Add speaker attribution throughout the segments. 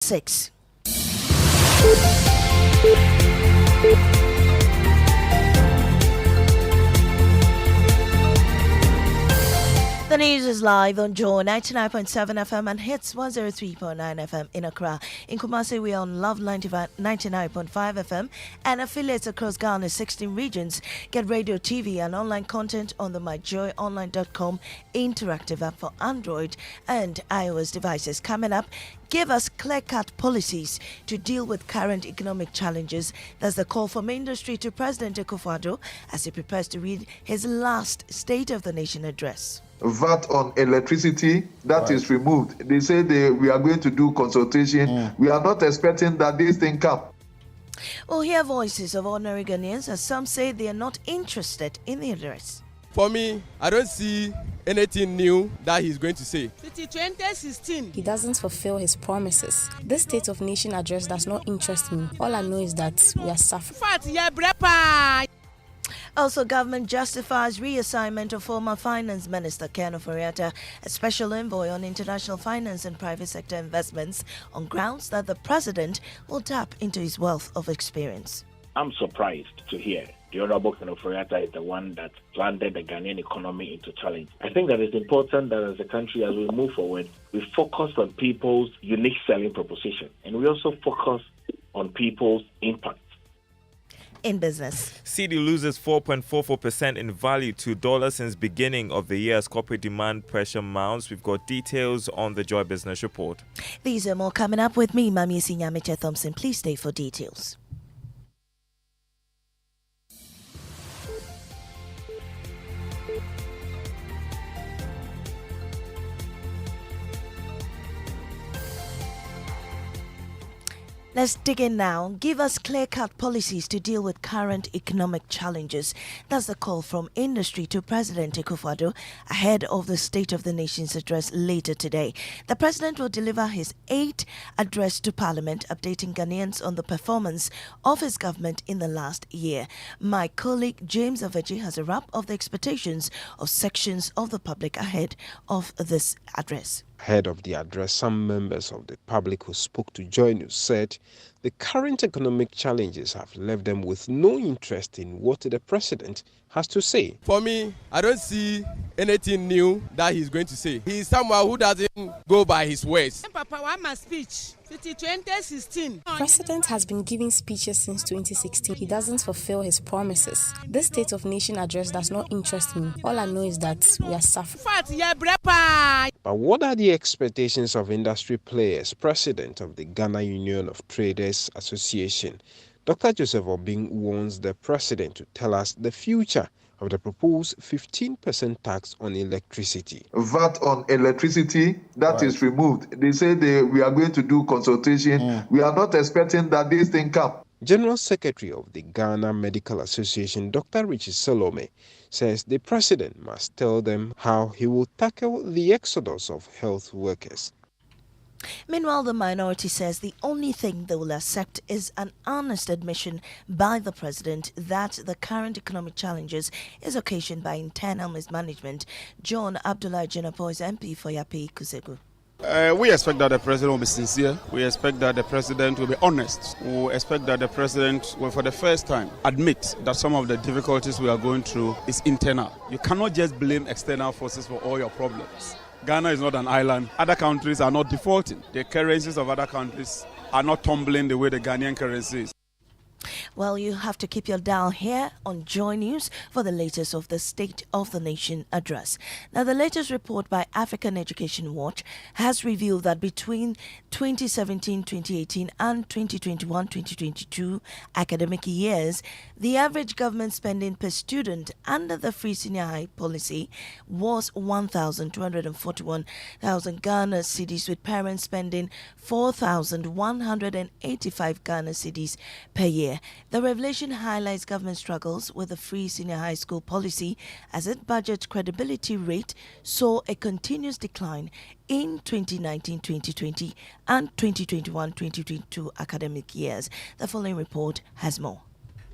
Speaker 1: 6. The news is live on Joy 99.7 FM and hits 103.9 FM in Accra. In Kumasi, we are on Love 99.5 FM and affiliates across Ghana's 16 regions. Get radio, TV, and online content on the myjoyonline.com interactive app for Android and iOS devices. Coming up, give us clear-cut policies to deal with current economic challenges. That's the call from industry to President Akufo-Addo as he prepares to read his last State of the Nation address.
Speaker 2: VAT on electricity that is removed. They say we are going to do consultation. We are not expecting that this thing come.
Speaker 1: We'll hear voices of ordinary Ghanaians as some say they are not interested in the address.
Speaker 3: For me, I don't see anything new that he's going to say.
Speaker 4: 2016.
Speaker 5: He doesn't fulfill his promises. This State of Nation address does not interest me. All I know is that we are suffering.
Speaker 1: Also, government justifies reassignment of former Finance Minister Ken Ofori-Atta as special envoy on international finance and private sector investments on grounds that the president will tap into his wealth of experience.
Speaker 6: I'm surprised to hear the Honorable Ken Ofori-Atta is the one that landed the Ghanaian economy into challenge. I think that it's important that as a country, as we move forward, we focus on people's unique selling proposition, and we also focus on people's impact.
Speaker 1: In business,
Speaker 7: Cedi loses 4.44% in value to dollar since beginning of the year as corporate demand pressure mounts. We've got details on the Joy Business Report.
Speaker 1: These are more coming up with me, Mami Sinyameche Thompson. Please stay for details. Let's dig in now. Give us clear-cut policies to deal with current economic challenges. That's the call from industry to President Akufo-Addo ahead of the State of the Nation's address later today. The president will deliver his 8th address to Parliament, updating Ghanaians on the performance of his government in the last year. My colleague James Aveji has a wrap of the expectations of sections of the public ahead of this address.
Speaker 8: Ahead of the address, some members of the public who spoke to Joy News said the current economic challenges have left them with no interest in what the president has to say.
Speaker 3: For me, I don't see anything new that he's going to say. He's someone who doesn't go by his words.
Speaker 4: Papa, one my speech. 2016.
Speaker 5: The president has been giving speeches since 2016. He doesn't fulfill his promises. This State of Nation address does not interest me. All I know is that we are suffering.
Speaker 8: But what are the expectations of industry players? President of the Ghana Union of Traders Association, Dr. Joseph Obing, wants the president to tell us the future of the proposed 15% tax on electricity.
Speaker 2: VAT on electricity that is removed. They say we are going to do consultation. We are not expecting that this thing come.
Speaker 8: General Secretary of the Ghana Medical Association, Dr. Richie Salome, says the president must tell them how he will tackle the exodus of health workers.
Speaker 1: Meanwhile, the minority says the only thing they will accept is an honest admission by the president that the current economic challenges is occasioned by internal mismanagement. John Abdullah Jinapo is MP for Yapi Kusegu.
Speaker 9: We expect that the president will be sincere. We expect that the president will be honest. We expect that the president will, for the first time, admit that some of the difficulties we are going through is internal. You cannot just blame external forces for all your problems. Ghana is not an island. Other countries are not defaulting. The currencies of other countries are not tumbling the way the Ghanaian currency is.
Speaker 1: Well, you have to keep your dial here on Joy News for the latest of the State of the Nation address. Now, the latest report by African Education Watch has revealed that between 2017-2018 and 2021-2022 academic years, the average government spending per student under the free senior high policy was 1,241,000 Ghana cedis, with parents spending 4,185 Ghana cedis per year. The revelation highlights government struggles with the free senior high school policy as its budget credibility rate saw a continuous decline in 2019-2020 and 2021-2022 academic years. The following report has more.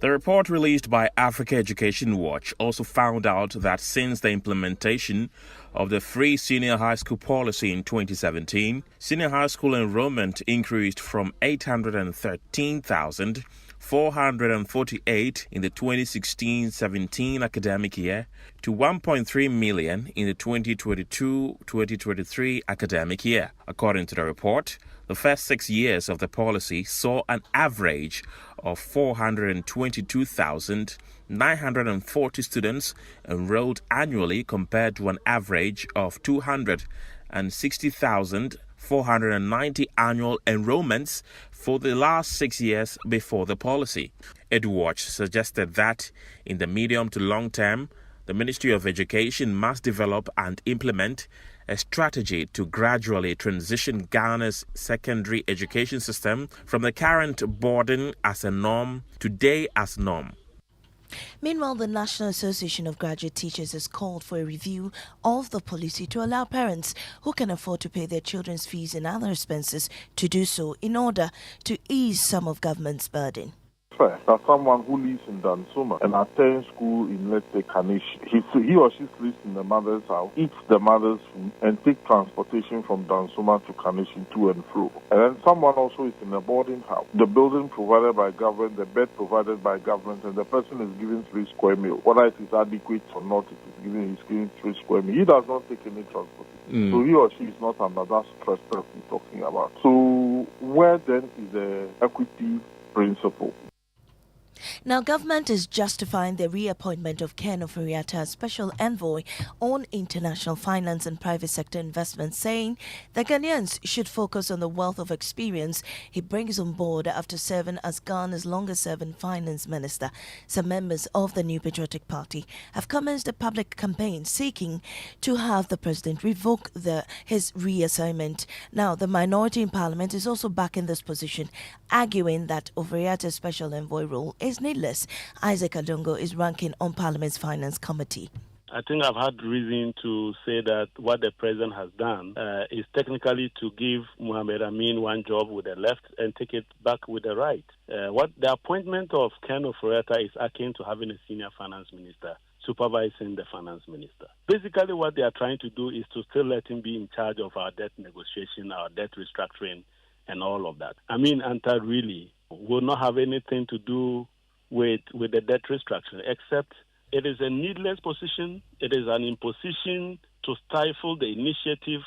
Speaker 10: The report released by Africa Education Watch also found out that since the implementation of the free senior high school policy in 2017, senior high school enrollment increased from 813,448 in the 2016-17 academic year to 1.3 million in the 2022-2023 academic year. According to the report, the first 6 years of the policy saw an average of 422,940 students enrolled annually compared to an average of 260,490 annual enrollments for the last 6 years before the policy. EduWatch suggested that in the medium to long term, the Ministry of Education must develop and implement a strategy to gradually transition Ghana's secondary education system from the current boarding as a norm to day as norm.
Speaker 1: Meanwhile, the National Association of Graduate Teachers has called for a review of the policy to allow parents who can afford to pay their children's fees and other expenses to do so in order to ease some of government's burden.
Speaker 11: That someone who lives in Dansuma and attends school in, let's say, Kanish, he or she sleeps in the mother's house, eats the mother's food, and takes transportation from Dansuma to Kanish to and fro. And then someone also is in a boarding house. The building provided by government, the bed provided by government, and the person is given 3 square meals. Whether it is adequate or not, he's given 3 square meals. He does not take any transportation. So he or she is not under that stress that we're talking about. So where then is the equity principle?
Speaker 1: Now, government is justifying the reappointment of Ken Ofori-Atta as Special Envoy on International Finance and Private Sector Investment, saying that Ghanaians should focus on the wealth of experience he brings on board after serving as Ghana's longest-serving finance minister. Some members of the New Patriotic Party have commenced a public campaign seeking to have the president revoke his reassignment. Now, the minority in parliament is also backing this position, arguing that Ofori-Atta's Special Envoy role is needless. Isaac Adongo is ranking on Parliament's Finance Committee.
Speaker 12: I think I've had reason to say that what the president has done is technically to give Mohamed Amin one job with the left and take it back with the right. What the appointment of Ken Ofori-Atta is akin to having a senior finance minister supervising the finance minister. Basically, what they are trying to do is to still let him be in charge of our debt negotiation, our debt restructuring, and all of that. Amin Anta really will not have anything to do with the debt restructuring, except it is a needless position. It is an imposition to stifle the initiative,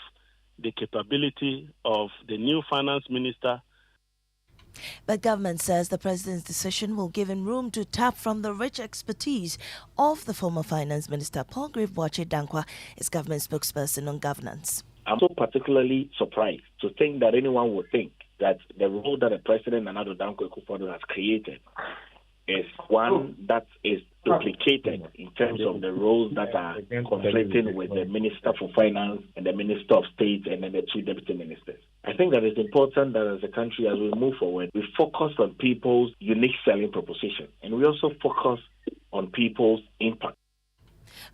Speaker 12: the capability of the new finance minister.
Speaker 1: But government says the president's decision will give him room to tap from the rich expertise of the former finance minister. Paul Grieve-Boakye Dankwa is government spokesperson on governance.
Speaker 6: I'm so particularly surprised to think that anyone would think that the role that the president Nana Dankwa Akufo-Addo has created is one that is duplicated in terms of the roles that are conflicting with the Minister for Finance and the Minister of State and then the 2 deputy ministers. I think that it's important that as a country, as we move forward, we focus on people's unique selling proposition and we also focus on people's impact.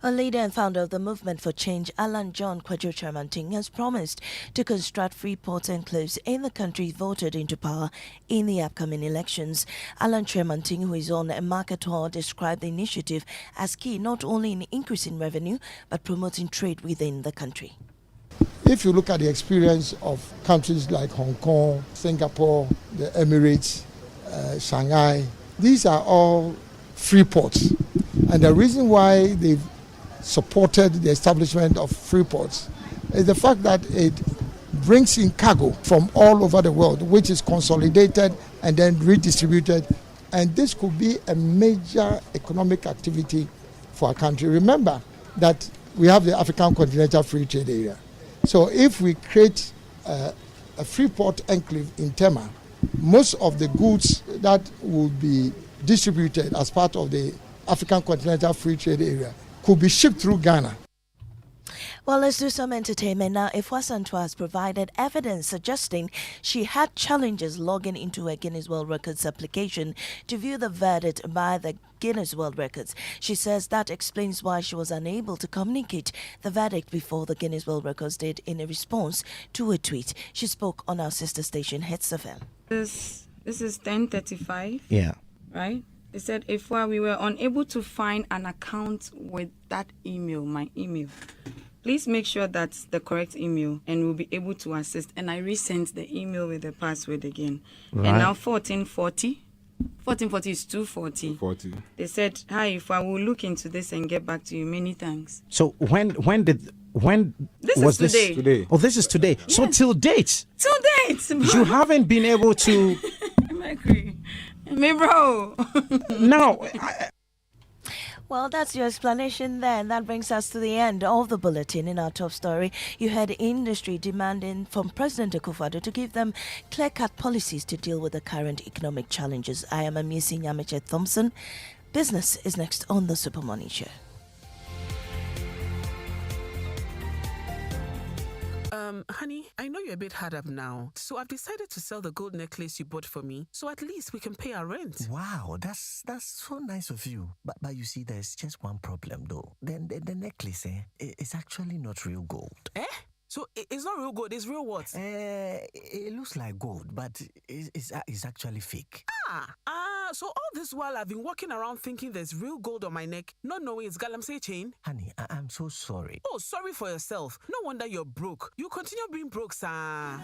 Speaker 1: A leader and founder of the Movement for Change, Alan John Kwadwo Kyerematen, has promised to construct free ports and enclaves in the country voted into power in the upcoming elections. Alan Kyerematen, who is on a market tour, described the initiative as key not only in increasing revenue but promoting trade within the country.
Speaker 13: If you look at the experience of countries like Hong Kong, Singapore, the Emirates, Shanghai, these are all free ports. And the reason why they've supported the establishment of free ports is the fact that it brings in cargo from all over the world, which is consolidated and then redistributed. And this could be a major economic activity for our country. Remember that we have the African Continental Free Trade Area. So if we create a free port enclave in Tema, most of the goods that will be distributed as part of the African Continental Free Trade Area could be shipped through Ghana.
Speaker 1: Well, let's do some entertainment now. Efua Santua has provided evidence suggesting she had challenges logging into a Guinness World Records application to view the verdict by the Guinness World Records. She says that explains why she was unable to communicate the verdict before the Guinness World Records did in a response to a tweet. She spoke on our sister station, Hits FM.
Speaker 14: This is 10:35.
Speaker 15: Yeah.
Speaker 14: Right? They said, if we were unable to find an account with that email, my email, please make sure that's the correct email and we'll be able to assist. And I resent the email with the password again. Right. And now 1440 is 240. They said, hi, if I will look into this and get back to you. Many thanks.
Speaker 15: So when
Speaker 14: this
Speaker 15: was
Speaker 14: is
Speaker 15: this
Speaker 14: today?
Speaker 15: Oh, this is today. Yes. So till date. You haven't been able to.
Speaker 14: I agree. Me bro.
Speaker 15: No.
Speaker 1: Well, that's your explanation then. That brings us to the end of the bulletin. In our top story, you heard industry demanding from President Akufo-Addo to give them clear-cut policies to deal with the current economic challenges. I am Amisi Nyamiche Thompson. Business is next on the Super Money Show.
Speaker 16: Honey, I know you're a bit hard up now, so I've decided to sell the gold necklace you bought for me, so at least we can pay our rent.
Speaker 17: Wow, that's so nice of you. But you see, there's just one problem though. The necklace, is actually not real gold.
Speaker 16: So it's not real gold, it's real what?
Speaker 17: It looks like gold, but it's actually fake.
Speaker 16: So all this while I've been walking around thinking there's real gold on my neck, not knowing it's Galamsey chain.
Speaker 17: Honey, I'm so sorry.
Speaker 16: Oh, sorry for yourself. No wonder you're broke. You continue being broke, sir.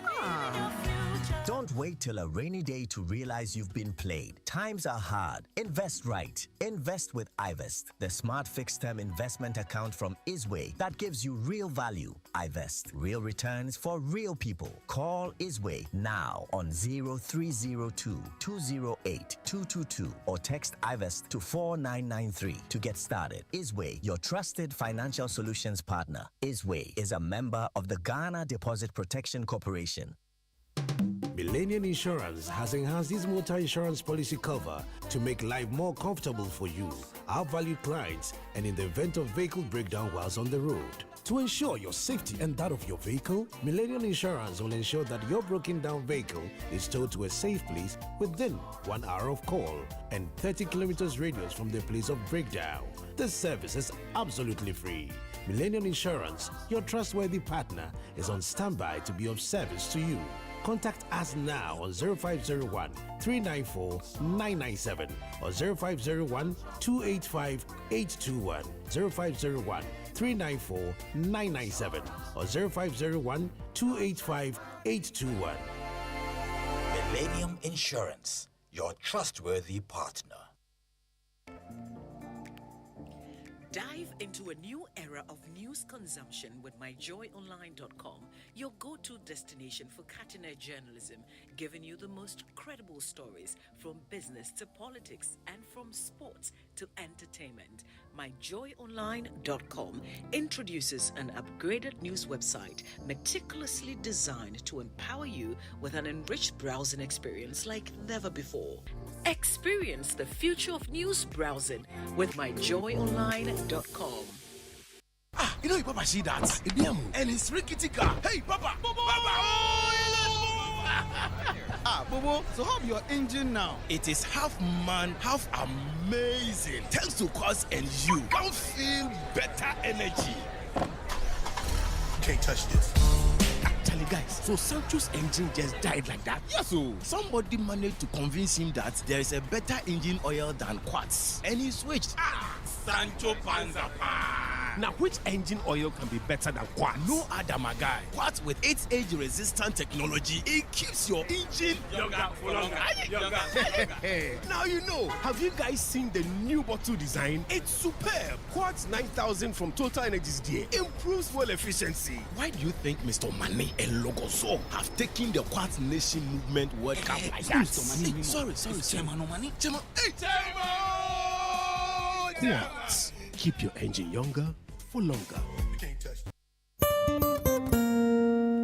Speaker 17: Don't wait till a rainy day to realize you've been played. Times are hard. Invest right. Invest with iVest, the smart fixed-term investment account from Isway that gives you real value. iVest, real returns for real people. Call Isway now on 0302 208 222 or text iVest to 4993 to get started. Isway, your trusted financial solutions partner. Isway is a member of the Ghana Deposit Protection Corporation.
Speaker 18: Millennium Insurance has enhanced its motor insurance policy cover to make life more comfortable for you, our valued clients, and in the event of vehicle breakdown whilst on the road. To ensure your safety and that of your vehicle, Millennium Insurance will ensure that your broken down vehicle is towed to a safe place within 1 hour of call and 30 kilometers radius from the place of breakdown. This service is absolutely free. Millennium Insurance, your trustworthy partner, is on standby to be of service to you. Contact us now on 0501 394 997 or 0501 285 821, 0501 394 997 or 0501 285 821.
Speaker 19: Millennium Insurance, your trustworthy partner.
Speaker 20: Dive into a new era of news consumption with myjoyonline.com, your go-to destination for cutting-edge journalism, giving you the most credible stories from business to politics and from sports to entertainment. myjoyonline.com introduces an upgraded news website meticulously designed to empower you with an enriched browsing experience like never before. Experience the future of news browsing with myjoyonline.com.
Speaker 21: You know, Papa, see that? And it's Rickety car. Hey, Papa! Bobo, so how's your engine now? It is half man, half amazing. Thanks to Quartz and you. Can't feel better energy. Can't touch this. Actually, guys, so Sancho's engine just died like that? Yes, so somebody managed to convince him that there is a better engine oil than Quartz. And he switched. Sancho Panzapa. Now, which engine oil can be better than Quartz? No other, my guy. Quartz with its age-resistant technology, it keeps your engine younger for longer. Now you know. Have you guys seen the new bottle design? It's superb. Quartz 9000 from Total Energies there improves fuel efficiency. Why do you think Mr. Mane and Logoso have taken the Quartz Nation movement World Cup like that? Sorry. Chairman Omani. Chairman. Hey, Chairman! Quartz. Keep your engine younger for longer.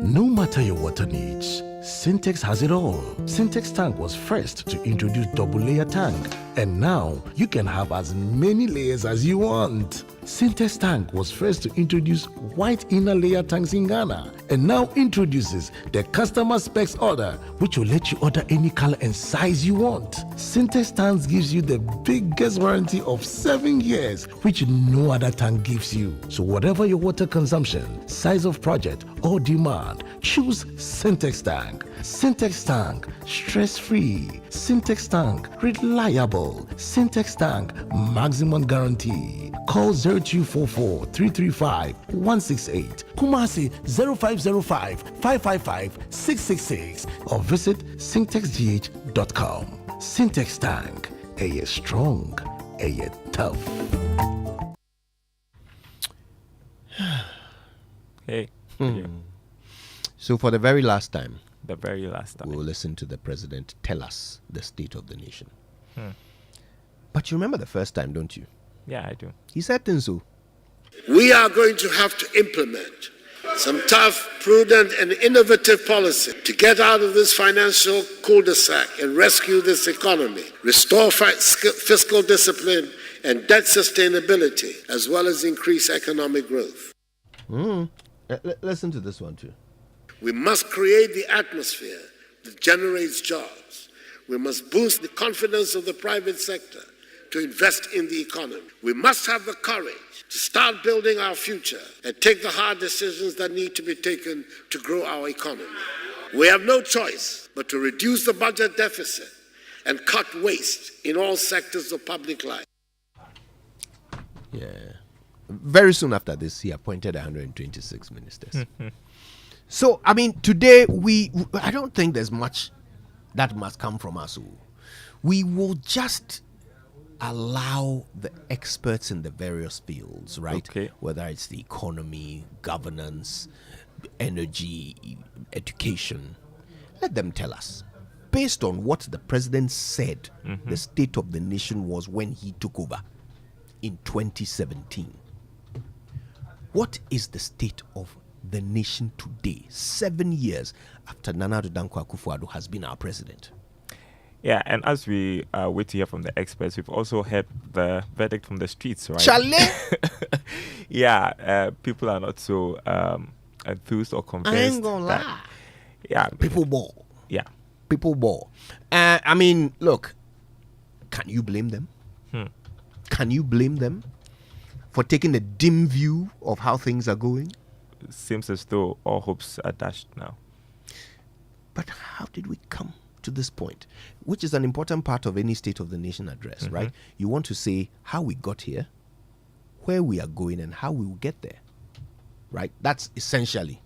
Speaker 18: No matter your water needs, Sintex has it all. Sintex tank was first to introduce double layer tank, and now you can have as many layers as you want. Sintex tank was first to introduce white inner layer tanks in Ghana, and now introduces the customer specs order, which will let you order any color and size you want. Sintex tanks gives you the biggest warranty of 7 years, which no other tank gives you. So whatever your water consumption, size of project, or demand, choose Sintex tank. Syntex tank, stress-free. Syntex tank, reliable. Syntex tank, maximum guarantee. Call 0244-335-168. Kumasi 0505-555-666 or visit syntexgh.com. Syntex tank, a strong, a tough.
Speaker 7: Hey.
Speaker 22: So for the very last time,
Speaker 7: we'll
Speaker 22: listen to the president tell us the state of the nation.
Speaker 7: Hmm.
Speaker 22: But you remember the first time, don't you?
Speaker 7: Yeah, I do.
Speaker 22: He said things so.
Speaker 23: We are going to have to implement some tough, prudent, and innovative policy to get out of this financial cul-de-sac and rescue this economy, restore fiscal discipline and debt sustainability, as well as increase economic growth.
Speaker 22: Listen to this one too.
Speaker 23: We must create the atmosphere that generates jobs. We must boost the confidence of the private sector to invest in the economy. We must have the courage to start building our future and take the hard decisions that need to be taken to grow our economy. We have no choice but to reduce the budget deficit and cut waste in all sectors of public life.
Speaker 22: Yeah. Very soon after this, he appointed 126 ministers. So, I mean, today I don't think there's much that must come from us. We will just allow the experts in the various fields, right?
Speaker 7: Okay.
Speaker 22: Whether it's the economy, governance, energy, education, let them tell us. Based on what the president said the state of the nation was when he took over in 2017. What is the state of the nation today, 7 years after Nana Addo Dankwa Akufo-Addo has been our president?
Speaker 7: Yeah, and as we wait to hear from the experts, we've also heard the verdict from the streets, right?
Speaker 22: Chalet!
Speaker 7: Yeah, people are not so enthused or convinced.
Speaker 22: I ain't gonna lie.
Speaker 7: Yeah.
Speaker 22: People ball.
Speaker 7: Yeah.
Speaker 22: People ball. I mean, look, can you blame them? Can you blame them for taking a dim view of how things are going?
Speaker 7: It seems as though all hopes are dashed now.
Speaker 22: But how did we come to this point? Which is an important part of any State of the Nation address, right? You want to say how we got here, where we are going, and how we will get there, right? That's essentially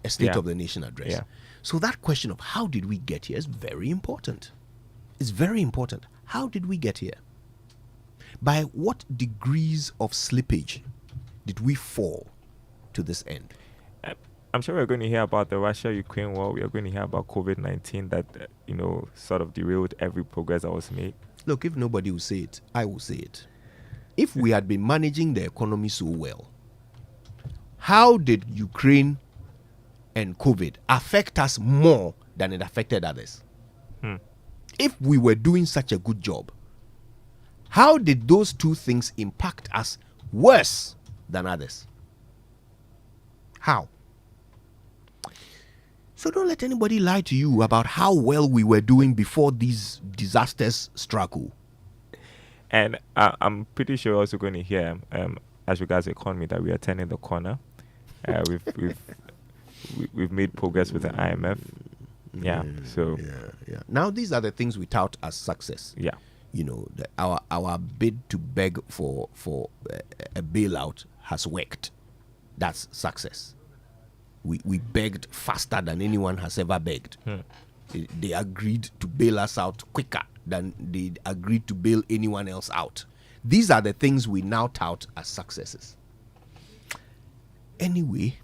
Speaker 22: a State of the Nation address.
Speaker 7: Yeah.
Speaker 22: So that question of how did we get here is very important. It's very important. How did we get here? By what degrees of slippage did we fall to this end?
Speaker 7: I'm sure we're going to hear about the Russia-Ukraine war. We are going to hear about COVID-19 that, sort of derailed every progress that was made.
Speaker 22: Look, if nobody will say it, I will say it. If we had been managing the economy so well, how did Ukraine and COVID affect us more than it affected others? If we were doing such a good job, how did those two things impact us worse than others? How? So don't let anybody lie to you about how well we were doing before these disasters struck.
Speaker 7: And I'm pretty sure we're also going to hear, as regards the economy, that we are turning the corner. We've made progress with the IMF. Yeah.
Speaker 22: Now these are the things we tout as success.
Speaker 7: Yeah.
Speaker 22: Our bid to beg for a bailout has worked. That's success. We begged faster than anyone has ever begged. They agreed to bail us out quicker than they agreed to bail anyone else out. These are the things we now tout as successes. Anyway,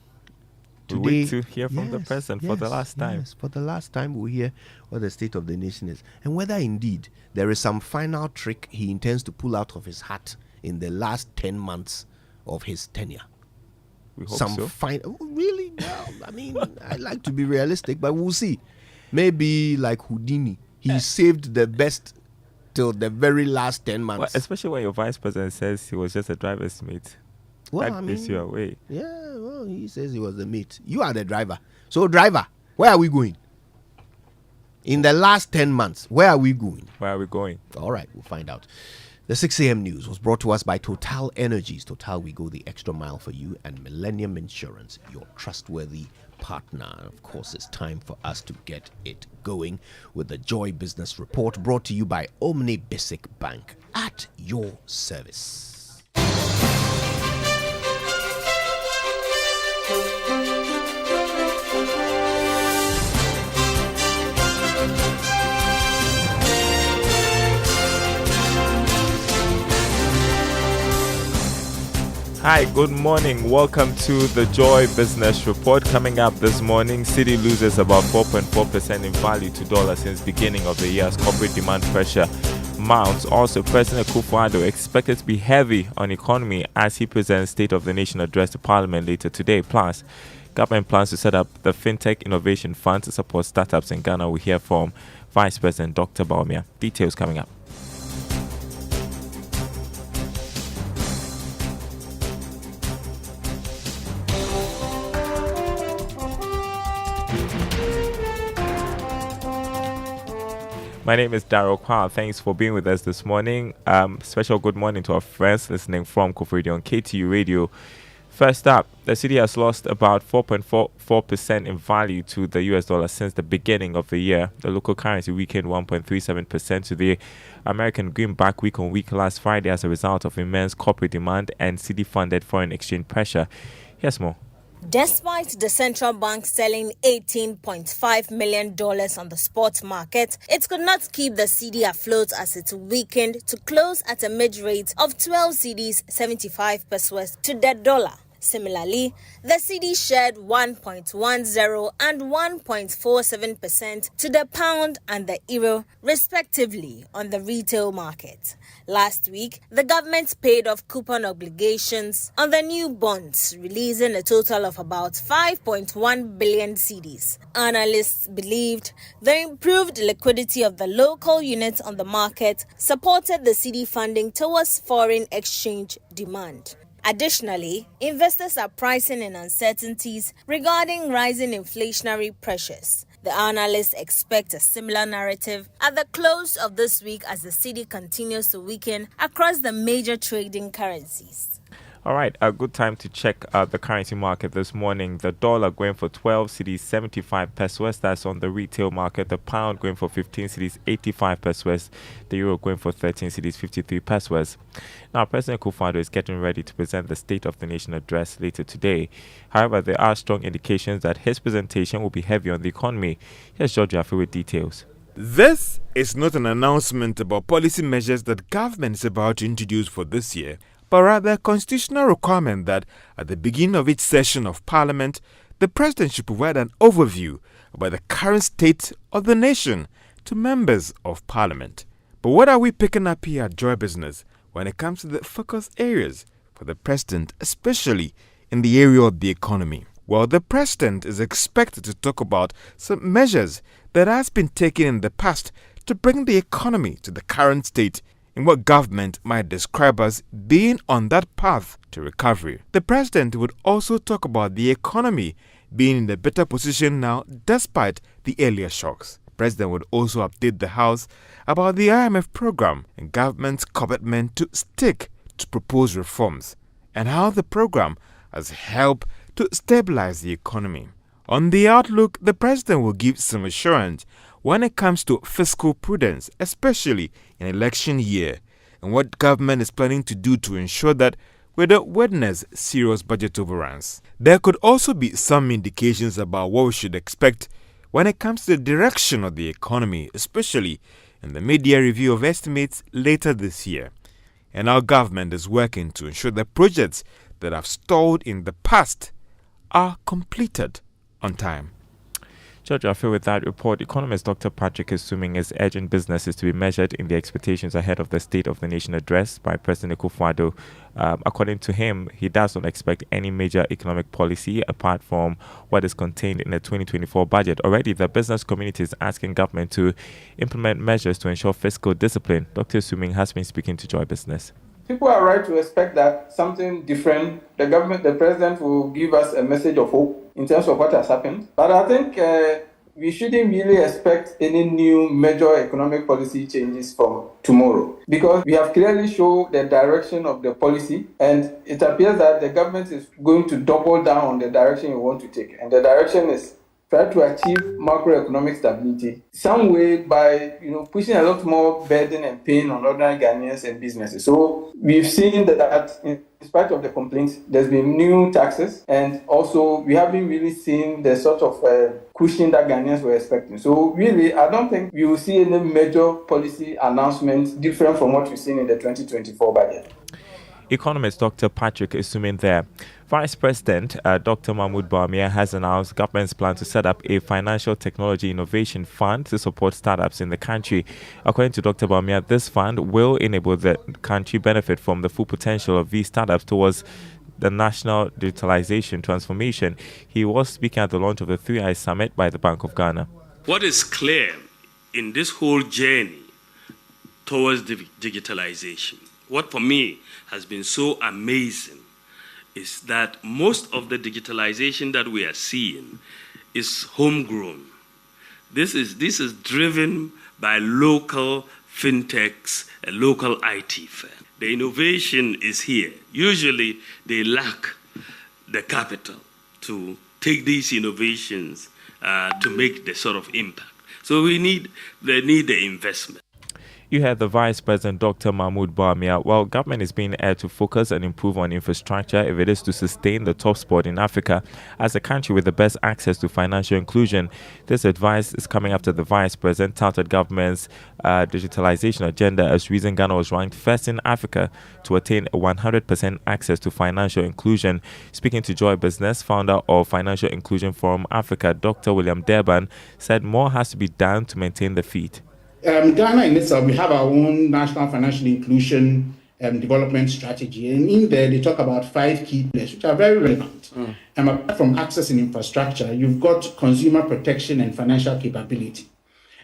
Speaker 7: we wait to hear from the president for the last time.
Speaker 22: Yes, for the last time we'll hear what the state of the nation is. And whether indeed there is some final trick he intends to pull out of his hat in the last 10 months of his tenure.
Speaker 7: We hope so.
Speaker 22: Really? Well, I mean, I like to be realistic, but we'll see. Maybe like Houdini, he saved the best till the very last 10 months.
Speaker 7: Well, especially when your vice president says he was just a driver's mate.
Speaker 22: Well,
Speaker 7: that gives you away.
Speaker 22: Yeah, well, he says he was the mate. You are the driver. So, driver, where are we going? In the last 10 months, where are we going?
Speaker 7: Where are we going?
Speaker 22: All right, we'll find out. The 6 a.m. news was brought to us by Total Energies. Total, we go the extra mile for you, and Millennium Insurance, your trustworthy partner. Of course, it's time for us to get it going with the Joy Business Report, brought to you by Omni Basic Bank, at your service.
Speaker 7: Hi, good morning. Welcome to the Joy Business Report. Coming up this morning, Cedi loses about 4.4% in value to dollar since beginning of the year as corporate demand pressure mounts. Also, President Akufo-Addo expected to be heavy on economy as he presents State of the Nation address to Parliament later today. Plus, government plans to set up the FinTech Innovation Fund to support startups in Ghana. We hear from Vice President Dr. Bawumia. Details coming up. My name is Daryl Kwao. Thanks for being with us this morning. Special good morning to our friends listening from Koforidua on KTU Radio. First up, the cedi has lost about 4.44% in value to the US dollar since the beginning of the year. The local currency weakened 1.37% to the American greenback week on week last Friday as a result of immense corporate demand and cedi-funded foreign exchange pressure. Here's more.
Speaker 3: Despite the central bank selling $18.5 million on the spot market, it could not keep the cedi afloat as it weakened to close at a mid-rate of 12 cedis 75 pesos to the dollar. Similarly, the cedi shared 1.10 and 1.47% to the pound and the euro, respectively, on the retail market. Last week, the government paid off coupon obligations on the new bonds, releasing a total of about 5.1 billion cedis. Analysts believed the improved liquidity of the local units on the market supported the cedi funding towards foreign exchange demand. Additionally, investors are pricing in uncertainties regarding rising inflationary pressures. The analysts expect a similar narrative at the close of this week as the cedi continues to weaken across the major trading currencies.
Speaker 7: All right, a good time to check the currency market this morning. The dollar going for 12 cedis 75 pesos. That's on the retail market. The pound going for 15 cedis 85 pesos. The euro going for 13 cedis 53 pesos. Now, President Akufo-Addo is getting ready to present the State of the Nation address later today. However, there are strong indications that his presentation will be heavy on the economy. Here's George Jaffe with details.
Speaker 4: This is not an announcement about policy measures that government is about to introduce for this year, but rather a constitutional requirement that at the beginning of each session of Parliament, the President should provide an overview about the current state of the nation to members of Parliament. But what are we picking up here at Joy Business when it comes to the focus areas for the President, especially in the area of the economy? Well, the President is expected to talk about some measures that has been taken in the past to bring the economy to the current state in what government might describe as being on that path to recovery. The President would also talk about the economy being in a better position now despite the earlier shocks. The President would also update the House about the IMF program and government's commitment to stick to proposed reforms and how the program has helped to stabilize the economy. On the outlook, the President will give some assurance when it comes to fiscal prudence, especially in election year, and what government is planning to do to ensure that we don't witness serious budget overruns. There could also be some indications about what we should expect when it comes to the direction of the economy, especially in the mid-year review of estimates later this year. And our government is working to ensure that projects that have stalled in the past are completed on time.
Speaker 7: George, I feel with that report, economist Dr. Patrick Esuming is urging businesses to be measured in their expectations ahead of the State of the Nation address by President Akufo-Addo. According to him, he does not expect any major economic policy apart from what is contained in the 2024 budget. Already, the business community is asking government to implement measures to ensure fiscal discipline. Dr. Esuming has been speaking to Joy Business.
Speaker 5: People are right to expect that something different, the president will give us a message of hope in terms of what has happened. But I think we shouldn't really expect any new major economic policy changes from tomorrow, because we have clearly shown the direction of the policy, and it appears that the government is going to double down on the direction we want to take. And the direction is try to achieve macroeconomic stability some way by pushing a lot more burden and pain on ordinary Ghanaians and businesses. So we've seen that in spite of the complaints, there's been new taxes, and also we haven't really seen the sort of cushion that Ghanaians were expecting. So really, I don't think we will see any major policy announcements different from what we've seen in the 2024 budget.
Speaker 7: Economist Dr. Patrick Isumin there. Vice President Dr. Mahmoud Bawumia has announced government's plan to set up a financial technology innovation fund to support startups in the country. According to Dr. Bawumia, this fund will enable the country benefit from the full potential of these startups towards the national digitalization transformation. He was speaking at the launch of the 3i Summit by the Bank of Ghana.
Speaker 2: What is clear in this whole journey towards digitalization, what for me has been so amazing, is that most of the digitalization that we are seeing is homegrown. This is driven by local fintechs and local IT firms. The innovation is here. Usually they lack the capital to take these innovations to make the sort of impact. So they need the investment.
Speaker 7: You heard the Vice President, Dr. Mahmoud Bawumia. Well, government is being urged to focus and improve on infrastructure if it is to sustain the top spot in Africa as a country with the best access to financial inclusion. This advice is coming after the Vice President touted government's digitalization agenda as reason Ghana was ranked first in Africa to attain 100% access to financial inclusion. Speaking to Joy Business, founder of Financial Inclusion Forum Africa, Dr. William Durban, said more has to be done to maintain the feat.
Speaker 8: Ghana in itself, we have our own national financial inclusion development strategy, and in there they talk about 5 key pillars which are very relevant. And apart from access and infrastructure, you've got consumer protection and financial capability,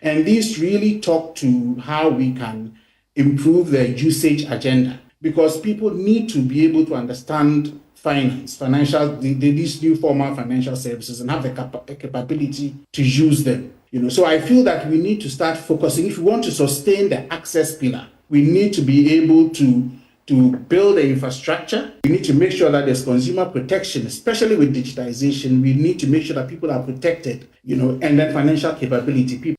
Speaker 8: and these really talk to how we can improve the usage agenda, because people need to be able to understand these new formal financial services and have the capability to use them. So I feel that we need to start focusing. If we want to sustain the access pillar, we need to be able to build the infrastructure. We need to make sure that there's consumer protection, especially with digitization. We need to make sure that people are protected, and then financial capability.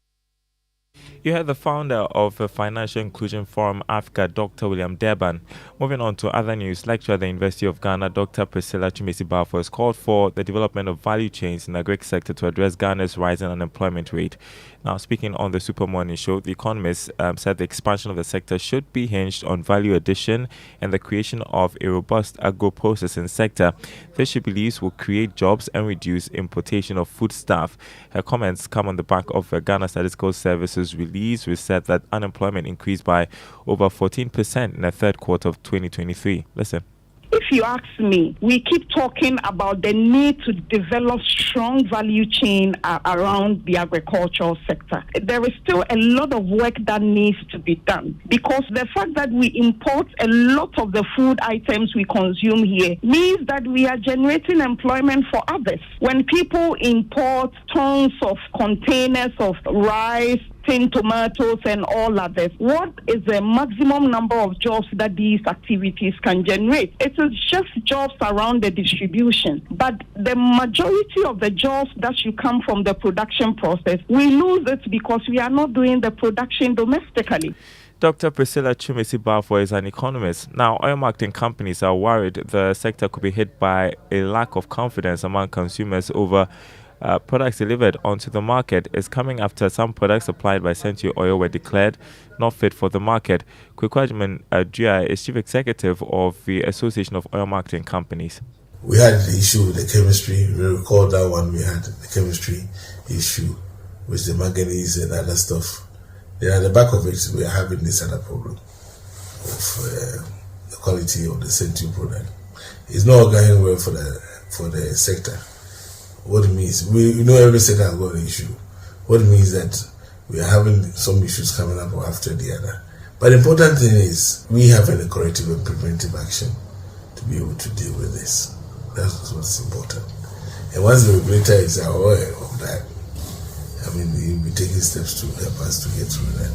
Speaker 7: You heard the founder of the Financial Inclusion Forum Africa, Dr. William Durban. Moving on to other news, lecturer at the University of Ghana, Dr. Priscilla Chumesi-Balfour, has called for the development of value chains in the agri sector to address Ghana's rising unemployment rate. Now, speaking on the Super Morning Show, the economist said the expansion of the sector should be hinged on value addition and the creation of a robust agro-processing sector. This, she believes, will create jobs and reduce importation of foodstuff. Her comments come on the back of Ghana Statistical Services release, which said that unemployment increased by over 14% in the third quarter of 2023. Listen.
Speaker 9: If you ask me, we keep talking about the need to develop strong value chain around the agricultural sector. There is still a lot of work that needs to be done, because the fact that we import a lot of the food items we consume here means that we are generating employment for others. When people import tons of containers of rice, tomatoes and all others, what is the maximum number of jobs that these activities can generate? It is just jobs around the distribution, but the majority of the jobs that should come from the production process, we lose it because we are not doing the production domestically.
Speaker 7: Dr. Priscilla Chumesi-Balfour is an economist. Now, oil marketing companies are worried the sector could be hit by a lack of confidence among consumers over products delivered onto the market. Is coming after some products supplied by Century Oil were declared not fit for the market. Kwekwajiman Adria is Chief Executive of the Association of Oil Marketing Companies.
Speaker 24: We had the issue with the chemistry. We recall that one. We had the chemistry issue with the manganese and other stuff. Then at the back of it, we are having this other problem of the quality of the Century product. It's not going well for the sector. What it means, we know every sector has got an issue. What it means that we are having some issues coming up after the other. But the important thing is we have a corrective and preventive action to be able to deal with this. That's what's important. And once the regulator is aware of that, I mean, he'll be taking steps to help us to get through that.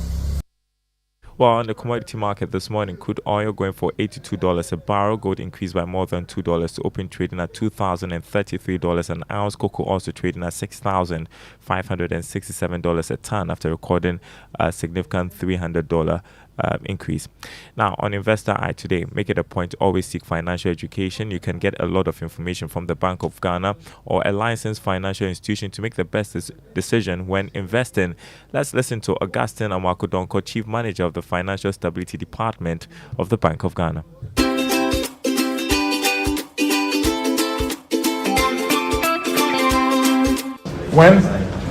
Speaker 7: Well, on the commodity market this morning, crude oil going for $82 a barrel. Gold increased by more than $2 to open trading at $2,033 an ounce. Cocoa also trading at $6,567 a ton after recording a significant $300 increase. Now, on Investor Eye today, make it a point to always seek financial education. You can get a lot of information from the Bank of Ghana or a licensed financial institution to make the best decision when investing. Let's listen to Augustine Amakodonko, Chief Manager of the Financial Stability Department of the Bank of Ghana.
Speaker 6: When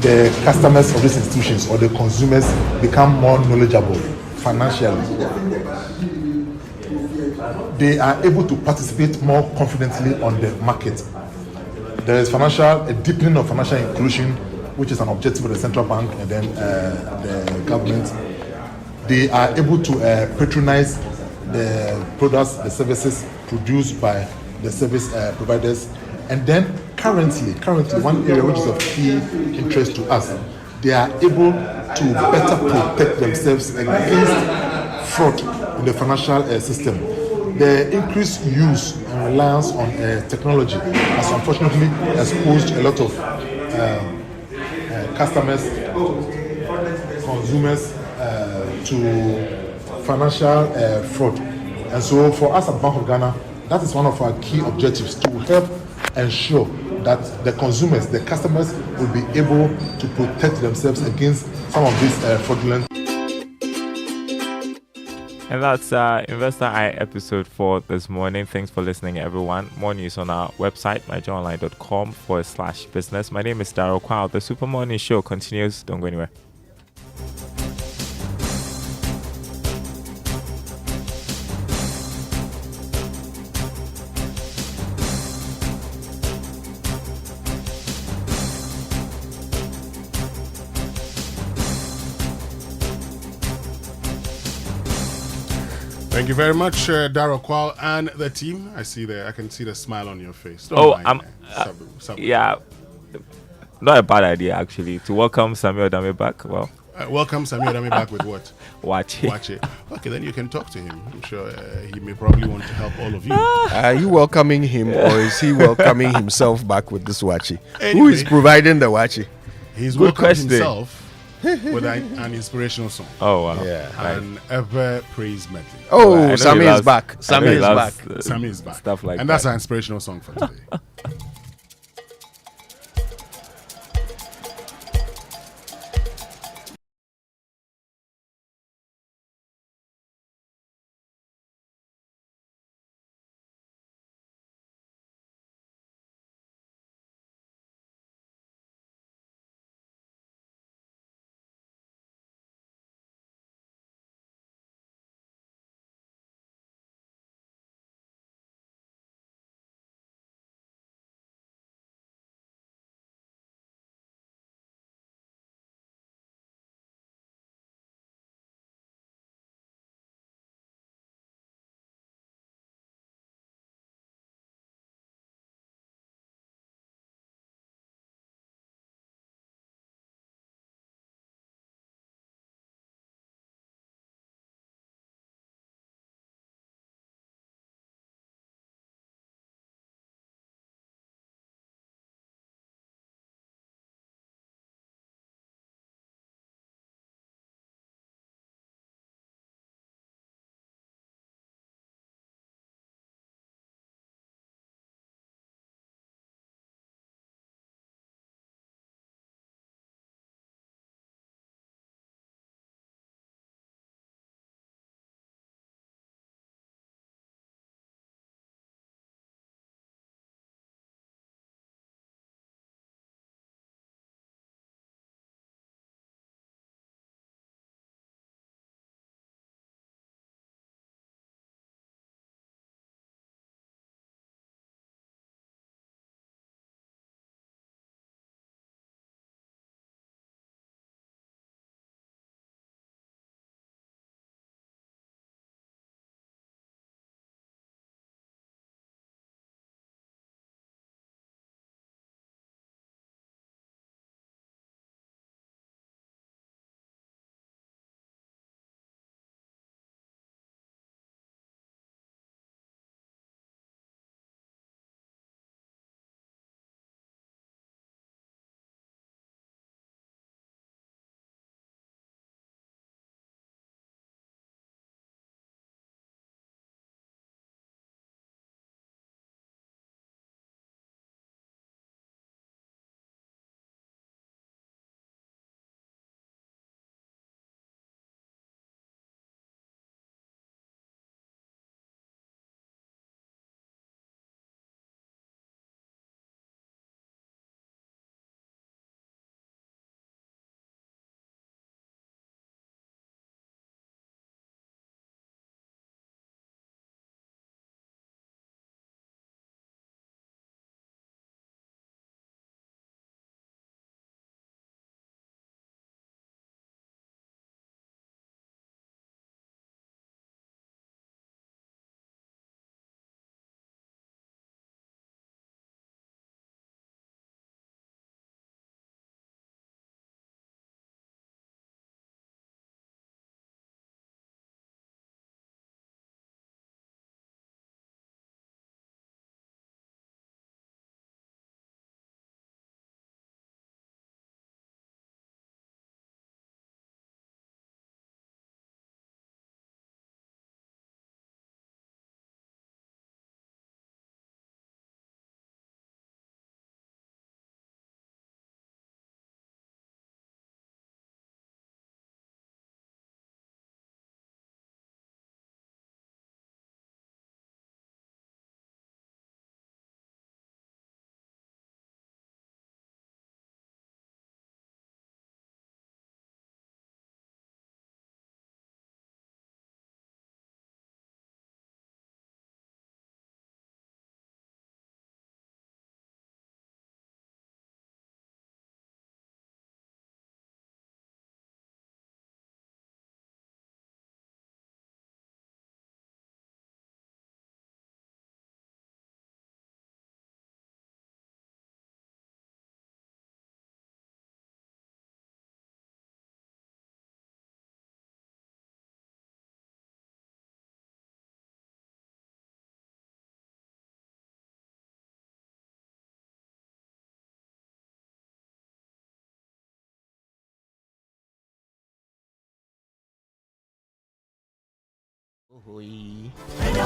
Speaker 6: the customers of these institutions or the consumers become more knowledgeable financially, they are able to participate more confidently on the market. There is a deepening of financial inclusion, which is an objective of the central bank and then the government. They are able to patronize the products, the services produced by the service providers. And then currently, one area which is of key interest to us, they are able to better protect themselves against fraud in the financial system. The increased use and reliance on technology has unfortunately exposed a lot of customers, consumers to financial fraud. And so for us at Bank of Ghana, that is one of our key objectives, to help ensure that the consumers, the customers, will be able to protect themselves against some of these fraudulent.
Speaker 7: And that's Investor Eye episode for this morning. Thanks for listening, everyone. More news on our website, myjoyonline.com/business. My name is Daryl Kwao. The Super Morning Show continues. Don't go anywhere.
Speaker 10: Thank you very much, Daryl Kwao and the team. I can see the smile on your face.
Speaker 7: Yeah, not a bad idea actually to welcome Samuel Dame back. Well,
Speaker 10: welcome Samuel Dame back with what?
Speaker 7: Wachi.
Speaker 10: Okay, then you can talk to him. I'm sure he may probably want to help all of you.
Speaker 22: Are you welcoming him or is he welcoming himself back with this Wachi?
Speaker 10: Anyway,
Speaker 22: who is providing the Wachi?
Speaker 10: He's welcomed himself with an inspirational song.
Speaker 7: Oh wow!
Speaker 22: Yeah,
Speaker 10: an ever praise medley.
Speaker 22: Oh, Sammy is back. Sammy is back.
Speaker 10: Sammy is back.
Speaker 7: Stuff like
Speaker 10: and
Speaker 7: that.
Speaker 10: That's our inspirational song for today.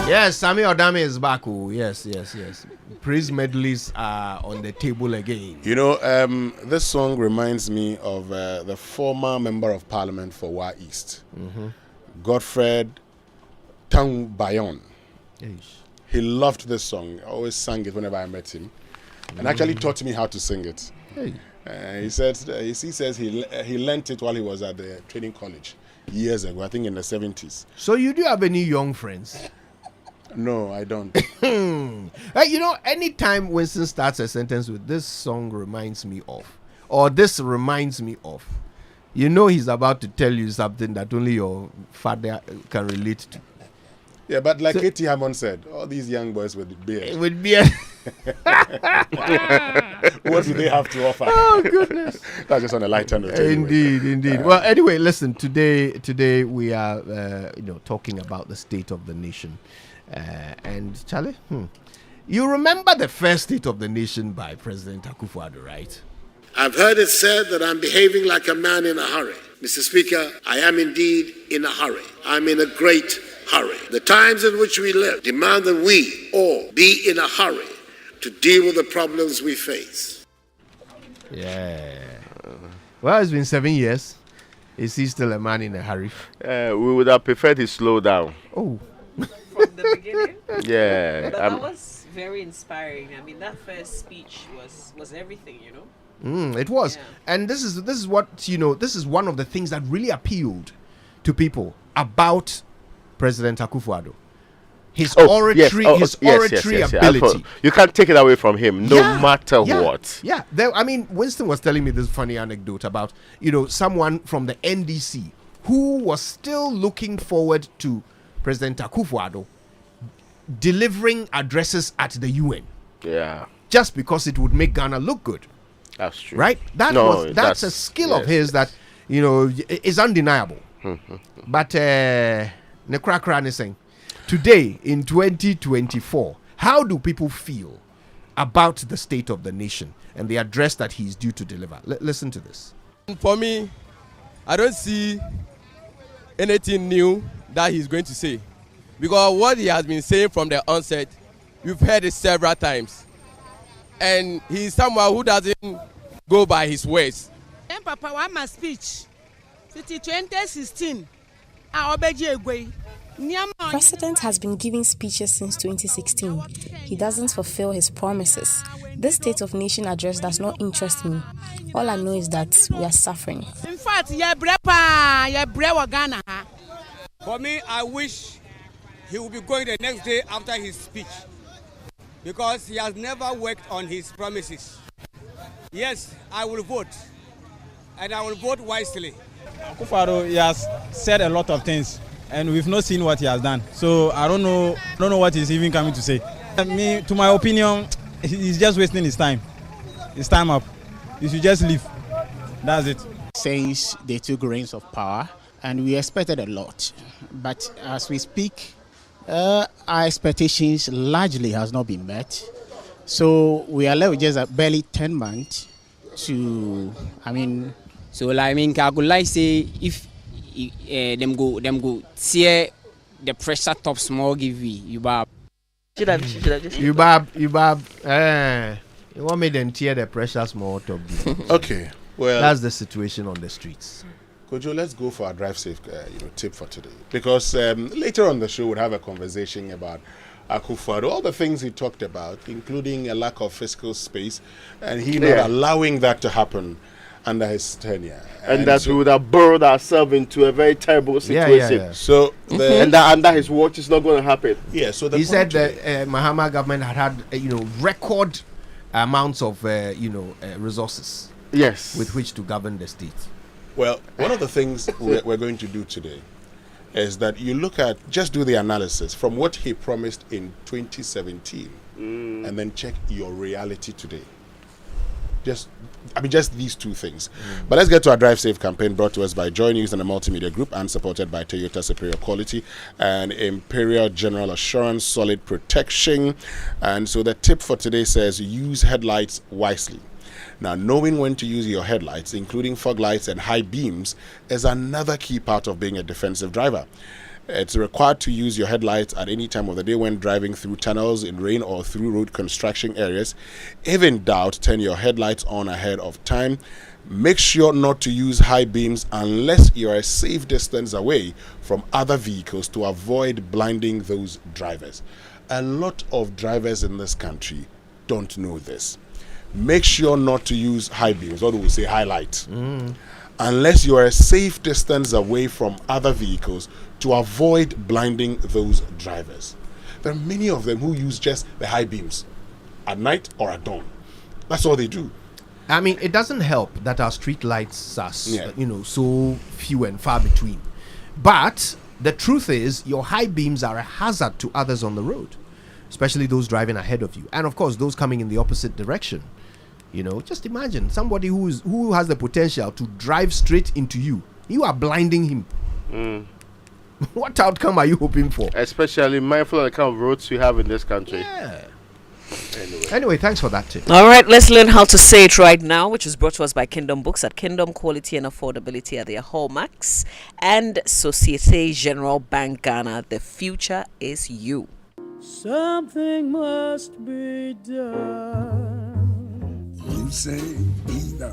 Speaker 22: Yes, Sammy Odame is back. Oh, yes. Praise medleys are on the table again.
Speaker 10: You know, this song reminds me of the former member of parliament for Wa East, Godfred Tang Bayon. He loved this song. I always sang it whenever I met him, and actually taught me how to sing it. He says he learnt it while he was at the training college years ago, I think in the 70s.
Speaker 22: So you do have any young friends?
Speaker 10: No, I don't.
Speaker 22: You know, anytime Winston starts a sentence with "this song reminds me of," or "this reminds me of," you know he's about to tell you something that only your father can relate to.
Speaker 10: Yeah, but like Katie Hammond said, all these young boys with beard.
Speaker 22: With beard.
Speaker 10: What do they have to offer?
Speaker 22: Oh, goodness.
Speaker 10: That's just on a lighter note.
Speaker 22: Indeed. Well, anyway, listen, today we are, talking about the state of the nation. And Charlie, you remember the first State of the Nation by President Akufo-Addo, right?
Speaker 23: I've heard it said that I'm behaving like a man in a hurry. Mr. Speaker, I am indeed in a hurry. I'm in a great hurry. The times in which we live demand that we all be in a hurry to deal with the problems we face.
Speaker 22: Yeah. Well, it's been 7 years. Is he still a man in a hurry?
Speaker 11: We would have preferred he slow down.
Speaker 22: Oh.
Speaker 12: From the beginning?
Speaker 11: Yeah.
Speaker 12: But that was very inspiring. I mean, that first speech was everything, you know?
Speaker 22: It was.
Speaker 12: Yeah.
Speaker 22: And this is what, this is one of the things that really appealed to people about President Akufo-Addo. His oratory ability.
Speaker 11: You can't take it away from him, no matter what.
Speaker 22: Yeah. Winston was telling me this funny anecdote about, someone from the NDC who was still looking forward to President Akufo-Addo delivering addresses at the UN.
Speaker 11: Yeah.
Speaker 22: Just because it would make Ghana look good.
Speaker 11: That's true.
Speaker 22: Right? That's a skill of his that, is undeniable. But Nekrakra is saying, today in 2024, how do people feel about the state of the nation and the address that he's due to deliver? Listen to this.
Speaker 13: For me, I don't see anything new that he's going to say, because what he has been saying from the onset, we've heard it several times, and he's someone who doesn't go by his words.
Speaker 14: Papa, one my speech, 2016.
Speaker 25: President has been giving speeches since 2016. He doesn't fulfill his promises. This State of Nation address does not interest me. All I know is that we are suffering.
Speaker 14: In fact,
Speaker 13: for me, I wish he will be going the next day after his speech, because he has never worked on his promises. Yes, I will vote, and I will vote wisely.
Speaker 26: Akufo-Addo, he has said a lot of things, and we've not seen what he has done. So I don't know what he's even coming to say. To my opinion, he's just wasting his time. His time up. He should just leave. That's it.
Speaker 8: Since they took reins of power, and we expected a lot, but as we speak, our expectations largely has not been met. So we are left with just barely 10 months to,
Speaker 27: So I could like say if them go tear the pressure top small give you bab.
Speaker 22: You want me them tear the pressure small top?
Speaker 10: Okay, well,
Speaker 22: that's the situation on the streets.
Speaker 10: Kojo, let's go for our drive safe tip for today, because later on the show we'll have a conversation about Akufo-Addo, all the things he talked about, including a lack of fiscal space, and he not allowing that to happen under his tenure,
Speaker 11: and that we would have burrowed ourselves into a very terrible situation.
Speaker 22: Yeah.
Speaker 10: So
Speaker 11: and that under his watch is not going to happen.
Speaker 10: Yeah. So
Speaker 22: he said that Mahama government had record amounts of resources.
Speaker 11: Yes.
Speaker 22: With which to govern the state.
Speaker 10: Well, one of the things we're going to do today is that you do the analysis from what he promised in 2017, and then check your reality today. Just these two things. But let's get to our Drive Safe campaign, brought to us by Joy News and the Multimedia Group, and supported by Toyota Superior Quality and Imperial General Assurance Solid Protection. And so the tip for today says, use headlights wisely. Now, knowing when to use your headlights, including fog lights and high beams, is another key part of being a defensive driver. It's required to use your headlights at any time of the day when driving through tunnels, in rain, or through road construction areas. If in doubt, turn your headlights on ahead of time. Make sure not to use high beams unless you're a safe distance away from other vehicles to avoid blinding those drivers. A lot of drivers in this country don't know this. Make sure not to use high beams, or we say highlights, unless you are a safe distance away from other vehicles to avoid blinding those drivers. There are many of them who use just the high beams at night or at dawn. That's all they do.
Speaker 22: I mean, it doesn't help that our street lights are, so few and far between. But the truth is, your high beams are a hazard to others on the road, especially those driving ahead of you, and of course those coming in the opposite direction. Just imagine somebody who has the potential to drive straight into you. You are blinding him. What outcome are you hoping for?
Speaker 11: Especially mindful of the kind of roads we have in this country.
Speaker 22: Yeah. Anyway, thanks for that tip.
Speaker 1: All right, let's learn how to say it right now, which is brought to us by Kingdom Books. At Kingdom, quality and affordability are their hallmarks. And Societe Generale Bank Ghana, the future is you.
Speaker 15: Something must be done. You say either,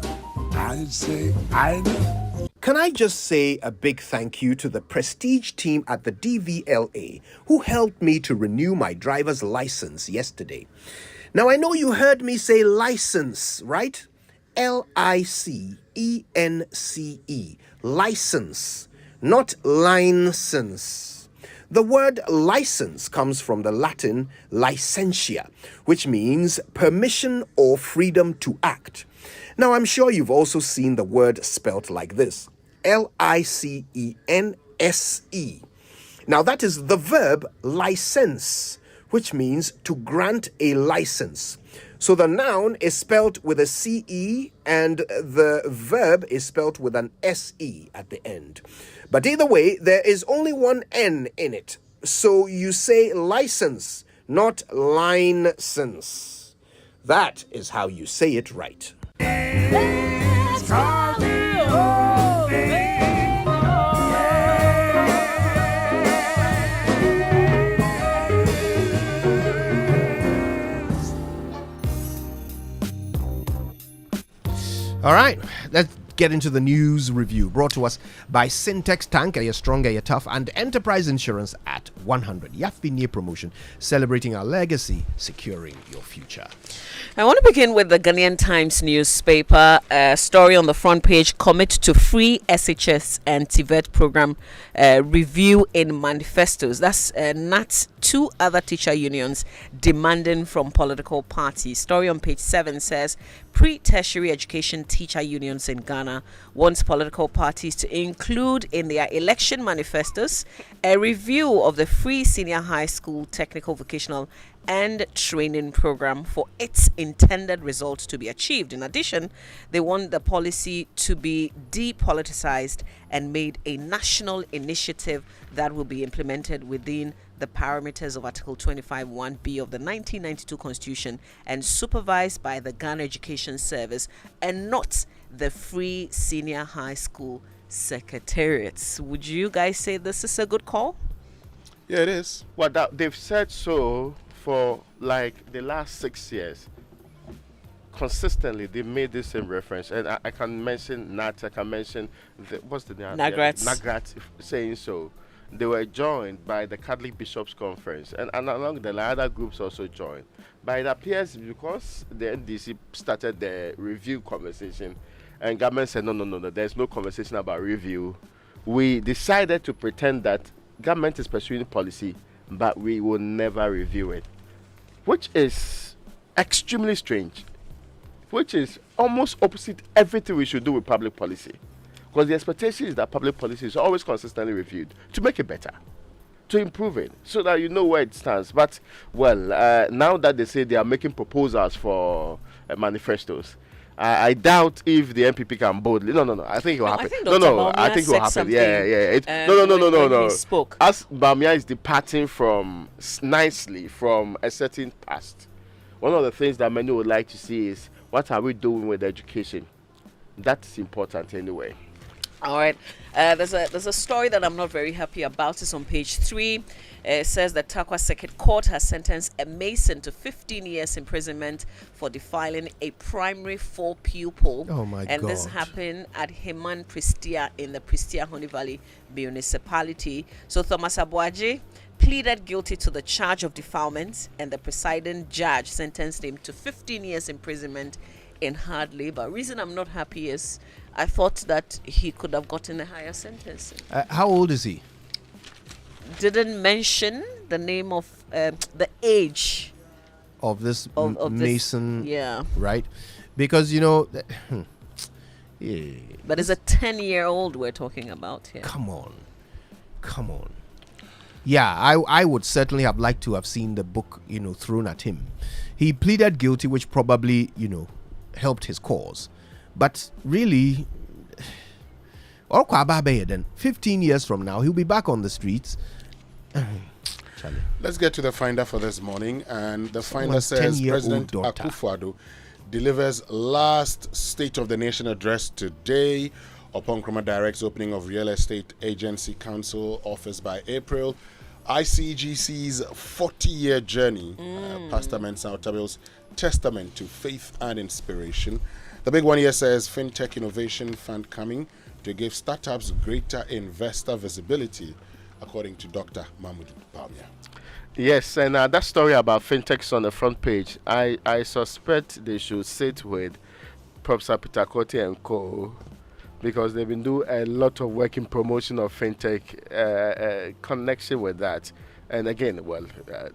Speaker 15: I say either.
Speaker 22: Can I just say a big thank you to the prestige team at the DVLA who helped me to renew my driver's license yesterday. Now, I know you heard me say license, right? Licence, license, not license. The word license comes from the Latin licentia, which means permission or freedom to act. Now, I'm sure you've also seen the word spelt like this, License. Now, that is the verb license, which means to grant a license. So the noun is spelt with a CE and the verb is spelt with an SE at the end. But either way, there is only one N in it. So you say license, not license. That is how you say it right. All right, let's get into the news review brought to us by Syntex Tank, you're stronger, you're tough, and Enterprise Insurance at 100. Yafi promotion, celebrating our legacy, securing your future.
Speaker 1: I want to begin with the Ghanaian Times newspaper. A story on the front page: commit to free SHS and TVET program review in manifestos. That's not two other teacher unions demanding from political parties. Story on page 7 says pre-tertiary education teacher unions in Ghana wants political parties to include in their election manifestos a review of the free senior high school technical vocational and training program for its intended results to be achieved. In addition, they want the policy to be depoliticized and made a national initiative that will be implemented within the parameters of Article 25(1)(b) of the 1992 Constitution and supervised by the Ghana Education Service and not the free senior high school secretariats. Would you guys say this is a good call?
Speaker 11: Yeah, it is. Well, they've said so for like the last 6 years. Consistently, they made this same reference, and I can mention NAT. I can mention what's the name? NAGRAT saying so. They were joined by the Catholic Bishops' Conference, and along the line, other groups also joined. But it appears because the NDC started the review conversation, and government said, no, there's no conversation about review. We decided to pretend that government is pursuing policy, but we will never review it, which is extremely strange, which is almost opposite everything we should do with public policy. Because the expectation is that public policy is always consistently reviewed to make it better, to improve it, so that you know where it stands. But, now that they say they are making proposals for manifestos, I doubt if the MPP can boldly. No. I think it will happen. I think it will happen. Yeah. No.
Speaker 1: Spoke.
Speaker 11: As Bamia is departing nicely from a certain past, one of the things that many would like to see is what are we doing with education. That's important anyway.
Speaker 1: All right. There's a story that I'm not very happy about. It's on page 3. It says that Tarkwa Circuit Court has sentenced a mason to 15 years imprisonment for defiling a primary 4 pupil.
Speaker 22: Oh my
Speaker 1: And
Speaker 22: God.
Speaker 1: this happened at Heman Pristia in the Pristia Honey Valley municipality. So Thomas Abuaji pleaded guilty to the charge of defilement, and the presiding judge sentenced him to 15 years imprisonment in hard labor. Reason I'm not happy is I thought that he could have gotten a higher sentence.
Speaker 22: How old is he?
Speaker 1: Didn't mention the name of the age
Speaker 22: Of this
Speaker 1: of this-
Speaker 22: Mason,
Speaker 1: yeah.
Speaker 22: right? Because, you know, yeah.
Speaker 1: But it's a 10-year-old we're talking about here.
Speaker 22: Come on. Yeah, I would certainly have liked to have seen the book, you know, thrown at him. He pleaded guilty, which probably, you know, helped his cause. But really, then 15 years from now, he'll be back on the streets.
Speaker 10: Let's get to the finder for this morning. And the finder
Speaker 22: Someone's
Speaker 10: says
Speaker 22: 10-year-old
Speaker 10: President
Speaker 22: daughter.
Speaker 10: Akufo-Addo delivers last State of the Nation address today upon Nkrumah Direct's opening of Real Estate Agency Council office by April. ICGC's 40-year journey, Pastor Mensah Otabil's testament to faith and inspiration. The big one here says FinTech Innovation Fund coming to give startups greater investor visibility, according to Dr. Mahmoud Bawumia.
Speaker 11: Yes, and that story about fintechs on the front page, I suspect they should sit with Professor Peter Kotti and co, because they've been doing a lot of work in promotion of fintech, connection with that. And again, well,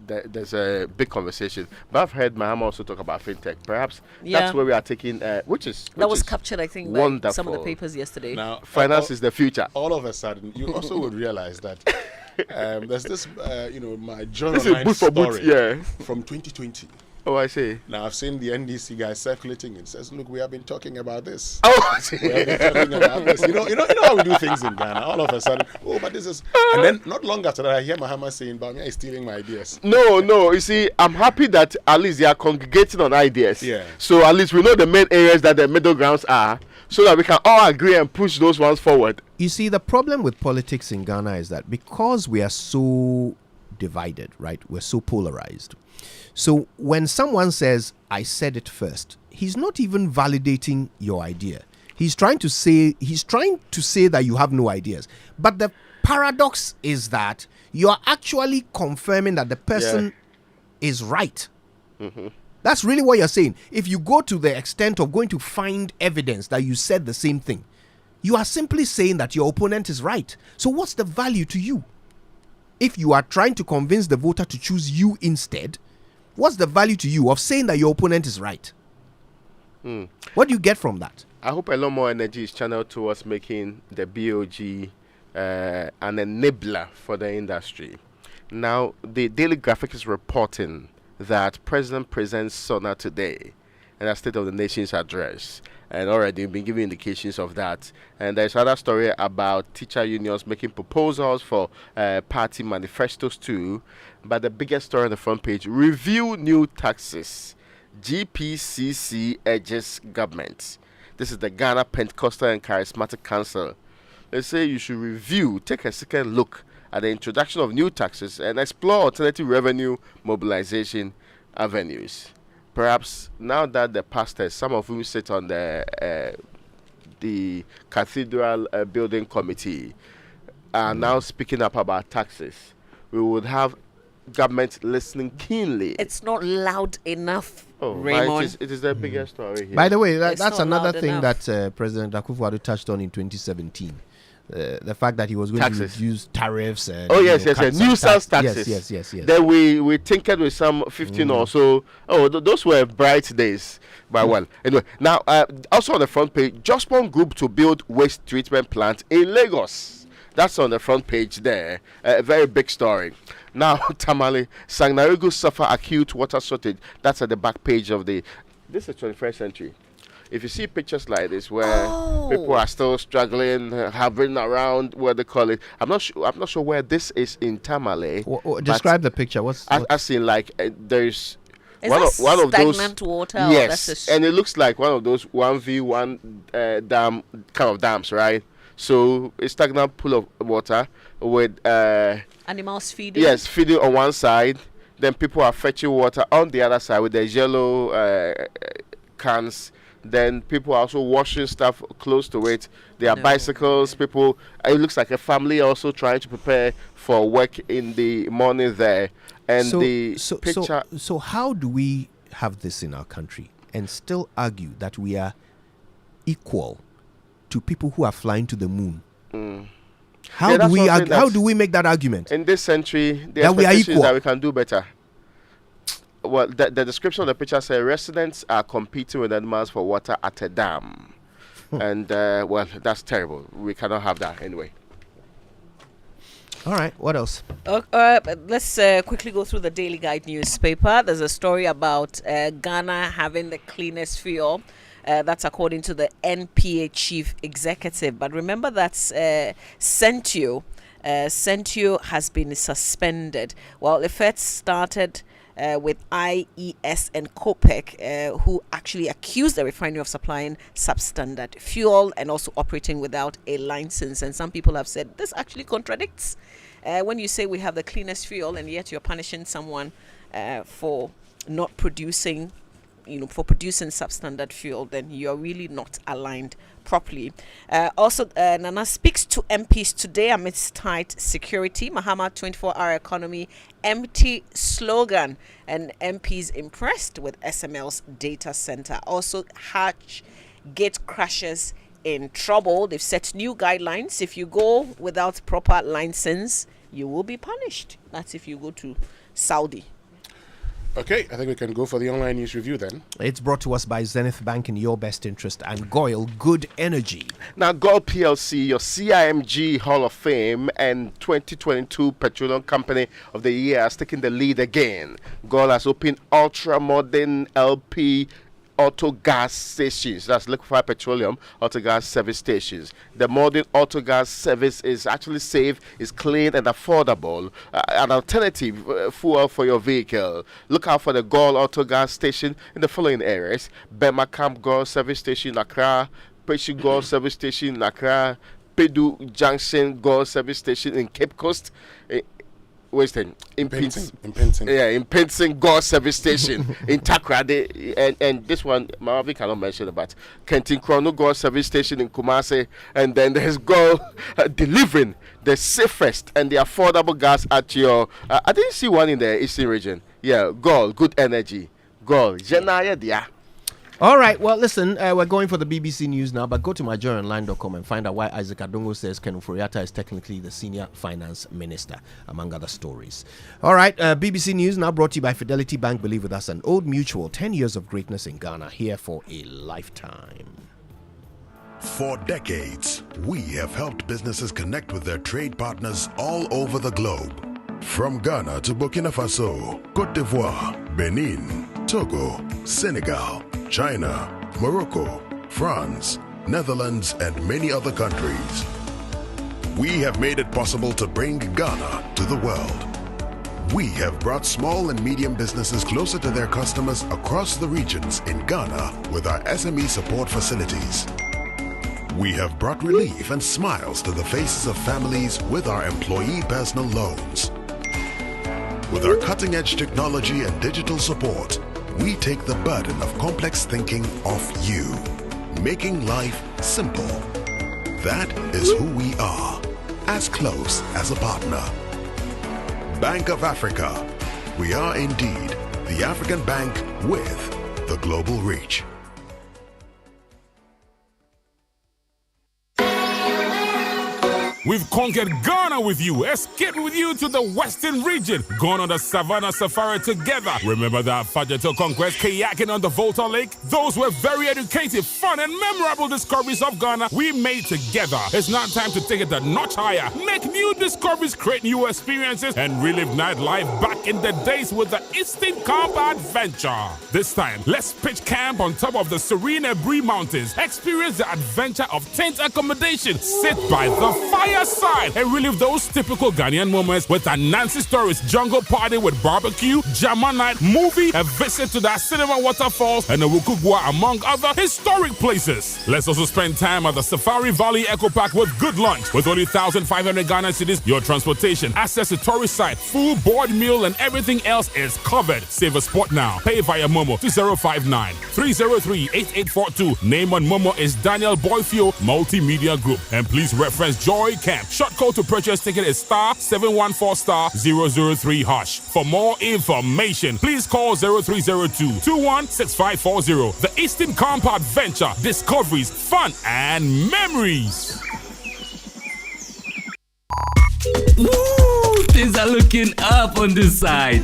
Speaker 11: there's a big conversation. But I've heard Mahama also talk about fintech. Perhaps that's where we are taking, which is
Speaker 1: captured, I think,
Speaker 11: wonderful.
Speaker 1: by some of the papers yesterday.
Speaker 10: Now,
Speaker 11: finance is the future.
Speaker 10: All of a sudden, you also would realize that there's this, my John
Speaker 11: This is
Speaker 10: Online
Speaker 11: boot for boot,
Speaker 10: story
Speaker 11: yeah.
Speaker 10: from 2020.
Speaker 11: Oh, I see.
Speaker 10: Now, I've seen the NDC guy circulating. It says, look, we have been talking about this.
Speaker 11: Oh, I see.
Speaker 10: We have been talking about this. You know how we do things in Ghana. All of a sudden, but this is... And then, not long after that, I hear Mahama saying, Bawumia is stealing my ideas.
Speaker 11: No. You see, I'm happy that at least they are congregating on ideas.
Speaker 10: Yeah.
Speaker 11: So at least we know the main areas that the middle grounds are, so that we can all agree and push those ones forward.
Speaker 22: You see, the problem with politics in Ghana is that because we are so divided, right? We're so polarized. So when someone says, I said it first, he's not even validating your idea. He's trying to say that you have no ideas. But the paradox is that you're actually confirming that the person is right.
Speaker 11: Mm-hmm.
Speaker 22: That's really what you're saying. If you go to the extent of going to find evidence that you said the same thing, you are simply saying that your opponent is right. So what's the value to you? If you are trying to convince the voter to choose you instead, what's the value to you of saying that your opponent is right? What do you get from that?
Speaker 11: I hope a lot more energy is channeled towards making the BOG an enabler for the industry. Now, the Daily Graphic is reporting that President presents SONA today in a State of the Nation's address, and already been giving indications of that. And there's another story about teacher unions making proposals for party manifestos too. But the biggest story on the front page: review new taxes. GPCC urges government. This is the Ghana Pentecostal and Charismatic Council. They say you should review, take a second look at the introduction of new taxes and explore alternative revenue mobilization avenues. Perhaps now that the pastors, some of whom sit on the cathedral building committee, are now speaking up about taxes, we would have government listening keenly.
Speaker 1: It's not loud enough,
Speaker 11: Oh,
Speaker 1: Raymond.
Speaker 11: it is the biggest story here.
Speaker 22: By the way,
Speaker 1: It's
Speaker 22: that's
Speaker 1: not
Speaker 22: another
Speaker 1: loud
Speaker 22: thing
Speaker 1: enough.
Speaker 22: that President Akufo-Addo touched on in 2017. The fact that he was going
Speaker 11: Taxes.
Speaker 22: to reduce tariffs.
Speaker 11: Oh yes, nuisance taxes.
Speaker 22: Yes.
Speaker 11: Then we tinkered with some 15 or so. Oh, those were bright days. But well, anyway. Now, also on the front page, Jospon Group to build waste treatment plant in Lagos. That's on the front page there. A very big story. Now, Tamale, Sangnarigu suffer acute water shortage. That's at the back page of the. This is 21st century. If you see pictures like this where people are still struggling, hovering around, what they call it, I'm not sure where this is in Tamale.
Speaker 22: Describe the picture.
Speaker 11: I see like there's
Speaker 1: Is
Speaker 11: one
Speaker 1: that
Speaker 11: of those
Speaker 1: stagnant water? Or
Speaker 11: yes,
Speaker 1: that's
Speaker 11: and it looks like one of those 1v1 dam kind of dams, right? So a stagnant pool of water with
Speaker 1: animals feeding.
Speaker 11: Yes, feeding on one side. Then people are fetching water on the other side with the yellow cans. Then people are also washing stuff close to it. There are bicycles. People. It looks like a family also trying to prepare for work in the morning there. And picture.
Speaker 22: So how do we have this in our country and still argue that we are equal to people who are flying to the moon? How do we make that argument?
Speaker 11: In this century, the
Speaker 22: that we are
Speaker 11: expectation
Speaker 22: equal.
Speaker 11: is that we can do better. Well, the description of the picture says residents are competing with animals for water at a dam. And, well, that's terrible. We cannot have that anyway.
Speaker 22: All right, what else?
Speaker 1: Let's quickly go through the Daily Guide newspaper. There's a story about Ghana having the cleanest fuel. That's according to the NPA chief executive. But remember that Sentio has been suspended. Well, the first started with IES and COPEC, who actually accused the refinery of supplying substandard fuel and also operating without a license. And some people have said this actually contradicts when you say we have the cleanest fuel and yet you're punishing someone for not producing, for producing substandard fuel, then you're really not aligned properly. Also, Nana speaks to MPs today amidst tight security. Mahama 24-hour economy empty slogan, and MPs impressed with SML's data center. Also, Hatch gate crashers in trouble. They've set new guidelines. If you go without proper license, you will be punished. That's if you go to Saudi.
Speaker 10: Okay, I think we can go for the online news review then.
Speaker 22: It's brought to us by Zenith Bank in your best interest and GOIL Good Energy.
Speaker 11: Now, GOIL PLC, your CIMG Hall of Fame and 2022 Petroleum Company of the Year, has taken the lead again. GOIL has opened ultra-modern LP auto gas stations. That's liquefied petroleum auto gas service stations. The modern auto gas service is actually safe, is clean and affordable. An alternative fuel for your vehicle. Look out for the GOIL auto gas station in the following areas: Bema Camp GOIL service station in Accra, Peshi GOIL service station in Accra, Pedu Junction GOIL service station in Cape Coast. Western in Pinson GOIL service station in Takrade, and this one Marvin cannot mention about Kentin Chrono GOIL service station in Kumasi, and then there's GOIL delivering the safest and the affordable gas at your I didn't see one in the Eastern region. GOIL Good Energy, GOIL Jenaya dia.
Speaker 22: All right, well, listen, we're going for the BBC News now, but go to myjoyonline.com and find out why Isaac Adongo says Ken Ofori-Atta is technically the senior finance minister, among other stories. All right, BBC News now brought to you by Fidelity Bank. Believe with us, an Old Mutual, 10 years of greatness in Ghana, here for a lifetime.
Speaker 3: For decades, we have helped businesses connect with their trade partners all over the globe. From Ghana to Burkina Faso, Cote d'Ivoire, Benin, Togo, Senegal, China, Morocco, France, Netherlands, and many other countries. We have made it possible to bring Ghana to the world. We have brought small and medium businesses closer to their customers across the regions in Ghana with our SME support facilities. We have brought relief and smiles to the faces of families with our employee personal loans. With our cutting-edge technology and digital support, we take the burden of complex thinking off you, making life simple. That is who we are, as close as a partner. Bank of Africa. We are indeed the African bank with the global reach.
Speaker 16: We've conquered Ghana with you, escaped with you to the western region, gone on the Savannah Safari together. Remember that Fajeto conquest, kayaking on the Volta Lake? Those were very educative, fun, and memorable discoveries of Ghana we made together. It's now time to take it a notch higher. Make new new discoveries, create new experiences, and relive nightlife back in the days with the Eastern Camp Adventure. This time, let's pitch camp on top of the serene Ebri Mountains. Experience the adventure of tent accommodation, sit by the fireside, and relive those typical Ghanaian moments with a Nancy Stories jungle party with barbecue, Jama night, movie, a visit to the cinema waterfalls, and the Wukugwa, among other historic places. Let's also spend time at the Safari Valley Eco Park with good lunch. With only 1,500 Ghana cedis, your transportation, access to tourist site, full board meal, and everything else is covered. Save a spot now. Pay via Momo to 059-303-8842. Name on Momo is Daniel Boyfio Multimedia Group. And please reference Joy Camp. Short code to purchase ticket is *714*003#. For more information, please call 0302-216540. The Eastern Camp Adventure, discoveries, fun, and memories.
Speaker 4: Ooh, things are looking up on this side.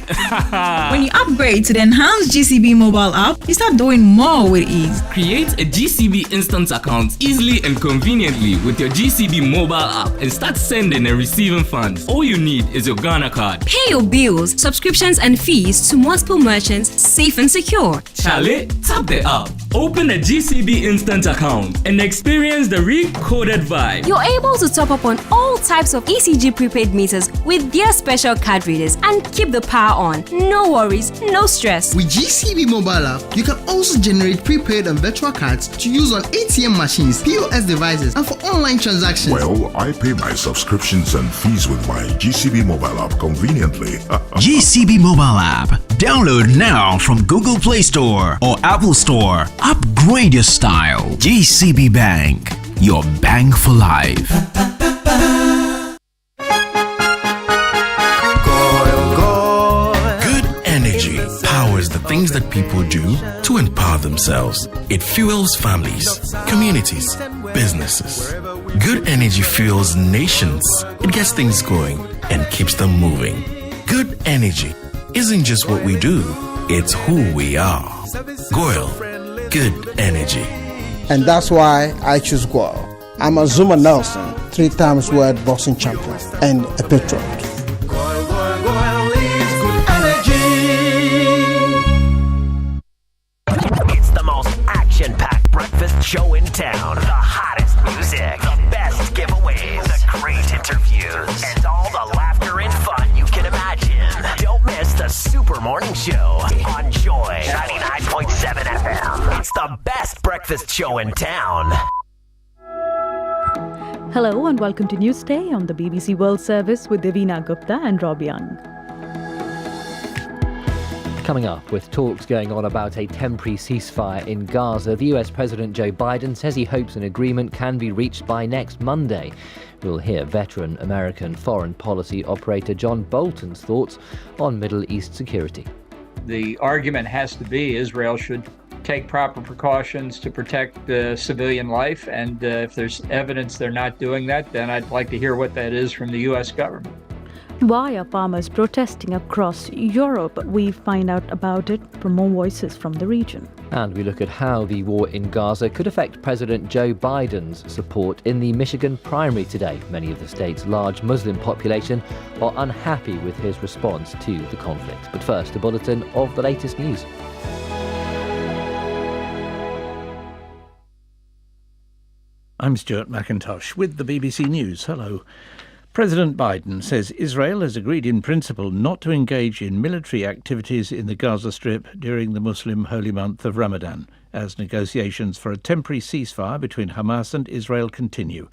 Speaker 5: When you upgrade to the enhanced GCB mobile app, you start doing more with ease.
Speaker 4: Create a GCB instant account easily and conveniently with your GCB mobile app and start sending and receiving funds. All you need is your Ghana card.
Speaker 17: Pay your bills, subscriptions, and fees to multiple merchants safe and secure.
Speaker 4: Charlie, tap the app. Open a GCB instant account and experience the recoded vibe.
Speaker 17: You're able to top up on all types of ECG prepaid meters with their special card readers and keep the power on. No worries, no stress.
Speaker 18: With GCB mobile app, you can also generate prepaid and virtual cards to use on ATM machines, POS devices, and for online transactions.
Speaker 3: Well, I pay my subscriptions and fees with my GCB mobile app conveniently.
Speaker 19: GCB mobile app. Download now from Google Play Store or Apple Store. Upgrade your style. GCB Bank. Your bank for life.
Speaker 20: Good energy powers the things that people do to empower themselves. It fuels families, communities, businesses. Good energy fuels nations. It gets things going and keeps them moving. Good energy isn't just what we do, it's who we are. Goil, good energy.
Speaker 21: And that's why I choose Goil. I'm a Zuma Nelson, 3-time world boxing champion, and a patriot.
Speaker 28: It's the most action-packed breakfast show in town. The hottest music, the best giveaways, the great interviews, and all the laughter and fun you can imagine. Don't miss the Super Morning Show on Joy 99.7 FM. It's the best breakfast show in town.
Speaker 29: Hello and welcome to Newsday on the BBC World Service with Devina Gupta and Rob Young.
Speaker 30: Coming up, with talks going on about a temporary ceasefire in Gaza, the US President Joe Biden says he hopes an agreement can be reached by next Monday. We'll hear veteran American foreign policy operator John Bolton's thoughts on Middle East security.
Speaker 31: The argument has to be Israel should take proper precautions to protect civilian life, and if there's evidence they're not doing that, then I'd like to hear what that is from the U.S. government.
Speaker 29: Why are farmers protesting across Europe? We find out about it from more voices from the region.
Speaker 30: And we look at how the war in Gaza could affect President Joe Biden's support in the Michigan primary today. Many of the state's large Muslim population are unhappy with his response to the conflict. But first, a bulletin of the latest news.
Speaker 32: I'm Stuart McIntosh with the BBC News. Hello. President Biden says Israel has agreed in principle not to engage in military activities in the Gaza Strip during the Muslim holy month of Ramadan, as negotiations for a temporary ceasefire between Hamas and Israel continue.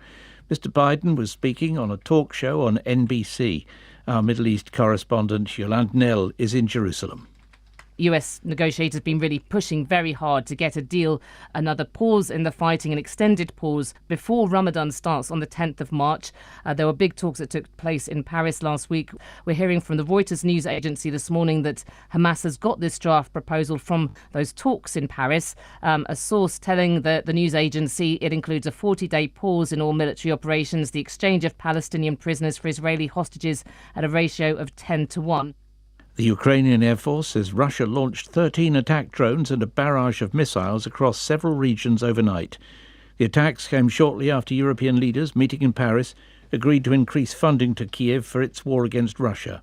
Speaker 32: Mr. Biden was speaking on a talk show on NBC. Our Middle East correspondent Yolande Nell is in Jerusalem.
Speaker 33: US negotiators have been really pushing very hard to get a deal, another pause in the fighting, an extended pause before Ramadan starts on the 10th of March. There were big talks that took place in Paris last week. We're hearing from the Reuters news agency this morning that Hamas has got this draft proposal from those talks in Paris. A source telling the news agency it includes a 40-day pause in all military operations, the exchange of Palestinian prisoners for Israeli hostages at a ratio of 10-1.
Speaker 32: The Ukrainian Air Force says Russia launched 13 attack drones and a barrage of missiles across several regions overnight. The attacks came shortly after European leaders meeting in Paris agreed to increase funding to Kiev for its war against Russia.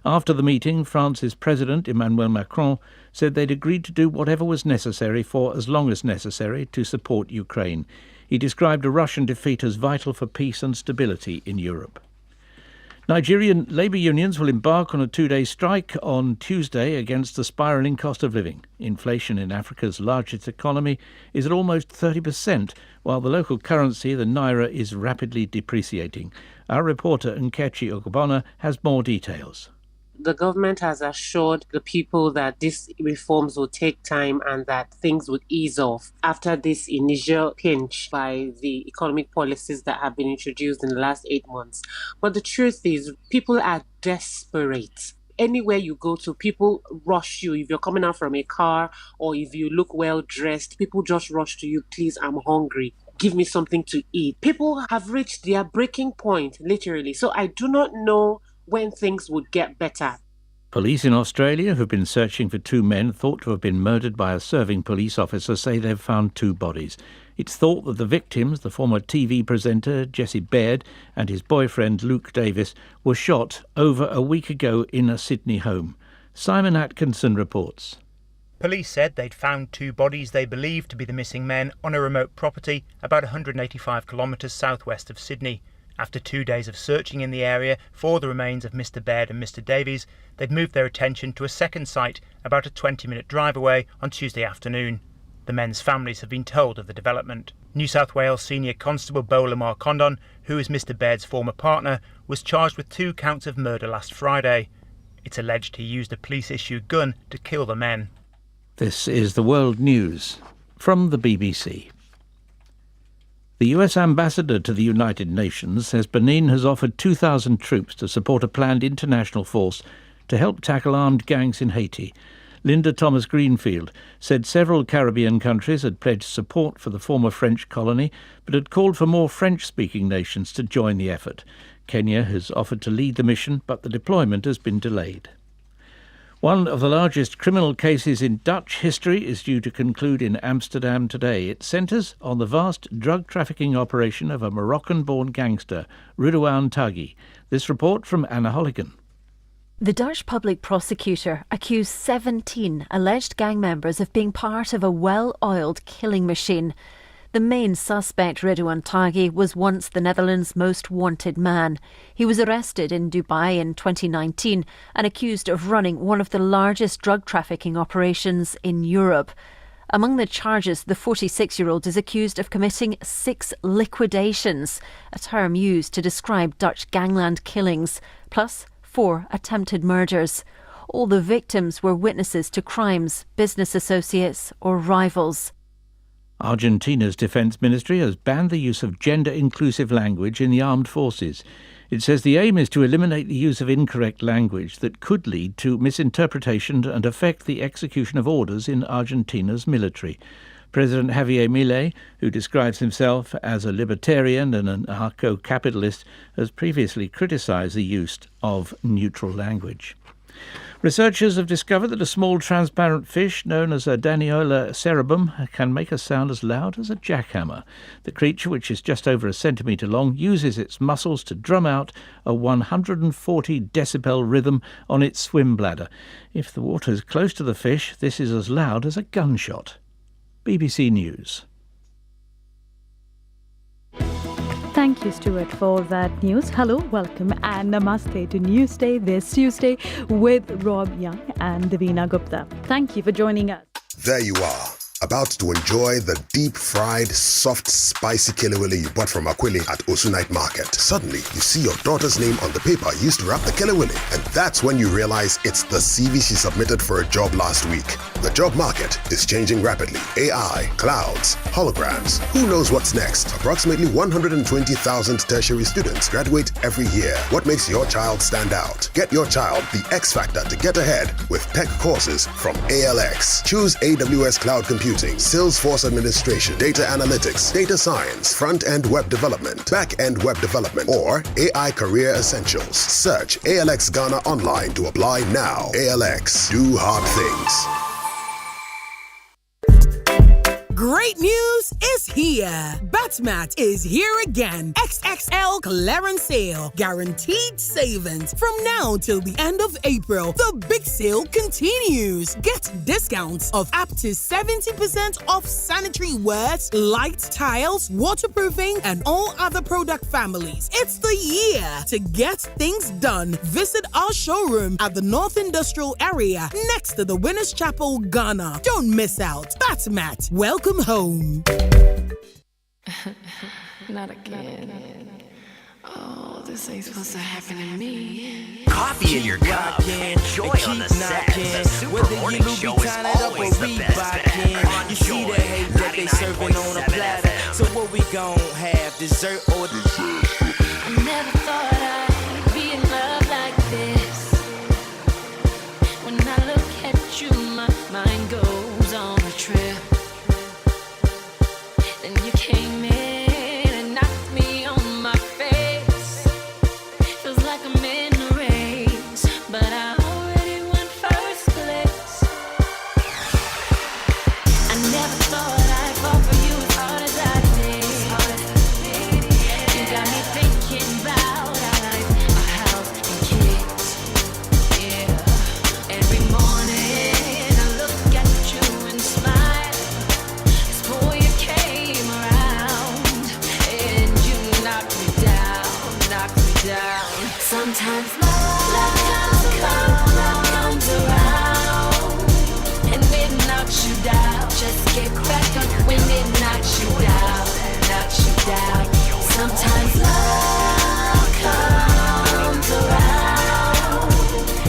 Speaker 32: After the meeting, France's President Emmanuel Macron said they'd agreed to do whatever was necessary for as long as necessary to support Ukraine. He described a Russian defeat as vital for peace and stability in Europe. Nigerian labour unions will embark on a 2-day strike on Tuesday against the spiralling cost of living. Inflation in Africa's largest economy is at almost 30%, while the local currency, the naira, is rapidly depreciating. Our reporter Nkechi Ogbonna has more details.
Speaker 2: The government has assured the people that these reforms will take time and that things would ease off after this initial pinch by the economic policies that have been introduced in the last 8 months. But the truth is, people are desperate. Anywhere you go to, people rush you. If you're coming out from a car or if you look well dressed, people just rush to you. Please, I'm hungry. Give me something to eat. People have reached their breaking point, literally. So I do not know when things would get better.
Speaker 32: Police in Australia, who've been searching for 2 men thought to have been murdered by a serving police officer, say they've found 2 bodies. It's thought that the victims, the former TV presenter Jesse Baird and his boyfriend Luke Davis, were shot over a week ago in a Sydney home. Simon Atkinson reports.
Speaker 6: Police said they'd found 2 bodies they believed to be the missing men on a remote property about 185 kilometres southwest of Sydney. After 2 days of searching in the area for the remains of Mr. Baird and Mr. Davies, they'd moved their attention to a second site about a 20-minute drive away on Tuesday afternoon. The men's families have been told of the development. New South Wales Senior Constable Beau Lamar Condon, who is Mr. Baird's former partner, was charged with 2 counts of murder last Friday. It's alleged he used a police-issued gun to kill the men.
Speaker 32: This is the World News from the BBC. The US ambassador to the United Nations says Benin has offered 2,000 troops to support a planned international force to help tackle armed gangs in Haiti. Linda Thomas-Greenfield said several Caribbean countries had pledged support for the former French colony, but had called for more French-speaking nations to join the effort. Kenya has offered to lead the mission, but the deployment has been delayed. One of the largest criminal cases in Dutch history is due to conclude in Amsterdam today. It centres on the vast drug trafficking operation of a Moroccan-born gangster, Ridouan Taghi. This report from Anna Holligan.
Speaker 29: The Dutch public prosecutor accused 17 alleged gang members of being part of a well-oiled killing machine. The main suspect, Ridouan Taghi, was once the Netherlands' most wanted man. He was arrested in Dubai in 2019 and accused of running one of the largest drug trafficking operations in Europe. Among the charges, the 46-year-old is accused of committing 6 liquidations, a term used to describe Dutch gangland killings, plus 4 attempted murders. All the victims were witnesses to crimes, business associates or rivals.
Speaker 32: Argentina's defence ministry has banned the use of gender-inclusive language in the armed forces. It says the aim is to eliminate the use of incorrect language that could lead to misinterpretation and affect the execution of orders in Argentina's military. President Javier Milei, who describes himself as a libertarian and an anarcho-capitalist, has previously criticised the use of neutral language. Researchers have discovered that a small transparent fish known as a Daniola cerebum can make a sound as loud as a jackhammer. The creature, which is just over a centimetre long, uses its muscles to drum out a 140 decibel rhythm on its swim bladder. If the water is close to the fish, this is as loud as a gunshot. BBC News.
Speaker 29: Thank you, Stuart, for that news. Hello, welcome, and namaste to Newsday this Tuesday with Rob Young and Davina Gupta. Thank you for joining us.
Speaker 7: There you are, about to enjoy the deep-fried, soft, spicy kelewele you bought from Aquile at Osu Night Market. Suddenly, you see your daughter's name on the paper used to wrap the kelewele, and that's when you realize it's the CV she submitted for a job last week. The job market is changing rapidly. AI, clouds, holograms, who knows what's next? Approximately 120,000 tertiary students graduate every year. What makes your child stand out? Get your child the X Factor to get ahead with tech courses from ALX. Choose AWS Cloud Computing, Salesforce Administration, Data Analytics, Data Science, Front-End Web Development, Back-End Web Development, or AI Career Essentials. Search ALX Ghana online to apply now. ALX, do hard things.
Speaker 1: Great news is here. Batmat is here again. XXL clearance sale. Guaranteed savings. From now till the end of April, the big sale continues. Get discounts of up to 70% off sanitary wares, light tiles, waterproofing, and all other product families. It's the year to get things done. Visit our showroom at the North Industrial Area next to the Winners Chapel, Ghana. Don't miss out. Batmat, welcome home.
Speaker 8: Not again. Oh, this ain't supposed to happen to me.
Speaker 28: Coffee in your cup. Enjoy on the set. The Super Morning Show is always the best bet. On
Speaker 9: You see that hate that they serving on a platter. So what we gon' have, dessert or dessert?
Speaker 8: I never thought I'd be in love like this. When I look at you, my mind goes on a trip. Then you came in and knocked me on my face. Feels like I'm in a race, but I already won first place. I never thought I'd fall for you as hard as I did. You got me thinking about a house and kids. Yeah. Every morning I look at you and smile. 'Cause boy, you came around and you knocked me down, knocked me down. Sometimes love comes around and it knocks you down. Just get back up when it knocks you down, knocks you down. Sometimes love comes around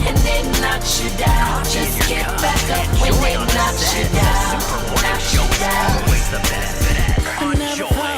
Speaker 8: and it knocks you down. Just get back up when it knocks you down, knocks you down.
Speaker 28: Always the best bet. On Joy.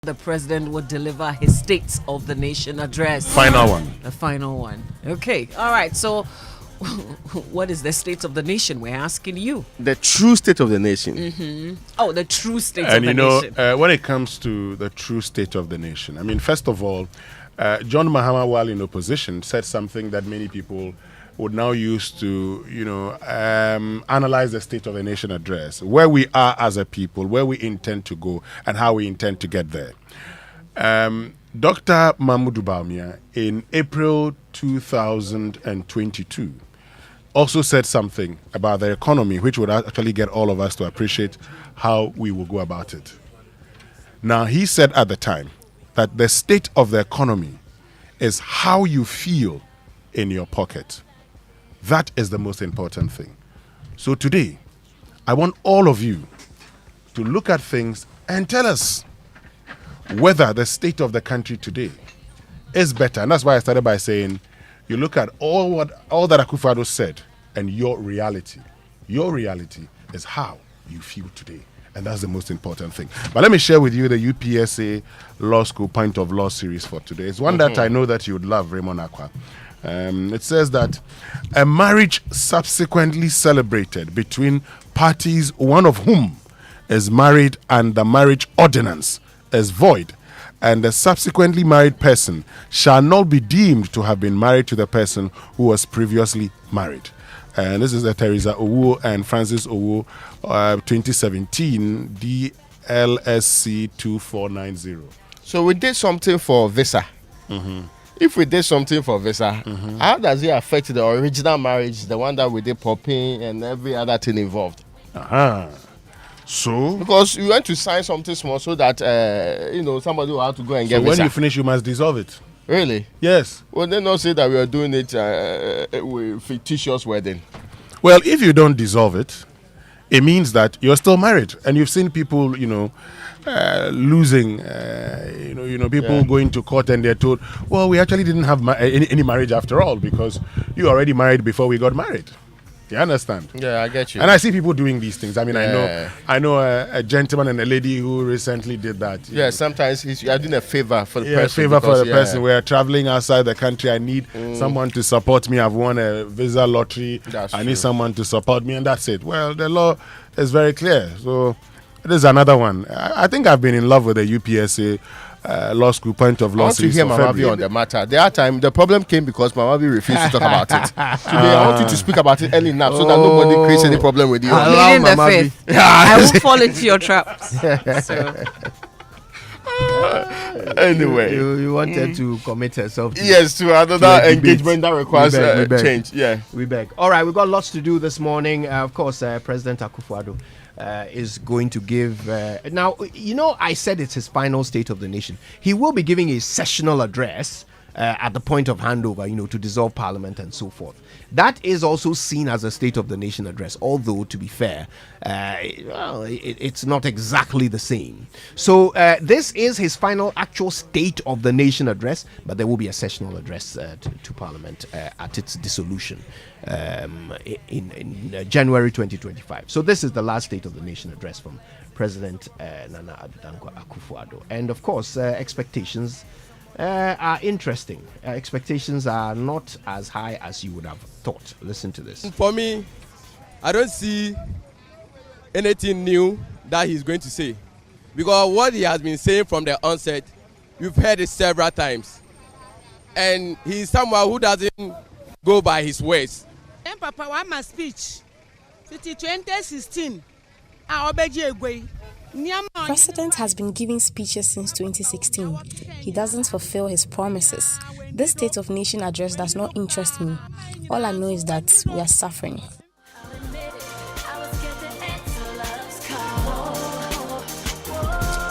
Speaker 10: The president would deliver his State of the Nation address.
Speaker 11: Final one.
Speaker 10: The final one. Okay. All right. So, what is the State of the Nation? We're asking you.
Speaker 11: The true state of the nation.
Speaker 10: Mm-hmm. Oh, the true state of
Speaker 11: And
Speaker 10: the
Speaker 11: you know,
Speaker 10: nation.
Speaker 11: when it comes to the true state of the nation, I mean, first of all, John Mahama, while in opposition, said something that many people would now use to, analyze the State of the Nation address, where we are as a people, where we intend to go, and how we intend to get there. Dr. Mahmoud Bawumia, in April 2022, also said something about the economy, which would actually get all of us to appreciate how we will go about it. Now, he said at the time that the state of the economy is how you feel in your pocket. That is the most important thing. So today, I want all of you to look at things and tell us whether the state of the country today is better. And that's why I started by saying, you look at all that Akufo-Addo said and your reality. Your reality is how you feel today. And that's the most important thing. But let me share with you the UPSA Law School Point of Law series for today. It's one that I know that you would love, Raymond Akwa. It says that a marriage subsequently celebrated between parties, one of whom is married and the marriage ordinance is void, and the subsequently married person shall not be deemed to have been married to the person who was previously married. And this is the Teresa Owo and Francis Owo 2017 DLSC 2490. So we did something for visa. If we did something for visa, how does it affect the original marriage, the one that we did popping and every other thing involved? So because you want to sign something small so that somebody will have to go and get visa. When you finish, you must dissolve it. Really? Yes. Well, they not say that we are doing it with fictitious wedding. Well, if you don't dissolve it, it means that you're still married, and you've seen people, losing, people going to court and they're told, well, we actually didn't have any marriage after all because you already married before we got married. You understand? Yeah, I get you. And I see people doing these things. I mean, I know a gentleman and a lady who recently did that. Yeah, sometimes you're doing a favor for the person. Person. We're traveling outside the country. I need someone to support me. I've won a visa lottery. I need someone to support me, and that's it. Well, the law is very clear. So there's another one. I think I've been in love with the UPSA Law School Point of Law. I want to hear Mamabi on the matter. The problem came because Mamabi refused to talk about it. Today, I want you to speak about it early enough so that nobody creates any problem with you.
Speaker 10: Pleading the fifth. I won't fall into your traps.
Speaker 11: Anyway,
Speaker 12: you wanted to commit herself to
Speaker 11: to another engagement that requires change.
Speaker 12: We beg. All right, we've got lots to do this morning. Of course, President Akufo-Addo is going to give now, I said it's his final State of the Nation. He will be giving a sessional address at the point of handover, to dissolve Parliament and so forth. That is also seen as a State of the Nation address, although, to be fair, it's not exactly the same. So this is his final actual State of the Nation address, but there will be a sessional address to Parliament at its dissolution in January 2025. So this is the last State of the Nation address from President Nana Addo Dankwa Akufo-Addo. And of course, expectations are interesting. Expectations are not as high as you would have thought. Listen to this.
Speaker 13: For me, I don't see anything new that he's going to say, because what he has been saying from the onset, we've heard it several times, and he's someone who doesn't go by his words.
Speaker 14: Papa, one my speech, 2016.
Speaker 15: President has been giving speeches since 2016. He doesn't fulfill his promises. This State of Nation address does not interest me. All I know is that we are suffering.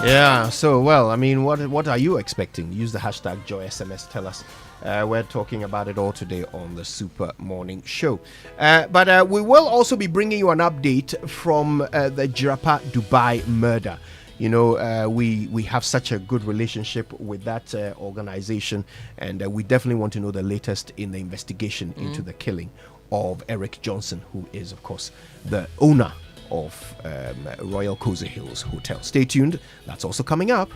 Speaker 12: Yeah, so, what are you expecting? Use the hashtag JoySMS. Tell us. We're talking about it all today on the Super Morning Show. But we will also be bringing you an update from the Jirapa Dubai murder. We have such a good relationship with that organization, and we definitely want to know the latest in the investigation into the killing of Eric Johnson, who is, of course, the owner of Royal Cozy Hills Hotel. Stay tuned. That's also coming up.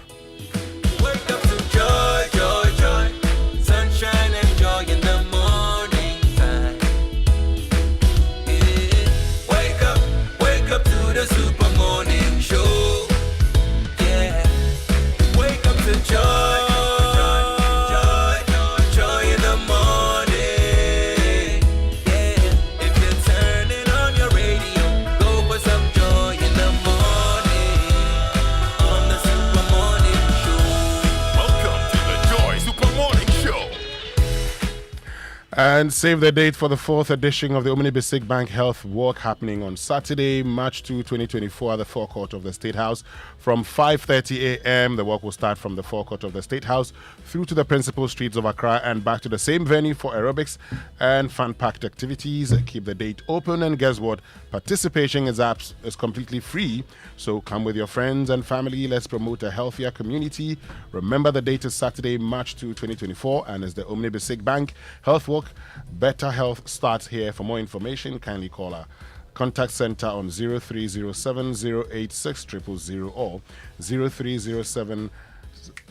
Speaker 11: And save the date for the 4th edition of the Omni-Basic Bank Health Walk happening on Saturday, March 2, 2024 at the forecourt of the State House. From 5:30 a.m., the walk will start from the forecourt of the State House through to the principal streets of Accra and back to the same venue for aerobics and fun-packed activities. Keep the date open, and guess what? Participation is completely free, so come with your friends and family. Let's promote a healthier community. Remember, the date is Saturday, March 2, 2024, and it's the Omni-Basic Bank Health Walk. Better health starts here. For more information, kindly call our contact center on 0307 086 000 or 0307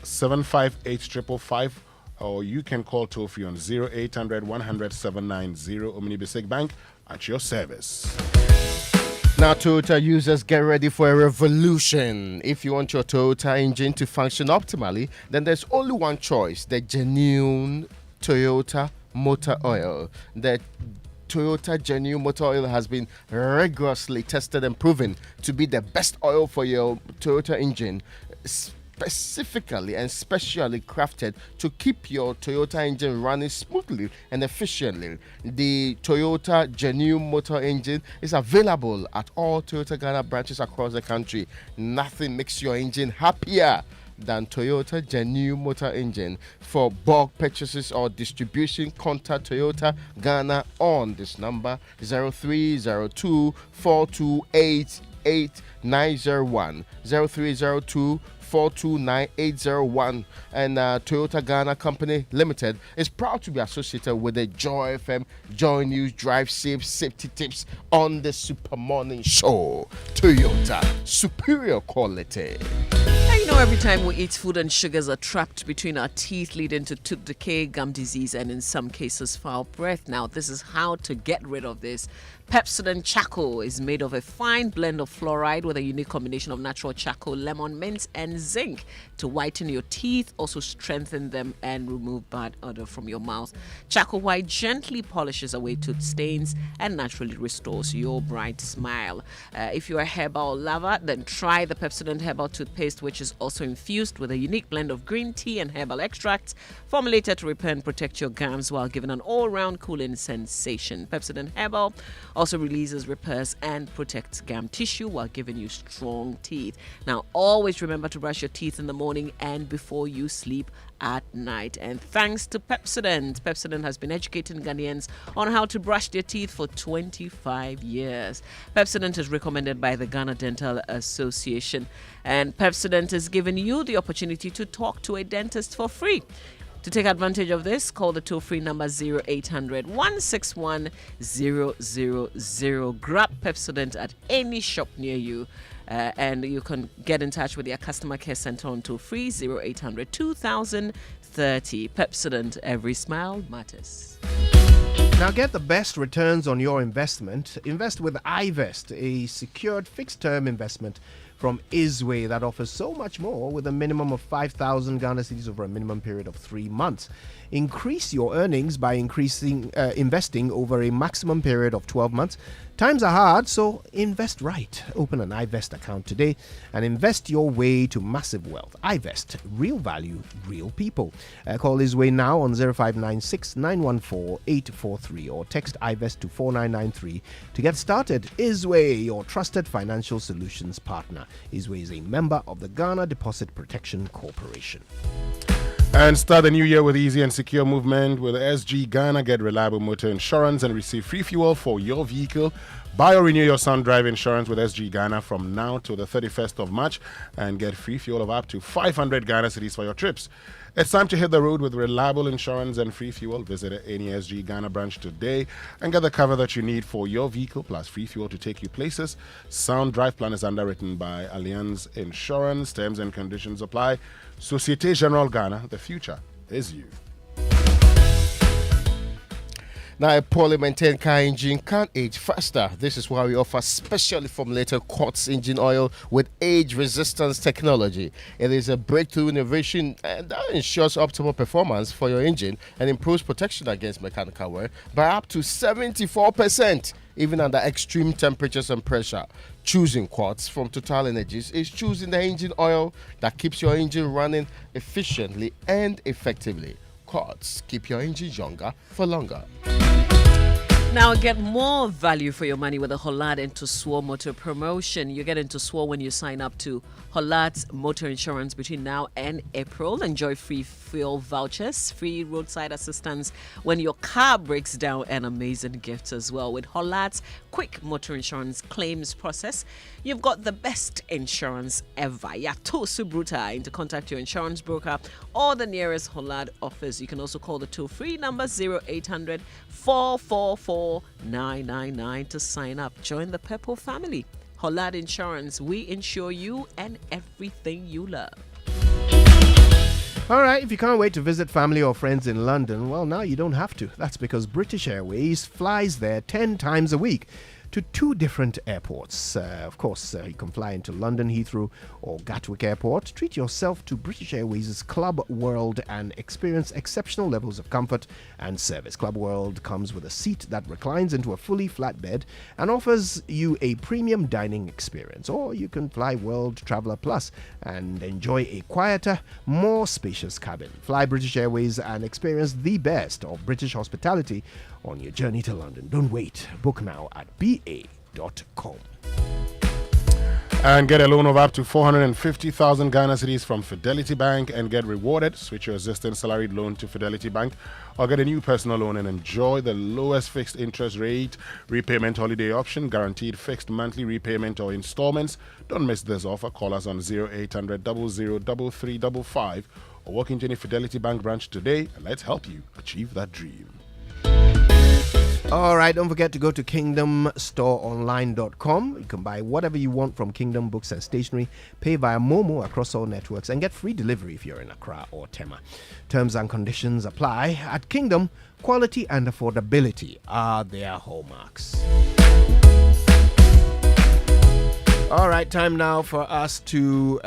Speaker 11: 758 555, or you can call toll free on 0800 100 790. Omni-Basic Bank at your service.
Speaker 12: Now, Toyota users, get ready for a revolution. If you want your Toyota engine to function optimally, then there's only one choice: the genuine Toyota motor oil. The Toyota Genuine Motor Oil has been rigorously tested and proven to be the best oil for your Toyota engine, specifically and specially crafted to keep your Toyota engine running smoothly and efficiently. The Toyota Genuine Motor engine is available at all Toyota Ghana branches across the country. Nothing makes your engine happier than Toyota Genuine Motor engine. For bulk purchases or distribution, contact Toyota Ghana on this number: 0302 428 8901, 0302 429-801. And Toyota Ghana Company Limited is proud to be associated with the Joy FM Joy News Drive Safe Safety Tips on the Super Morning Show. Toyota, superior quality.
Speaker 10: You know, every time we eat, food and sugars are trapped between our teeth, leading to tooth decay, gum disease, and in some cases foul breath. Now, this is how to get rid of this. Pepsodent Charcoal is made of a fine blend of fluoride with a unique combination of natural charcoal, lemon, mint, and zinc to whiten your teeth, also strengthen them, and remove bad odor from your mouth. Charcoal White gently polishes away tooth stains and naturally restores your bright smile. If you're a herbal lover, then try the Pepsodent Herbal Toothpaste, which is also infused with a unique blend of green tea and herbal extracts, formulated to repair and protect your gums while giving an all-round cooling sensation. Pepsodent Herbal also releases, repairs, and protects gum tissue while giving you strong teeth. Now, always remember to brush your teeth in the morning and before you sleep at night. And thanks to Pepsodent, Pepsodent has been educating Ghanaians on how to brush their teeth for 25 years. Pepsodent is recommended by the Ghana Dental Association, and Pepsodent is giving you the opportunity to talk to a dentist for free. To take advantage of this, call the toll-free number 0800 161 000. Grab Pepsodent at any shop near you, and you can get in touch with your customer care center on toll-free 0800 2030. Pepsodent, every smile matters.
Speaker 12: Now, get the best returns on your investment. Invest with iVest, a secured fixed-term investment from Isway that offers so much more with a minimum of 5,000 Ghana cedis over a minimum period of 3 months. Increase your earnings by investing over a maximum period of 12 months. Times are hard, so invest right. Open an iVest account today and invest your way to massive wealth. iVest, real value, real people. Call Isway now on 0596 914 843 or text iVest to 4993 to get started. Isway, your trusted financial solutions partner. Isway is a member of the Ghana Deposit Protection Corporation.
Speaker 11: And start the new year with easy and secure movement with SG Ghana. Get reliable motor insurance and receive free fuel for your vehicle. Buy or renew your Sound Drive insurance with SG Ghana from now to the 31st of March and get free fuel of up to 500 Ghana cedis for your trips. It's time to hit the road with reliable insurance and free fuel. Visit any SG Ghana branch today and get the cover that you need for your vehicle, plus free fuel to take you places. Sound Drive plan is underwritten by Allianz Insurance. Terms and conditions apply. Societe Generale Ghana, the future is you.
Speaker 12: Now, a poorly maintained car engine can't age faster. This is why we offer specially formulated quartz engine oil with age resistance technology. It is a breakthrough innovation that ensures optimal performance for your engine and improves protection against mechanical wear by up to 74%, even under extreme temperatures and pressure. Choosing quartz from Total Energies is choosing the engine oil that keeps your engine running efficiently and effectively.
Speaker 3: Quartz. Keep your engines younger for longer.
Speaker 10: Now get more value for your money with the Hollad Into Swore Motor promotion. You get into Swore when you sign up to Hollad's motor insurance between now and April. Enjoy free fuel vouchers, free roadside assistance when your car breaks down, and amazing gifts as well. With Hollad's quick motor insurance claims process, you've got the best insurance ever. Yatosu Bruta to contact your insurance broker or the nearest Hollad office. You can also call the toll-free number 0800 444 999 to sign up. Join the Peppo family. Hollad Insurance, we insure you and everything you love.
Speaker 12: All right, if you can't wait to visit family or friends in London, well, now you don't have to. That's because British Airways flies there 10 times a week to 2 different airports. Of course, you can fly into London Heathrow or Gatwick Airport. Treat yourself to British Airways' Club World and experience exceptional levels of comfort and service. Club World comes with a seat that reclines into a fully flat bed and offers you a premium dining experience. Or you can fly World Traveller Plus and enjoy a quieter, more spacious cabin. Fly British Airways and experience the best of British hospitality on your journey to London. Don't wait. Book now at ba.com.
Speaker 11: And get a loan of up to 450,000 Ghana cedis from Fidelity Bank and get rewarded. Switch your existing salaried loan to Fidelity Bank or get a new personal loan and enjoy the lowest fixed interest rate repayment holiday option, guaranteed fixed monthly repayment or installments. Don't miss this offer. Call us on 0800 003355 or walk into any Fidelity Bank branch today and let's help you achieve that dream.
Speaker 12: All right, don't forget to go to kingdomstoreonline.com. You can buy whatever you want from Kingdom Books and Stationery, pay via Momo across all networks, and get free delivery if you're in Accra or Tema. Terms and conditions apply. At Kingdom, quality and affordability are their hallmarks. All right, time now for us to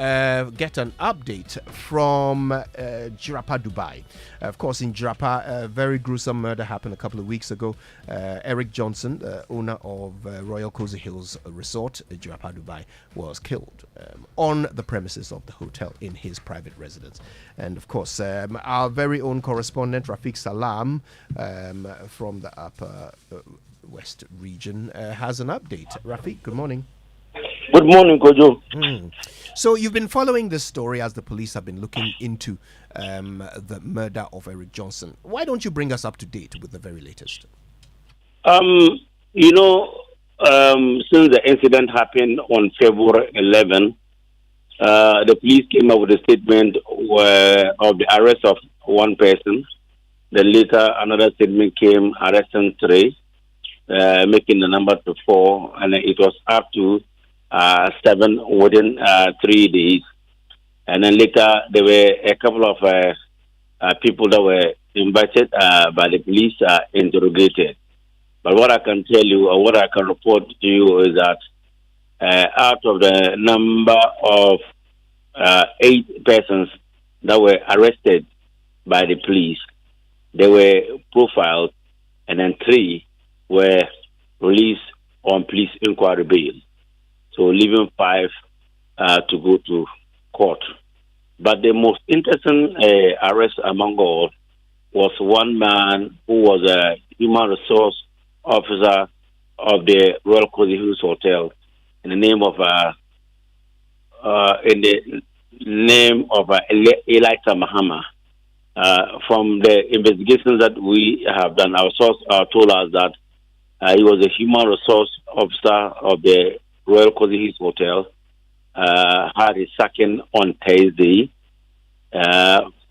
Speaker 12: get an update from Jirapa, Dubai. Of course, in Jirapa, a very gruesome murder happened a couple of weeks ago. Eric Johnson, the owner of Royal Cozy Hills Resort, Jirapa, Dubai, was killed on the premises of the hotel in his private residence. And of course, our very own correspondent, Rafiq Salam, from the Upper West region, has an update. Rafiq, good morning.
Speaker 4: Good morning, Kojo.
Speaker 12: So you've been following this story as the police have been looking into the murder of Eric Johnson. Why don't you bring us up to date with the very latest?
Speaker 4: Since the incident happened on February 11, the police came up with a statement of the arrest of one person. Then later, another statement came arresting 3, making the number to 4, and it was up to 7 within 3 days. And then later, there were a couple of people that were invited by the police, interrogated. But what I can tell you, or what I can report to you, is that out of the number of 8 persons that were arrested by the police, they were profiled, and then 3 were released on police inquiry bail. So leaving 5 to go to court. But the most interesting arrest among all was one man who was a human resource officer of the Royal Cozy Hills Hotel in the name of Elisa Mahama. From the investigations that we have done, our source told us that he was a human resource officer of the Royal Cozy Hills Hotel, had his sacking on Thursday,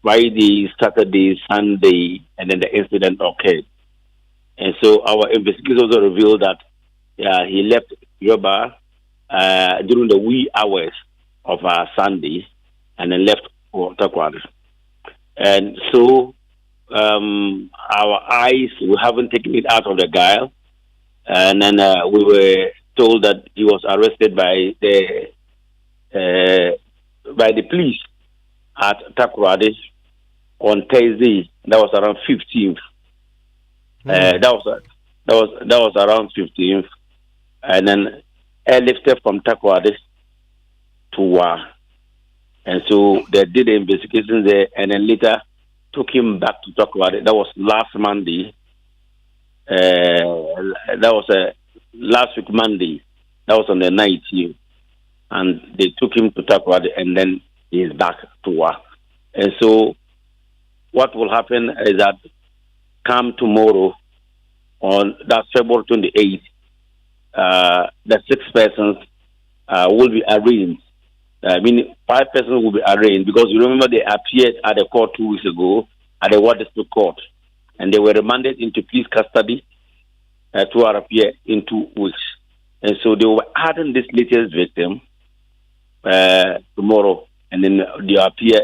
Speaker 4: Friday, Saturday, Sunday, and then the incident occurred. And so our investigators revealed that he left Yoba during the wee hours of Sunday and then left for Takwari. And so our eyes, we haven't taken it out of the guile. And then we were told that he was arrested by the police at Takoradi on Thursday. That was around 15th. That was around 15th, and then airlifted from Takoradi to Wa, and so they did the investigation there, and then later took him back to talk about it. That was last Monday. That was last week Monday. That was on the 19th. And they took him to talk about it, and then he's back to work. And so what will happen is that come tomorrow, on that's February 28th, the 6 persons will be arraigned. I mean, 5 persons will be arraigned because you remember they appeared at the court 2 weeks ago at the Ward District Court, and they were remanded into police custody to appear in 2 weeks. And so they were adding this latest victim tomorrow, and then they appear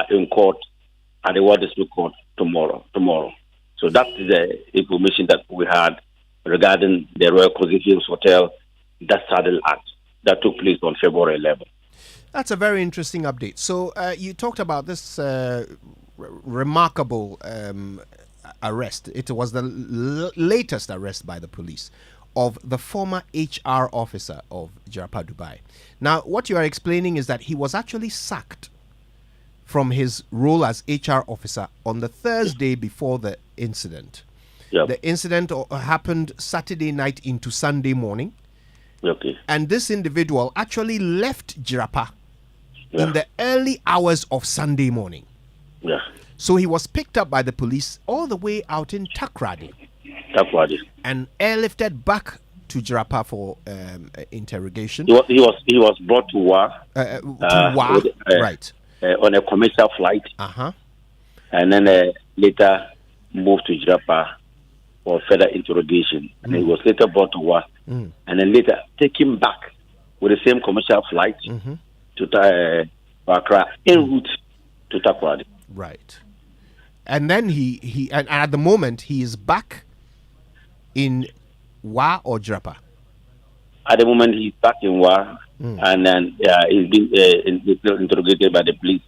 Speaker 4: in court at the Ward District Court tomorrow. So that is the information that we had regarding the Royal Cruise Hills Hotel Death Saddle Act that took place on February 11th.
Speaker 12: That's a very interesting update. So you talked about this remarkable arrest. It was the latest arrest by the police of the former HR officer of Jarapa Dubai. Now, what you are explaining is that he was actually sacked from his role as HR officer on the Thursday before the incident.
Speaker 4: Yep.
Speaker 12: The incident happened Saturday night into Sunday morning.
Speaker 4: Okay.
Speaker 12: And this individual actually left Jarapa in the early hours of Sunday morning.
Speaker 4: Yeah.
Speaker 12: So he was picked up by the police all the way out in Takrady. And airlifted back to Jarapa for interrogation.
Speaker 4: He was brought to Wa.
Speaker 12: Right.
Speaker 4: On a commercial flight. And then later moved to Jarapa for further interrogation. And he was later brought to Wa. And then later taken back with the same commercial flight to Accra en route to Takrady.
Speaker 12: Right. And then he and at the moment he is back in Wa or Jarapa?
Speaker 4: At the moment he's back in Wa, and then he's been interrogated by the police.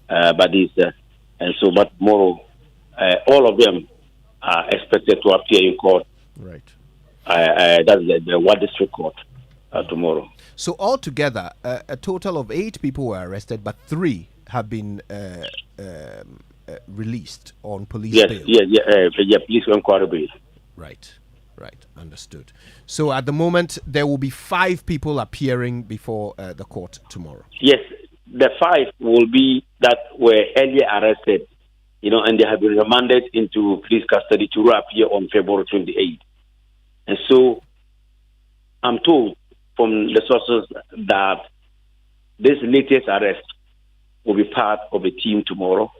Speaker 4: But tomorrow all of them are expected to appear in court.
Speaker 12: Right.
Speaker 4: That's the Ward District Court tomorrow.
Speaker 12: So altogether, a total of 8 people were arrested, but 3 have been released on police bail.
Speaker 4: Police inquiry bail.
Speaker 12: Right, understood. So at the moment, there will be 5 people appearing before the court tomorrow.
Speaker 4: Yes, the 5 will be that were earlier arrested, and they have been remanded into police custody to appear on February 28th. And so I'm told from the sources that this latest arrest will be part of a team tomorrow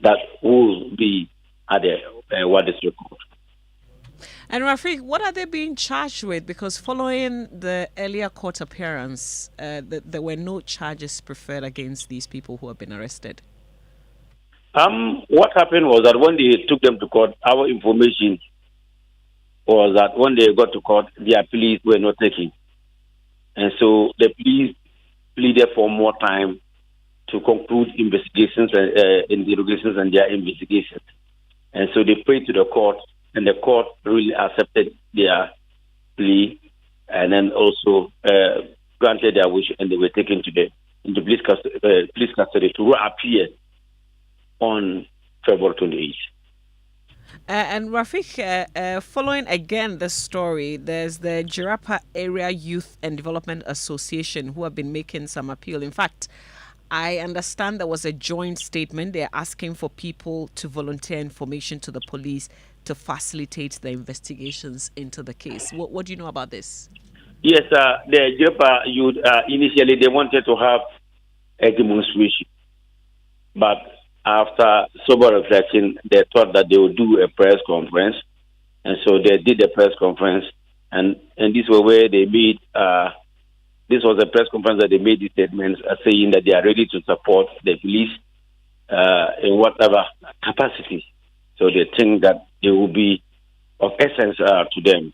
Speaker 4: that will be at the Ward District Court.
Speaker 10: And Rafiq, what are they being charged with? Because following the earlier court appearance, there were no charges preferred against these people who have been arrested.
Speaker 4: What happened was that when they took them to court, our information was that when they got to court, their pleas were not taken. And so the police pleaded for more time to conclude investigations and interrogations and their investigations. And so they prayed to the court, and the court really accepted their plea and then also granted their wish, and they were taken to into police custody to appear on February 28th.
Speaker 10: And Rafiq, following again the story, there's the Jarapa Area Youth and Development Association who have been making some appeal. In fact, I understand there was a joint statement. They're asking for people to volunteer information to the police to facilitate the investigations into the case. What do you know about this?
Speaker 4: Yes, the Jarapa youth, initially they wanted to have a demonstration, but after sober reflection, they thought that they would do a press conference, and so they did a press conference, and this was where they made. This was a press conference that they made these statements saying that they are ready to support the police in whatever capacity. So they think that they will be of essence to them,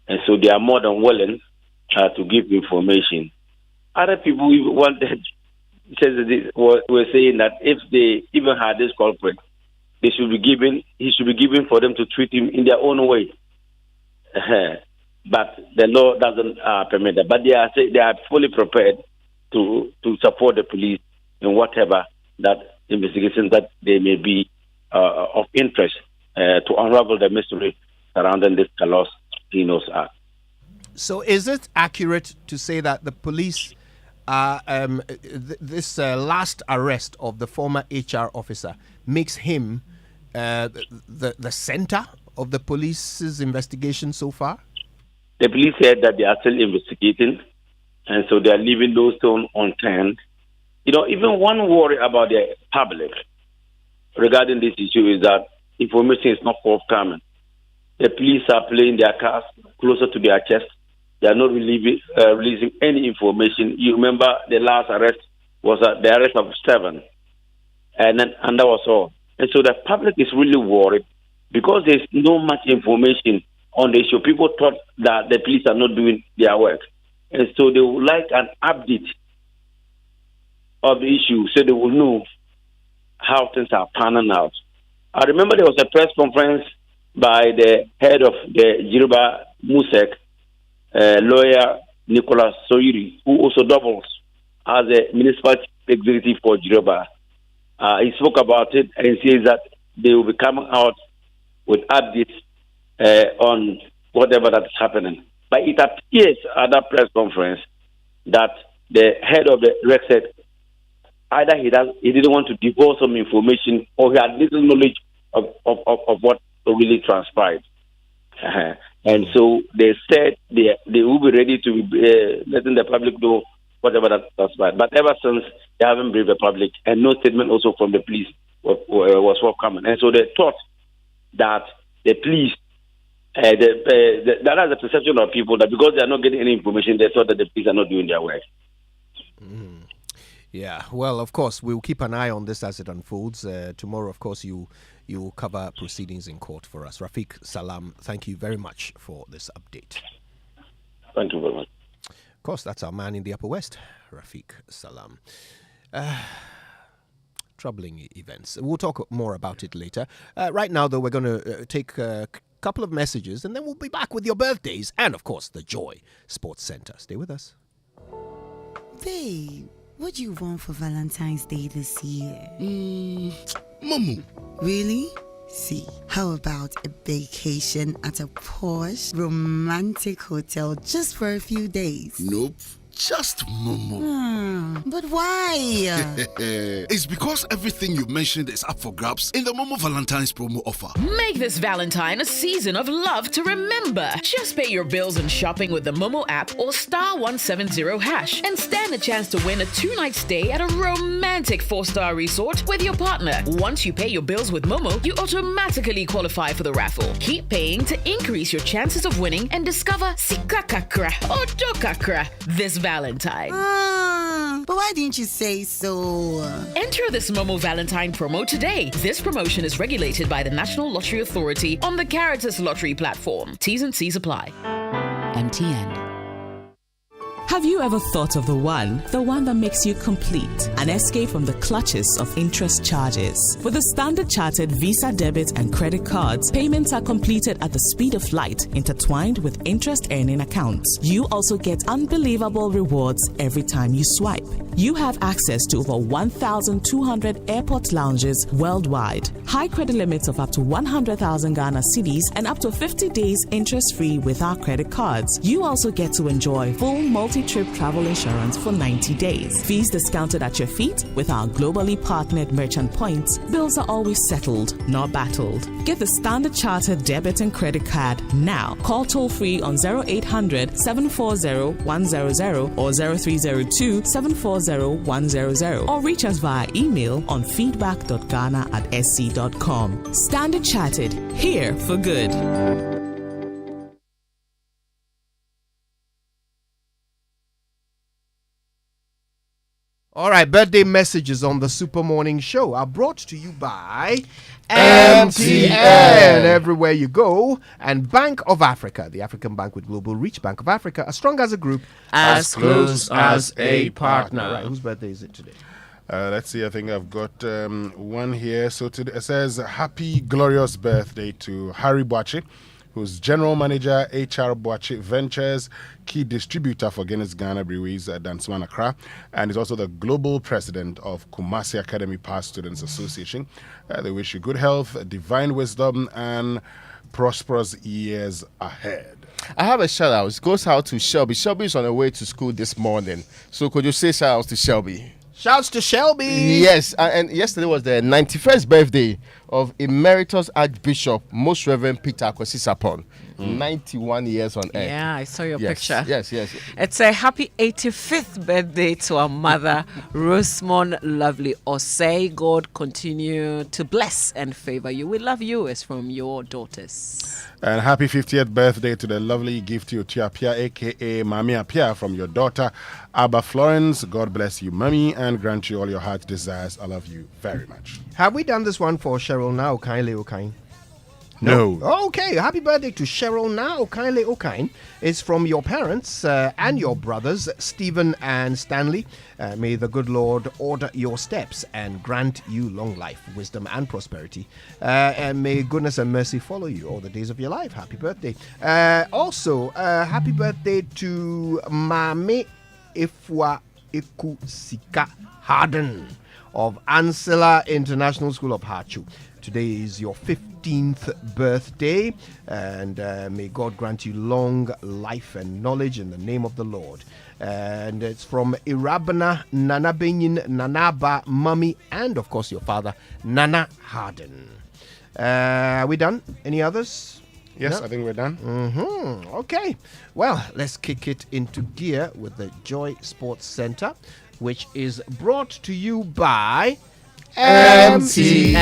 Speaker 4: and so they are more than willing to give information. Other people wanted. Were saying that if they even had this culprit, he should be given for them to treat him in their own way. But the law doesn't permit that. But they are fully prepared to support the police in whatever that investigation that they may be of interest to unravel the mystery surrounding this Carlos Pinos Act.
Speaker 12: So, is it accurate to say that the police, this last arrest of the former HR officer, makes him the center of the police's investigation so far?
Speaker 4: The police said that they are still investigating, and so they are leaving no stone unturned. Even one worry about the public regarding this issue is that information is not forthcoming. The police are playing their cards closer to their chest. They are not releasing any information. You remember the last arrest was the arrest of 7, and that was all. And so the public is really worried because there's no much information on the issue. People thought that the police are not doing their work, and so they would like an update of the issue so they will know how things are panning out. I remember there was a press conference by the head of the Jiruba Musek, lawyer Nicholas Soyiri, who also doubles as a municipal executive for Jiruba. He spoke about it and says that they will be coming out with updates on whatever that is happening. But it appears at that press conference that the head of the REC said either he didn't want to divulge some information or he had little knowledge of what really transpired. And so they said they will be ready to be letting the public know whatever that transpired. But ever since, they haven't briefed the public, and no statement also from the police was forthcoming. And so they thought that the police, that has the perception of people that because they are not getting any information, they thought that the police are not doing their work.
Speaker 12: Yeah, well, of course, we'll keep an eye on this as it unfolds. Tomorrow, of course, you will cover proceedings in court for us. Rafiq Salam, thank you very much for this update.
Speaker 4: Thank you very much.
Speaker 12: Of course, that's our man in the Upper West, Rafiq Salam. Troubling events. We'll talk more about it later. Right now, though, we're going to take a couple of messages, and then we'll be back with your birthdays and, of course, the Joy Sports Center. Stay with us.
Speaker 5: Babe, what do you want for Valentine's Day this year?
Speaker 16: Momo.
Speaker 5: Really? See, how about a vacation at a posh, romantic hotel just for a few days?
Speaker 16: Nope. Just Momo.
Speaker 5: But why?
Speaker 16: It's because everything you mentioned is up for grabs in the Momo Valentine's promo offer.
Speaker 17: Make this Valentine a season of love to remember. Just pay your bills and shopping with the Momo app or *170# and stand a chance to win a 2-night stay at a romantic 4-star resort with your partner. Once you pay your bills with Momo, you automatically qualify for the raffle. Keep paying to increase your chances of winning and discover Sikakakra or Dokakra this Valentine.
Speaker 5: But why didn't you say so?
Speaker 17: Enter this Momo Valentine promo today. This promotion is regulated by the National Lottery Authority on the Caritas Lottery platform. T's and C's apply.
Speaker 18: MTN. Have you ever thought of the one that makes you complete? An escape from the clutches of interest charges. With the Standard Chartered Visa debit and credit cards, payments are completed at the speed of light, intertwined with interest earning accounts. You also get unbelievable rewards every time you swipe. You have access to over 1,200 airport lounges worldwide. High credit limits of up to 100,000 Ghana cedis and up to 50 days interest-free with our credit cards. You also get to enjoy full multi-trip travel insurance for 90 days. Fees discounted at your feet with our globally partnered merchant points. Bills are always settled, not battled. Get the Standard Chartered debit and credit card now. Call toll-free on 0800 740 100 or 0302 740 100 or reach us via email on feedback.ghana@sc.com. Standard Chartered, here for good.
Speaker 12: All right, birthday messages on the Super Morning Show are brought to you by MTN. Everywhere you go. And Bank of Africa, the African bank with global reach. Bank of Africa, as strong as a group,
Speaker 11: as close as a partner.
Speaker 12: All right, whose birthday is it today?
Speaker 11: Let's see, I think I've got one here. So today it says, happy glorious birthday to Harry Boache who's General Manager, HR Boache Ventures, key distributor for Guinness Ghana Breweries at Dansman Accra, and is also the Global President of Kumasi Academy Past Students Association. They wish you good health, divine wisdom, and prosperous years ahead.
Speaker 3: I have a shout out. It goes out to Shelby. Shelby is on her way to school this morning. So could you say shout outs to Shelby?
Speaker 12: Shouts to Shelby.
Speaker 3: Yes, and yesterday was the 91st birthday of Emeritus Archbishop Most Reverend Peter Kwesi Sapon. 91 years on earth.
Speaker 10: Yeah, I saw your picture.
Speaker 3: Yes.
Speaker 10: It's a happy 85th birthday to our mother, Rosemond Lovely Osei. God continue to bless and favor you. We love you as from your daughters.
Speaker 11: And happy 50th birthday to the lovely Gifty Otiapia, a.k.a. Mami Apia, from your daughter, Abba Florence. God bless you, Mami, and grant you all your heart's desires. I love you very much.
Speaker 12: Have we done this one for Cheryl now, Kindly Okain?
Speaker 11: No.
Speaker 12: Okay, happy birthday to Cheryl now, Kindly Okain. It's from your parents and your brothers, Stephen and Stanley. May the good Lord order your steps and grant you long life, wisdom, and prosperity. And may goodness and mercy follow you all the days of your life. Happy birthday. Also, happy birthday to Mame Ifwa Ikusika Harden of Ansela International School of Hachu. Today is your 15th birthday, and may God grant you long life and knowledge in the name of the Lord. And it's from Irabana Nanabenyin Nanaba Mummy, and of course your father, Nana Harden. Are we done? Any others?
Speaker 11: Yes,
Speaker 12: No?
Speaker 11: I think we're done.
Speaker 12: Okay. Well, let's kick it into gear with the Joy Sports Center, which is brought to you by MTN.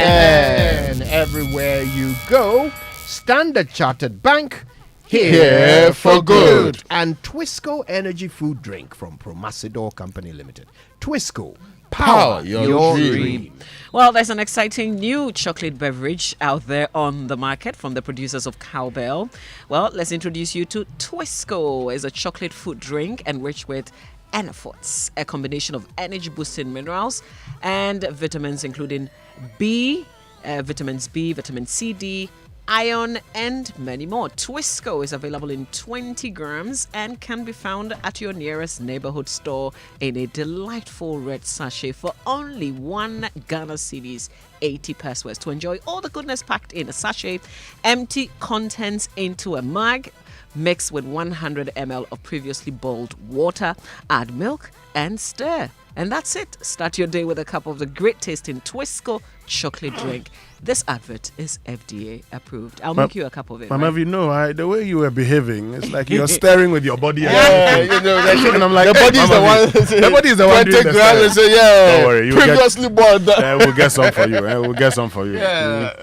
Speaker 12: Everywhere you go, Standard Chartered Bank,
Speaker 3: Here for good.
Speaker 12: And Twisco Energy Food Drink from Promasidor Company Limited. Twisco,
Speaker 3: Power
Speaker 12: power
Speaker 3: your
Speaker 12: your
Speaker 3: dream.
Speaker 12: dream.
Speaker 10: Well, there's an exciting new chocolate beverage out there on the market from the producers of Cowbell. Well, let's introduce you to Twisco. It's a chocolate food drink enriched with Enaforts, a combination of energy-boosting minerals and vitamins including vitamins B, vitamin C, D, iron, and many more. Twisco is available in 20 grams and can be found at your nearest neighborhood store in a delightful red sachet for only 1 Ghana cedis, 80 pesos. To enjoy all the goodness packed in a sachet, empty contents into a mug, mix with 100 ml of previously boiled water, add milk, and stir. And that's it. Start your day with a cup of the great tasting Twisco chocolate drink. This advert is FDA approved. I'll make you a cup of it.
Speaker 11: Mama,
Speaker 10: right?
Speaker 11: you know, the way you were behaving, it's like you're staring with your body.
Speaker 3: Yeah, you know,
Speaker 11: and I'm like,
Speaker 3: the body is the
Speaker 11: Mama,
Speaker 3: one.
Speaker 11: The body is the one doing the staring.
Speaker 3: and say, yeah,
Speaker 11: Don't worry,
Speaker 3: previously bought that.
Speaker 11: We'll get some for you. We'll get some for you.
Speaker 3: Yeah.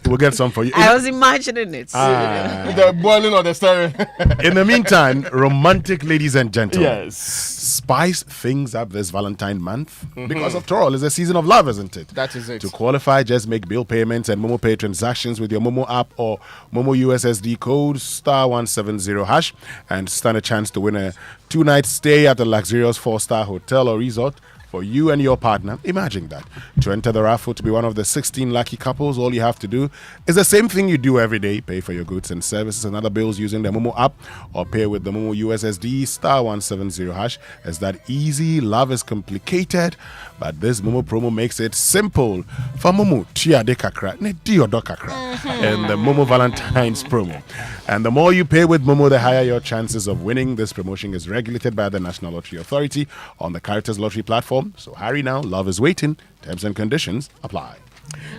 Speaker 11: We'll get some for you.
Speaker 10: I was imagining it.
Speaker 3: The boiling or the stirring.
Speaker 11: In the meantime, romantic ladies and gentlemen,
Speaker 3: Yes.
Speaker 11: spice things up this Valentine month because after all, it's a season of love, isn't it?
Speaker 3: That is it.
Speaker 11: To qualify, just make bill payments and Momo Pay transactions with your Momo app or Momo USSD code *170# and stand a chance to win a 2-night stay at a luxurious 4-star hotel or resort for you and your partner. Imagine that. To enter the raffle to be one of the 16 lucky couples, all you have to do is the same thing you do every day. Pay for your goods and services and other bills using the Momo app or pay with the Momo USSD *170#. It's that easy. Love is complicated, but this Momo promo makes it simple. For Momo, tia de kakra, ne dio do kakra. And the Momo Valentine's promo. And the more you pay with Momo, the higher your chances of winning. This promotion is regulated by the National Lottery Authority on the Caritas Lottery platform. So hurry now, love is waiting. Terms and conditions apply.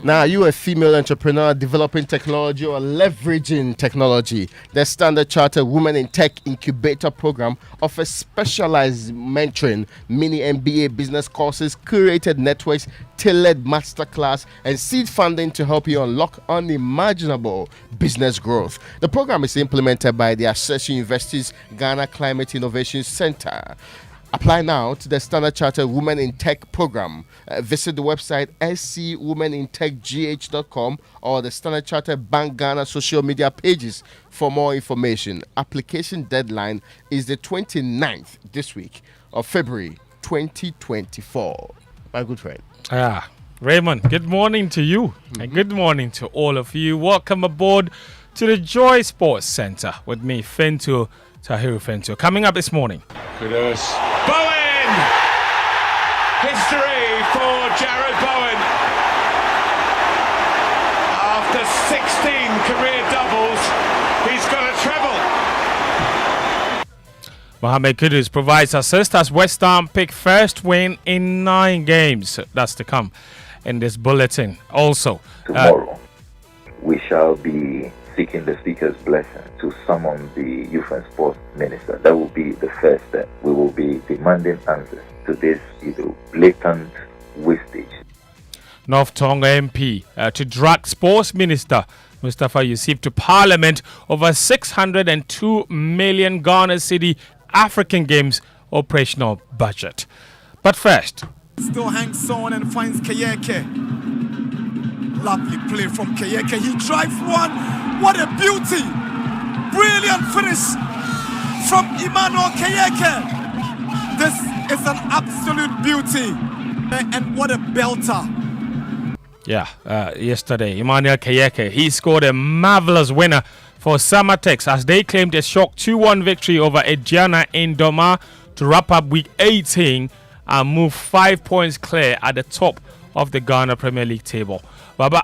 Speaker 3: Now, are you a female entrepreneur developing technology or leveraging technology? The Standard Chartered Women in Tech Incubator Program offers specialized mentoring, mini MBA business courses, curated networks, tailored masterclass, and seed funding to help you unlock unimaginable business growth. The program is implemented by the Access University's Ghana Climate Innovation Center. Apply now to the Standard Chartered Women in Tech program. Visit the website scwomenintechgh.com or the Standard Chartered Bank Ghana social media pages for more information. Application deadline is the 29th this week of February 2024. My good friend.
Speaker 2: Raymond, good morning to you and good morning to all of you. Welcome aboard to the Joy Sports Centre with me, Fento Tahiru Fento. Coming up this morning.
Speaker 19: Kudus. Bowen! History for Jared Bowen. After 16 career doubles, he's got a treble.
Speaker 2: Mohamed Kudus provides assist as West Ham pick first win in 9 games. That's to come in this bulletin. Also,
Speaker 20: tomorrow we shall be seeking the Speaker's blessing to summon the Youth and Sports Minister. That will be the first step. We will be demanding answers to this blatant wastage.
Speaker 2: North Tonga MP to drag Sports Minister Mustafa Yusuf to Parliament over 602 million Ghana Cedi African Games operational budget. But first,
Speaker 21: still hangs on and finds Kayeke. Lovely play from Kayeke. He drives one. What a beauty! Brilliant finish from Emmanuel Kayeke. This is an absolute beauty. And what a belter.
Speaker 2: Yeah, yesterday, Emmanuel Kayeke, he scored a marvelous winner for Samatex as they claimed a shock 2-1 victory over Ediana in Doma to wrap up week 18 and move 5 points clear at the top of the Ghana Premier League table. Baba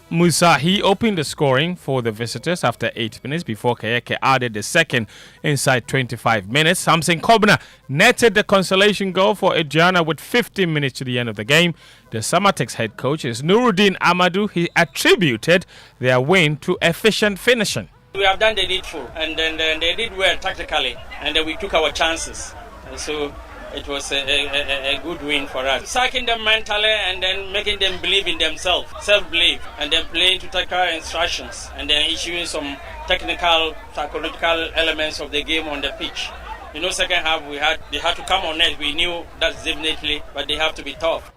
Speaker 2: Musa, he opened the scoring for the visitors after 8 minutes before Kayeke added the second inside 25 minutes. Samson Kobna netted the consolation goal for Ediana with 15 minutes to the end of the game. The Samatex head coach is Nuruddin Amadou. He attributed their win to efficient finishing.
Speaker 22: We have done the needful, and then they did well tactically, and then we took our chances. And so it was a good win for us. Sacking them mentally and then making them believe in themselves, self-belief, and then playing to tactical instructions, and then issuing some technical, psychological elements of the game on the pitch. You know, second half they had to come on net. We knew that's definitely, but they have to be tough.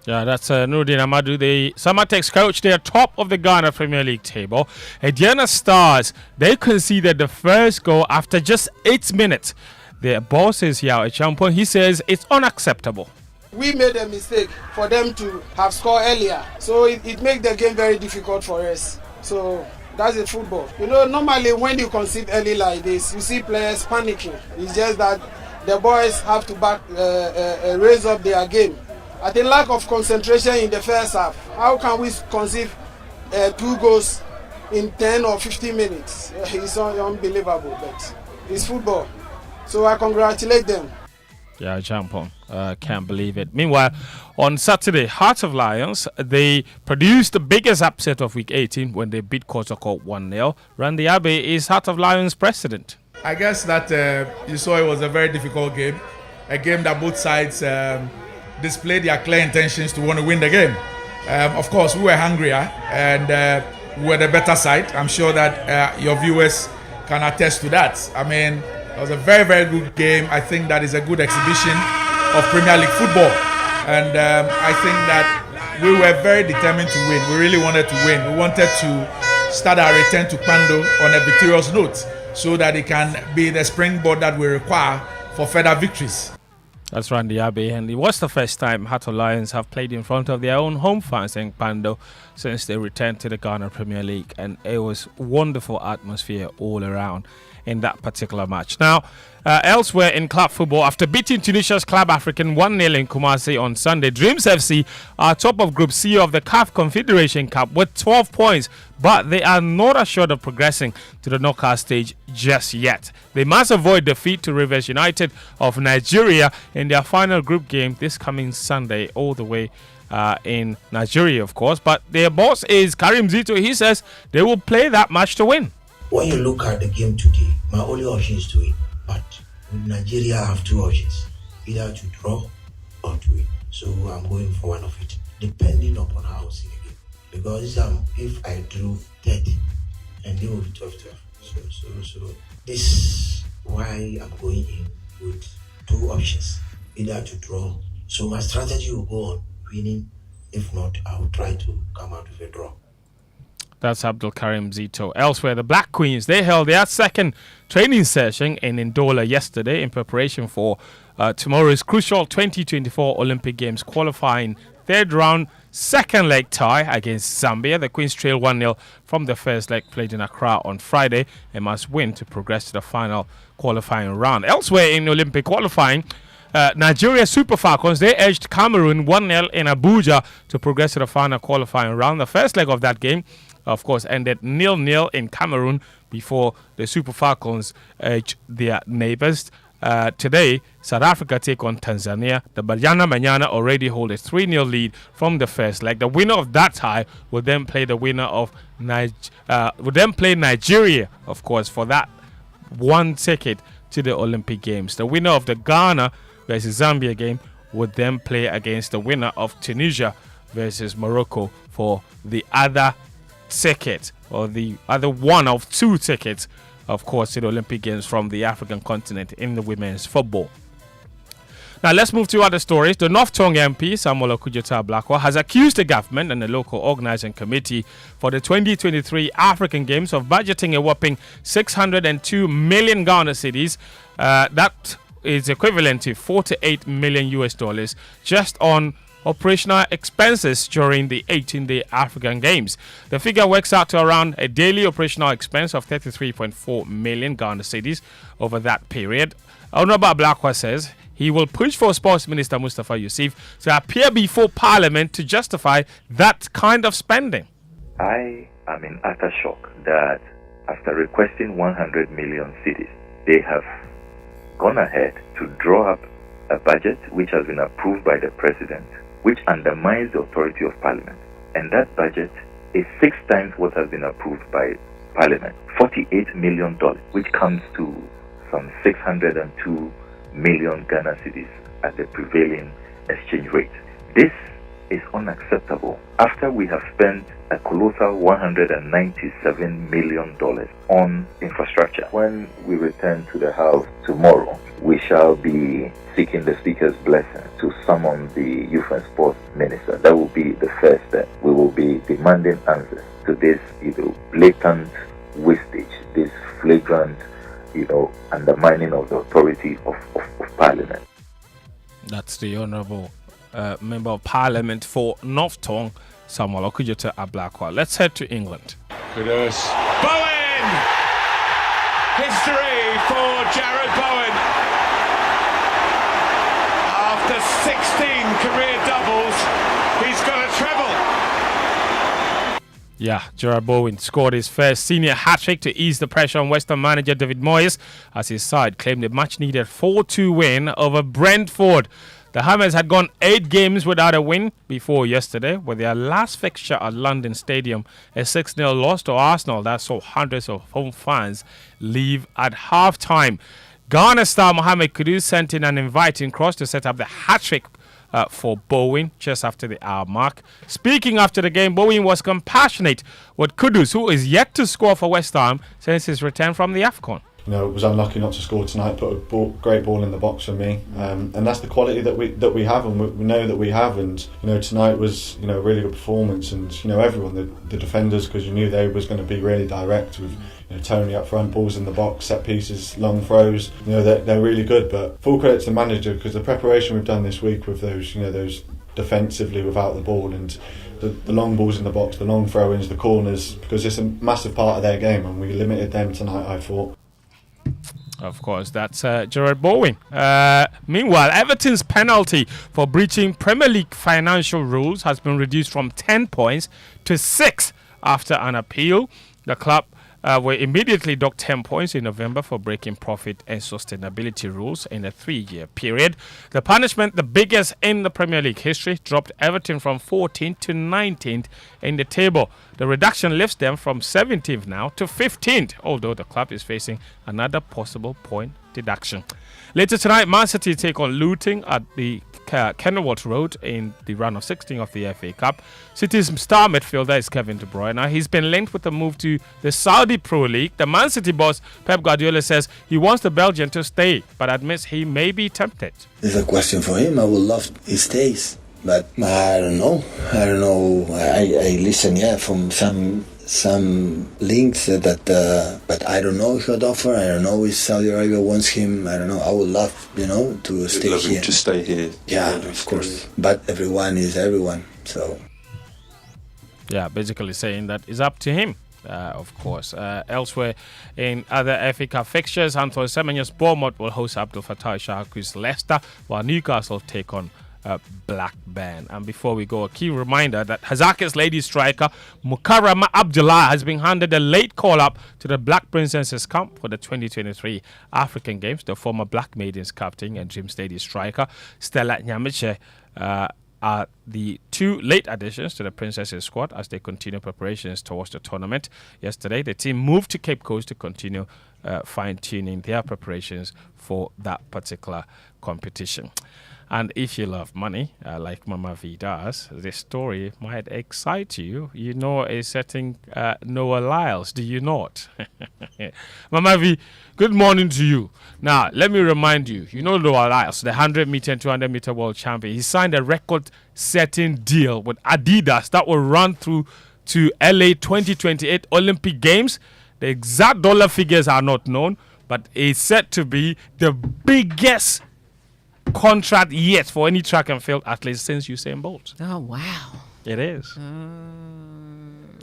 Speaker 2: Yeah, that's Nuruddin Amadou, the Samatex coach. They are top of the Ghana Premier League table. Ediana Stars, they conceded the first goal after just 8 minutes. Their boss is Yao Echampong. He says it's unacceptable.
Speaker 23: We made a mistake for them to have scored earlier. So it makes the game very difficult for us. So that's the football. You know, normally when you concede early like this, you see players panicking. It's just that the boys have to raise up their game. I think lack of concentration in the first half. How can we concede 2 goals in 10 or 15 minutes? It's unbelievable, but it's football. So I congratulate them.
Speaker 2: Yeah, Champon. Can't believe it. Meanwhile, on Saturday, Heart of Lions, they produced the biggest upset of week 18 when they beat Kotoko 1-0. Randy Abe is Heart of Lions president.
Speaker 28: I guess that you saw it was a very difficult game. A game that both sides displayed their clear intentions to want to win the game. Of course, we were hungrier and we were the better side. I'm sure that your viewers can attest to that. I mean, it was a very, very good game. I think that is a good exhibition of Premier League football. And I think that we were very determined to win. We really wanted to win. We wanted to start our return to Pando on a victorious note so that it can be the springboard that we require for further victories.
Speaker 2: That's Randy Abe, and it was the first time Heart of Lions have played in front of their own home fans in Pando since they returned to the Ghana Premier League, and it was wonderful atmosphere all around in that particular match. Now, elsewhere in club football, after beating Tunisia's Club African 1-0 in Kumasi on Sunday, Dreams FC are top of Group C of the CAF Confederation Cup with 12 points, but they are not assured of progressing to the knockout stage just yet. They must avoid defeat to Rivers United of Nigeria in their final group game this coming Sunday, all the way in Nigeria, of course. But their boss is Karim Zito. He says they will play that match to win.
Speaker 29: When you look at the game today, my only option is to win. But with Nigeria, I have 2 options, either to draw or to win. So I'm going for one of it, depending upon how I see the game. Because if I drew 30, and they will be 12-12. So this is why I'm going in with 2 options, either to draw. So my strategy will go on winning. If not, I will try to come out with a draw.
Speaker 2: That's Abdul Karim Zito. Elsewhere, the Black Queens, they held their second training session in Ndola yesterday in preparation for tomorrow's crucial 2024 Olympic Games qualifying 3rd round second leg tie against Zambia. The Queens trail 1-0 from the first leg played in Accra on Friday and must win to progress to the final qualifying round. Elsewhere in Olympic qualifying, Nigeria Super Falcons, they edged Cameroon 1-0 in Abuja to progress to the final qualifying round. The first leg of that game, of course, ended 0-0 in Cameroon before the Super Falcons edged their neighbors. Today, South Africa take on Tanzania. The Banyana Banyana already hold a 3-0 lead from the first leg. The winner of that tie will then play the winner of Nigeria, of course, for that one ticket to the Olympic Games. The winner of the Ghana versus Zambia game would then play against the winner of Tunisia versus Morocco for the other ticket, or the other one of two tickets, of course, to the Olympic Games from the African continent in the women's football. Now let's move to other stories. The North Tongue MP, Samuel Okudzeto-Ablakwa, has accused the government and the local organising committee for the 2023 African Games of budgeting a whopping 602 million Ghana cedis. That is equivalent to $48 million just on operational expenses during the 18-day African Games. The figure works out to around a daily operational expense of 33.4 million Ghana cedis over that period. Honorable Ablakwa says he will push for Sports Minister Mustafa Yusuf to appear before Parliament to justify that kind of spending.
Speaker 20: I am in utter shock that after requesting 100 million cedis, they have gone ahead to draw up a budget which has been approved by the President, which undermines the authority of Parliament. And that budget is 6 times what has been approved by Parliament, $48 million, which comes to some 602 million Ghana cedis at the prevailing exchange rate. This is unacceptable after we have spent a colossal $197 million on infrastructure. When we return to the House tomorrow, we shall be seeking the Speaker's blessing to summon the Youth and Sports Minister. That will be the first step. We will be demanding answers to this, blatant wastage, this flagrant, undermining of the authority of Parliament.
Speaker 2: That's the Honourable Member of Parliament for North Tongue, Samuel Okudzeto-Ablakwa. Let's head to England.
Speaker 19: Kudus. Bowen! History for Jared Bowen. After 16 career doubles, he's got a treble.
Speaker 2: Yeah, Jared Bowen scored his first senior hat-trick to ease the pressure on West Ham manager David Moyes as his side claimed a much-needed 4-2 win over Brentford. The Hammers had gone 8 games without a win before yesterday, with their last fixture at London Stadium, a 6-0 loss to Arsenal that saw hundreds of home fans leave at half-time. Ghana star Mohamed Kudus sent in an inviting cross to set up the hat-trick for Bowen just after the hour mark. Speaking after the game, Bowen was compassionate with Kudus, who is yet to score for West Ham since his return from the AFCON.
Speaker 1: Was unlucky not to score tonight. Put a great ball in the box for me, and that's the quality that we have, and we know that we have. And tonight was a really good performance, and everyone, the defenders, because you knew they was going to be really direct with Tony up front, balls in the box, set pieces, long throws. They're really good. But full credit to the manager, because the preparation we've done this week with those defensively without the ball and the long balls in the box, the long throw-ins, the corners, because it's a massive part of their game, and we limited them tonight, I thought.
Speaker 2: Of course, that's Jared Bowen. Meanwhile, Everton's penalty for breaching Premier League financial rules has been reduced from 10 points to 6 after an appeal. The club were immediately docked 10 points in November for breaking profit and sustainability rules in a 3-year period. The punishment, the biggest in the Premier League history, dropped Everton from 14th to 19th in the table. The reduction lifts them from 17th now to 15th, although the club is facing another possible point deduction. Later tonight, Man City take on Luton at the Kenilworth Road in the round of 16 of the FA Cup. City's star midfielder is Kevin De Bruyne. Now, he's been linked with a move to the Saudi Pro League. The Man City boss, Pep Guardiola, says he wants the Belgian to stay, but admits he may be tempted.
Speaker 6: It's a question for him. I would love he stays, but I don't know. I listen, from some links that, but I don't know what offer. I don't know if Saudi Arabia wants him. I don't know. I would love, to stay here.
Speaker 7: To stay here.
Speaker 6: Yeah, of course. But everyone is everyone. So
Speaker 2: Yeah, basically saying that it's up to him. Of course. Elsewhere in other FA Cup fixtures, Antoine Semenyo's Bournemouth will host Abdul Fattah Shahaku's Leicester, while Newcastle take on Blackburn. And before we go, a key reminder that Hazaka's lady striker Mukarrama Abdullah has been handed a late call-up to the Black Princesses camp for the 2023 African Games. The former Black Maidens captain and Dreams Lady striker Stella Nyamiche are the two late additions to the Princesses squad as they continue preparations towards the tournament. Yesterday, the team moved to Cape Coast to continue fine-tuning their preparations for that particular competition. And if you love money, like Mama V does, this story might excite you. You know a certain Noah Lyles, do you not? Mama V, good morning to you. Now, let me remind you, you know Noah Lyles, the 100-meter and 200-meter world champion. He signed a record-setting deal with Adidas that will run through to LA 2028 Olympic Games. The exact dollar figures are not known, but it's said to be the biggest contract yet for any track and field athlete since Usain Bolt.
Speaker 10: Oh, wow.
Speaker 2: It is.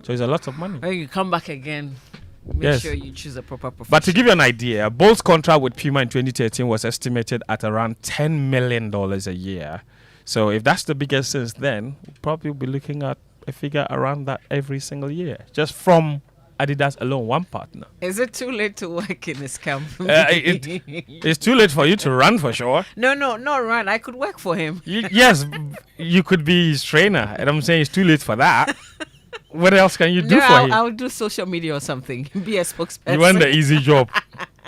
Speaker 2: So it's a lot of money.
Speaker 10: When you come back again, make sure you choose a proper profession.
Speaker 2: But to give you an idea, Bolt's contract with Puma in 2013 was estimated at around $10 million a year. So if that's the biggest since then, we'll probably be looking at a figure around that every single year, just from Adidas alone, one partner.
Speaker 10: Is it too late to work in this camp?
Speaker 2: It's too late for you to run for sure.
Speaker 10: No, not run. I could work for him.
Speaker 2: Yes, you could be his trainer. And I'm saying it's too late for that. What else can you do for him?
Speaker 10: I'll do social media or something. Be a spokesperson.
Speaker 2: You want the easy job.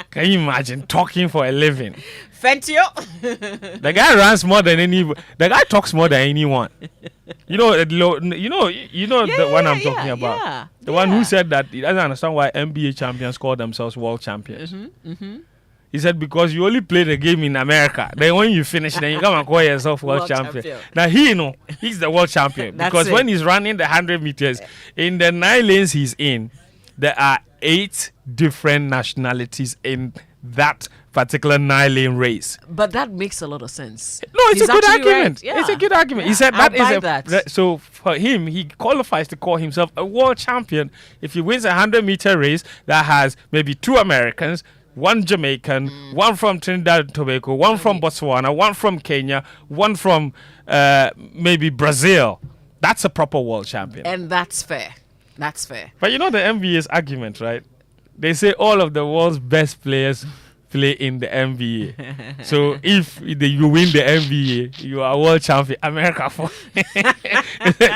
Speaker 2: Can you imagine talking for a living?
Speaker 10: Fentio.
Speaker 2: The guy runs more than the guy talks more than anyone. You know the one I'm talking about.
Speaker 10: Yeah,
Speaker 2: the one who said that he doesn't understand why NBA champions call themselves world champions. He said because you only play the game in America. Then when you finish, then you come and call yourself world champion. Now he's the world champion because when he's running the 100 meters in the 9 lanes he's in, there are 8 different nationalities in that particular 9-lane race.
Speaker 10: But that makes a lot of sense.
Speaker 2: No, it's a good argument.
Speaker 10: Right. Yeah.
Speaker 2: It's a good argument. He said
Speaker 10: that.
Speaker 2: So for him, he qualifies to call himself a world champion if he wins a 100-meter race that has maybe 2 Americans, 1 Jamaican, 1 from Trinidad and Tobago, 1 from Botswana, 1 from Kenya, 1 from maybe Brazil. That's a proper world champion.
Speaker 10: And that's fair. That's fair.
Speaker 2: But you know the NBA's argument, right? They say all of the world's best players play in the NBA. So if you win the NBA, you are world champion. America for.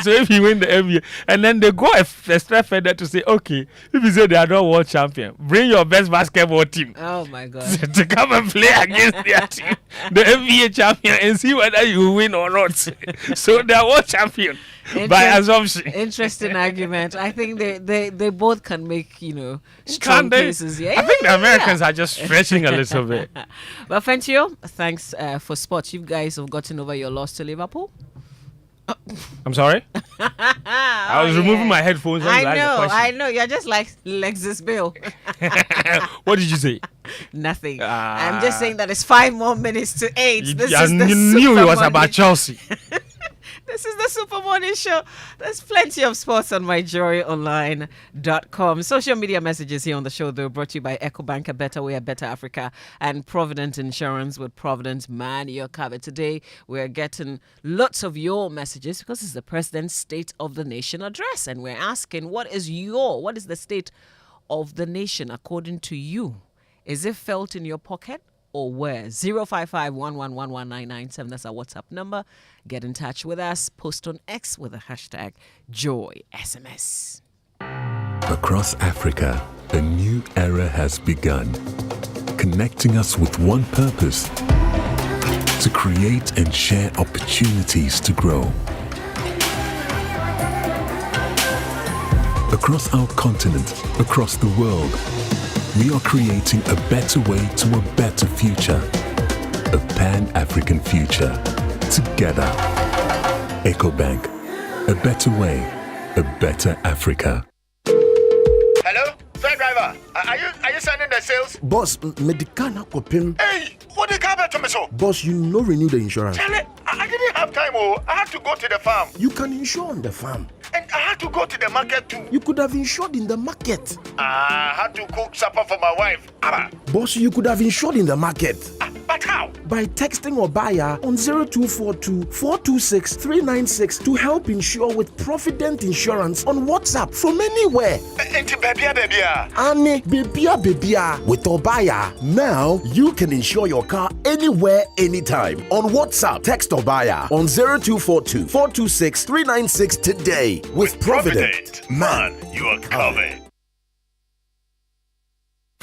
Speaker 2: So if you win the NBA, and then they go a step further to say, okay, if you say they are not world champion, bring your best basketball team.
Speaker 10: Oh my God.
Speaker 2: To come and play against their team, the NBA champion, and see whether you win or not. So they are world champion. By assumption.
Speaker 10: Interesting argument. I think they both can make, strong cases. Yeah,
Speaker 2: I think the Americans are just stretching a little bit.
Speaker 10: But Fentio, thanks for sports. You guys have gotten over your loss to Liverpool.
Speaker 2: I'm sorry? I was removing my headphones.
Speaker 10: I know. You're just like Lexus Bill.
Speaker 2: What did you say?
Speaker 10: Nothing. I'm just saying that it's 5 more minutes to 8.
Speaker 2: You knew it was about Chelsea.
Speaker 10: This is the Super Morning Show. There's plenty of sports on myjoyonline.com. Social media messages here on the show, though, brought to you by EcoBank, A Better Way, A Better Africa, and Provident Insurance with Provident. Man, you're covered. Today, we're getting lots of your messages because it's the President's State of the Nation address. And we're asking, what is the state of the nation according to you? Is it felt in your pocket? Or where? 055-111-1997. That's our WhatsApp number. Get in touch with us. Post on X with the hashtag JoySMS.
Speaker 7: Across Africa, a new era has begun, connecting us with one purpose: to create and share opportunities to grow. Across our continent, across the world, we are creating a better way to a better future. A Pan-African future. Together. EcoBank. A better way. A better Africa.
Speaker 8: Hello? Fair driver. Are you sending the sales?
Speaker 9: Boss, Medicana Kopim.
Speaker 8: Hey, what the car to me so?
Speaker 9: Boss, you no renew the insurance.
Speaker 8: Tell it. I didn't have time. I had to go to the farm.
Speaker 9: You can insure on the farm.
Speaker 8: And I had had to go to the market too.
Speaker 9: You could have insured in the market.
Speaker 8: I had to cook supper for my wife. Abba.
Speaker 9: Boss, you could have insured in the market.
Speaker 8: But how?
Speaker 9: By texting Obaya on 0242 426 396 to help insure with Provident Insurance on WhatsApp from anywhere.
Speaker 8: Annie,
Speaker 9: Bebia. With Obaya, now you can insure your car anywhere, anytime. On WhatsApp, text Obaya on 0242 426 396 today. With Provident,
Speaker 8: man, you are covered.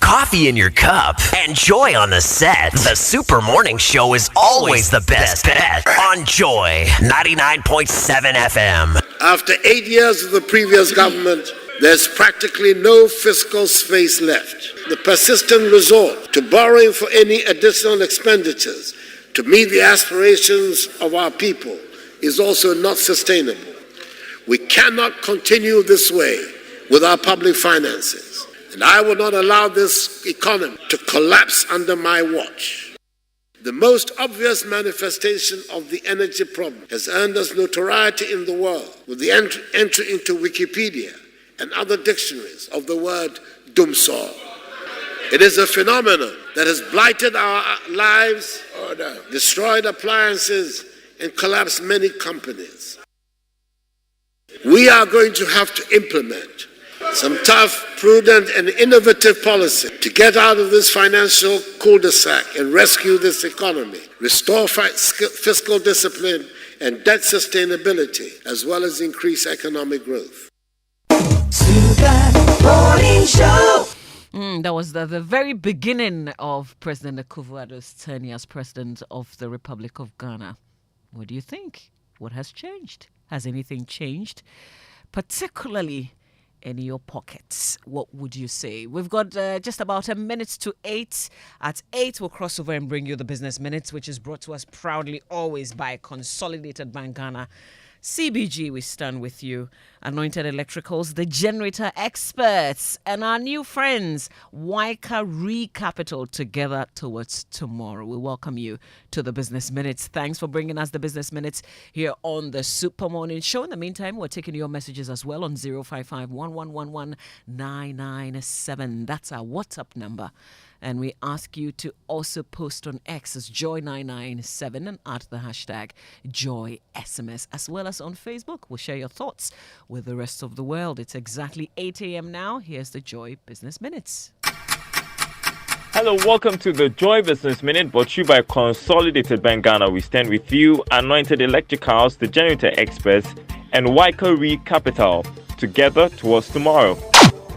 Speaker 28: Coffee in your cup and Joy on the set. The Super Morning Show is always the best bet on Joy 99.7 FM.
Speaker 4: After 8 years of the previous government, there's practically no fiscal space left. The persistent resort to borrowing for any additional expenditures to meet the aspirations of our people is also not sustainable. We cannot continue this way with our public finances. And I will not allow this economy to collapse under my watch. The most obvious manifestation of the energy problem has earned us notoriety in the world with the entry into Wikipedia and other dictionaries of the word doomsaw. It is a phenomenon that has blighted our lives, destroyed appliances, and collapsed many companies. We are going to have to implement some tough, prudent, and innovative policy to get out of this financial cul-de-sac and rescue this economy, restore fiscal discipline and debt sustainability, as well as increase economic growth.
Speaker 10: Super Morning Show. That was the very beginning of President Akufo-Addo's tenure as President of the Republic of Ghana. What do you think? What has changed? Has anything changed? Particularly in your pockets, what would you say? We've got just about a minute to 8. At 8, we'll cross over and bring you the Business Minutes, which is brought to us proudly always by Consolidated Bank Ghana. CBG, we stand with you. Anointed Electricals, the generator experts, and our new friends, Wyca Re-Capital, together towards tomorrow. We welcome you to the Business Minutes. Thanks for bringing us the Business Minutes here on the Super Morning Show. In the meantime, we're taking your messages as well on 055-1111-997. That's our WhatsApp number. And we ask you to also post on X as Joy997 and add the hashtag JoySMS, as well as on Facebook. We'll share your thoughts with the rest of the world. It's exactly 8 a.m. now. Here's the Joy Business Minutes.
Speaker 13: Hello, welcome to the Joy Business Minute, brought to you by Consolidated Bank Ghana. We stand with you, Anointed Electricals, the generator experts, and Wyca Re-Capital, together towards tomorrow.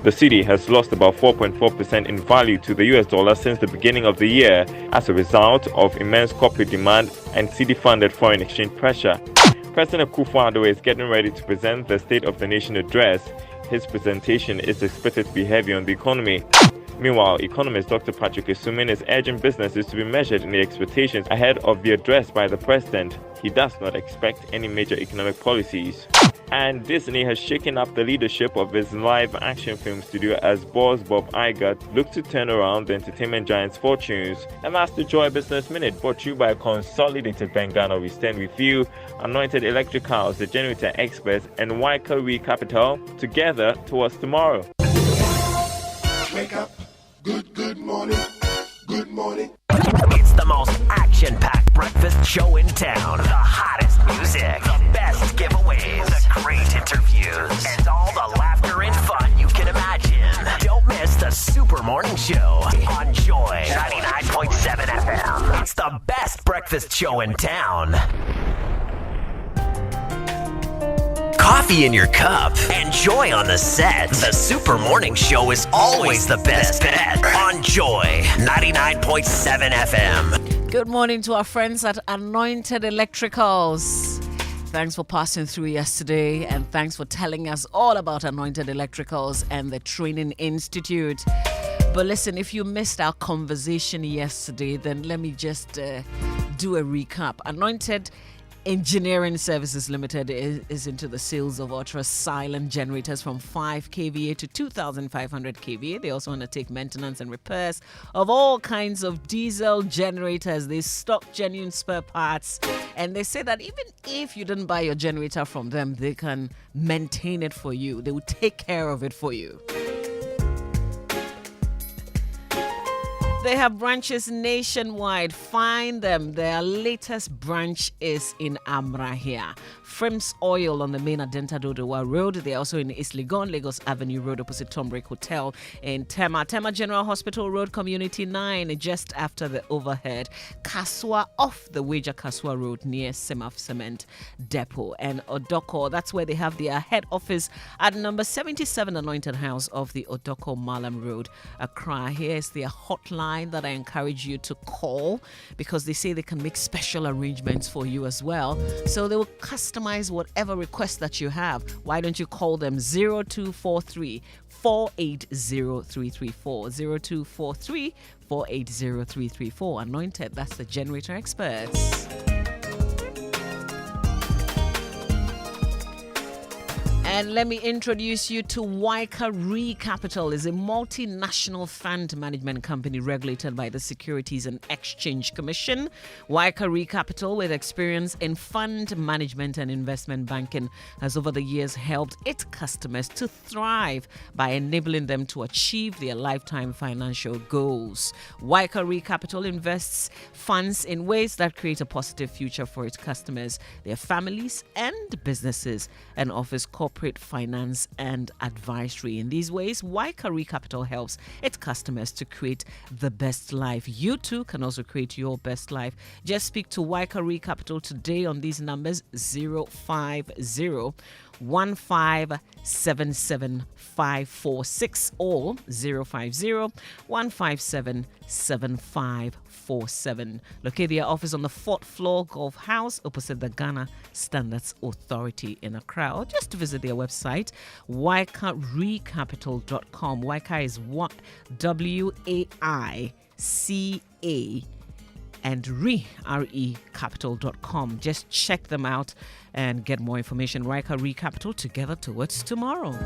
Speaker 13: The cedi has lost about 4.4% in value to the US dollar since the beginning of the year as a result of immense corporate demand and cedi-funded foreign exchange pressure. President Akufo-Addo is getting ready to present the State of the Nation address. His presentation is expected to be heavy on the economy. Meanwhile, economist Dr. Patrick Esumin is urging businesses to be measured in the expectations ahead of the address by the president. He does not expect any major economic policies. And Disney has shaken up the leadership of its live-action film studio as boss Bob Iger looks to turn around the entertainment giant's fortunes. And that's the Joy Business Minute, brought to you by Consolidated Bank Ghana. We stand with you, Anointed Electricals, the generator experts, and Wyca Re-Capital, together towards tomorrow.
Speaker 21: Wake up. Good morning. Good morning.
Speaker 28: It's the most action-packed breakfast show in town. The hottest music, the best giveaways, the great interviews, and all the laughter and fun you can imagine. Don't miss the Super Morning Show on Joy 99.7 FM. It's the best breakfast show in town. Coffee in your cup and Joy on the set. The Super Morning Show is always the best bet on Joy 99.7 FM.
Speaker 10: Good morning to our friends at Anointed Electricals. Thanks for passing through yesterday, and thanks for telling us all about Anointed Electricals and the Training Institute. But listen, if you missed our conversation yesterday, then let me just do a recap. Anointed Engineering Services Limited is into the sales of ultra-silent generators from 5 kVA to 2,500 kVA. They also undertake maintenance and repairs of all kinds of diesel generators. They stock genuine spare parts, and they say that even if you didn't buy your generator from them, they can maintain it for you. They will take care of it for you. They have branches nationwide. Find them. Their latest branch is in Amrahia. Frims Oil on the main Adenta Dodowa Road. They're also in East Legon, Lagos Avenue Road, opposite Tombrick Hotel in Tema. Tema General Hospital Road, Community 9, just after the overhead. Kaswa off the Wager Kaswa Road near Semaf Cement Depot. And Odoko, that's where they have their head office at number 77 Anointed House of the Odoko Malam Road, Accra. Here's their hotline that I encourage you to call, because they say they can make special arrangements for you as well. So they will customize whatever request that you have. Why don't you call them 0243 480334 0243 480334. Anointed, that's the generator experts. And let me introduce you to Wyca Re Capital. Is a multinational fund management company regulated by the Securities and Exchange Commission. Wyca Re Capital, with experience in fund management and investment banking, has over the years helped its customers to thrive by enabling them to achieve their lifetime financial goals. Wyca Re Capital invests funds in ways that create a positive future for its customers, their families, and businesses, and offers corporate finance and advisory. In these ways, Wyca Re Capital helps its customers to create the best life. You too can also create your best life. Just speak to Wyca Re Capital today on these numbers: 050 1577546 or 050 1577547. Locate their office on the 4th floor, Golf House, opposite the Ghana Standards Authority in Accra. Or just visit their website, wycarecapital.com. Wyca is WAICA and recapital.com. Just check them out and get more information. Wyca Re Capital, together towards tomorrow.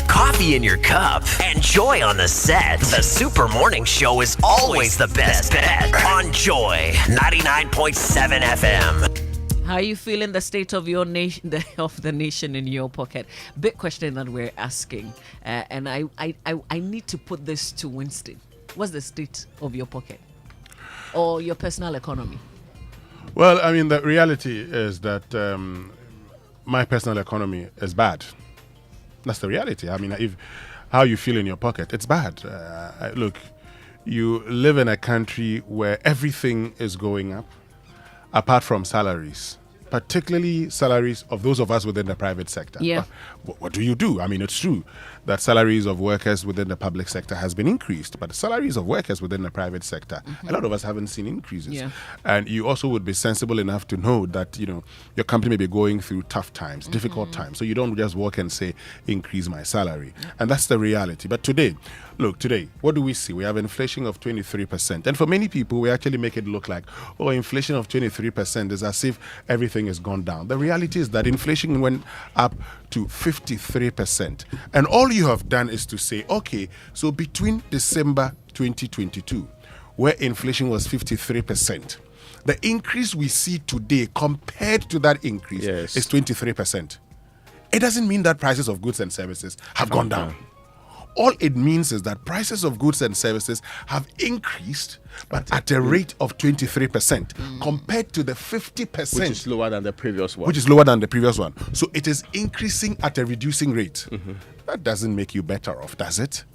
Speaker 28: Coffee in your cup and joy on the set. The Super Morning Show is always the best bet on Joy 99.7 FM.
Speaker 10: How are you feeling the state of your nation, the nation in your pocket? Big question that we're asking, and I need to put this to Winston. What's the state of your pocket or your personal economy?
Speaker 11: Well, I mean, the reality is that my personal economy is bad. That's the reality. I mean, how you feel in your pocket, it's bad. Look, you live in a country where everything is going up, apart from salaries, particularly salaries of those of us within the private sector.
Speaker 10: Yeah.
Speaker 11: What do you do? I mean, it's true that salaries of workers within the public sector has been increased, but salaries of workers within the private sector, a lot of us haven't seen increases.
Speaker 10: Yeah.
Speaker 11: And you also would be sensible enough to know that, you know, your company may be going through tough times, difficult times. So you don't just walk and say, increase my salary. And that's the reality. But today, what do we see? We have inflation of 23%. And for many people, we actually make it look like, oh, inflation of 23% is as if everything has gone down. The reality is that inflation went up to 53%. And all you have done is to say, okay, so between December 2022, where inflation was 53%, the increase we see today compared to that increase is 23%. It doesn't mean that prices of goods and services have gone down. All it means is that prices of goods and services have increased, but at a rate of 23% compared to the 50%.
Speaker 3: Which is lower than the previous one.
Speaker 11: So it is increasing at a reducing rate. That doesn't make you better off, does it?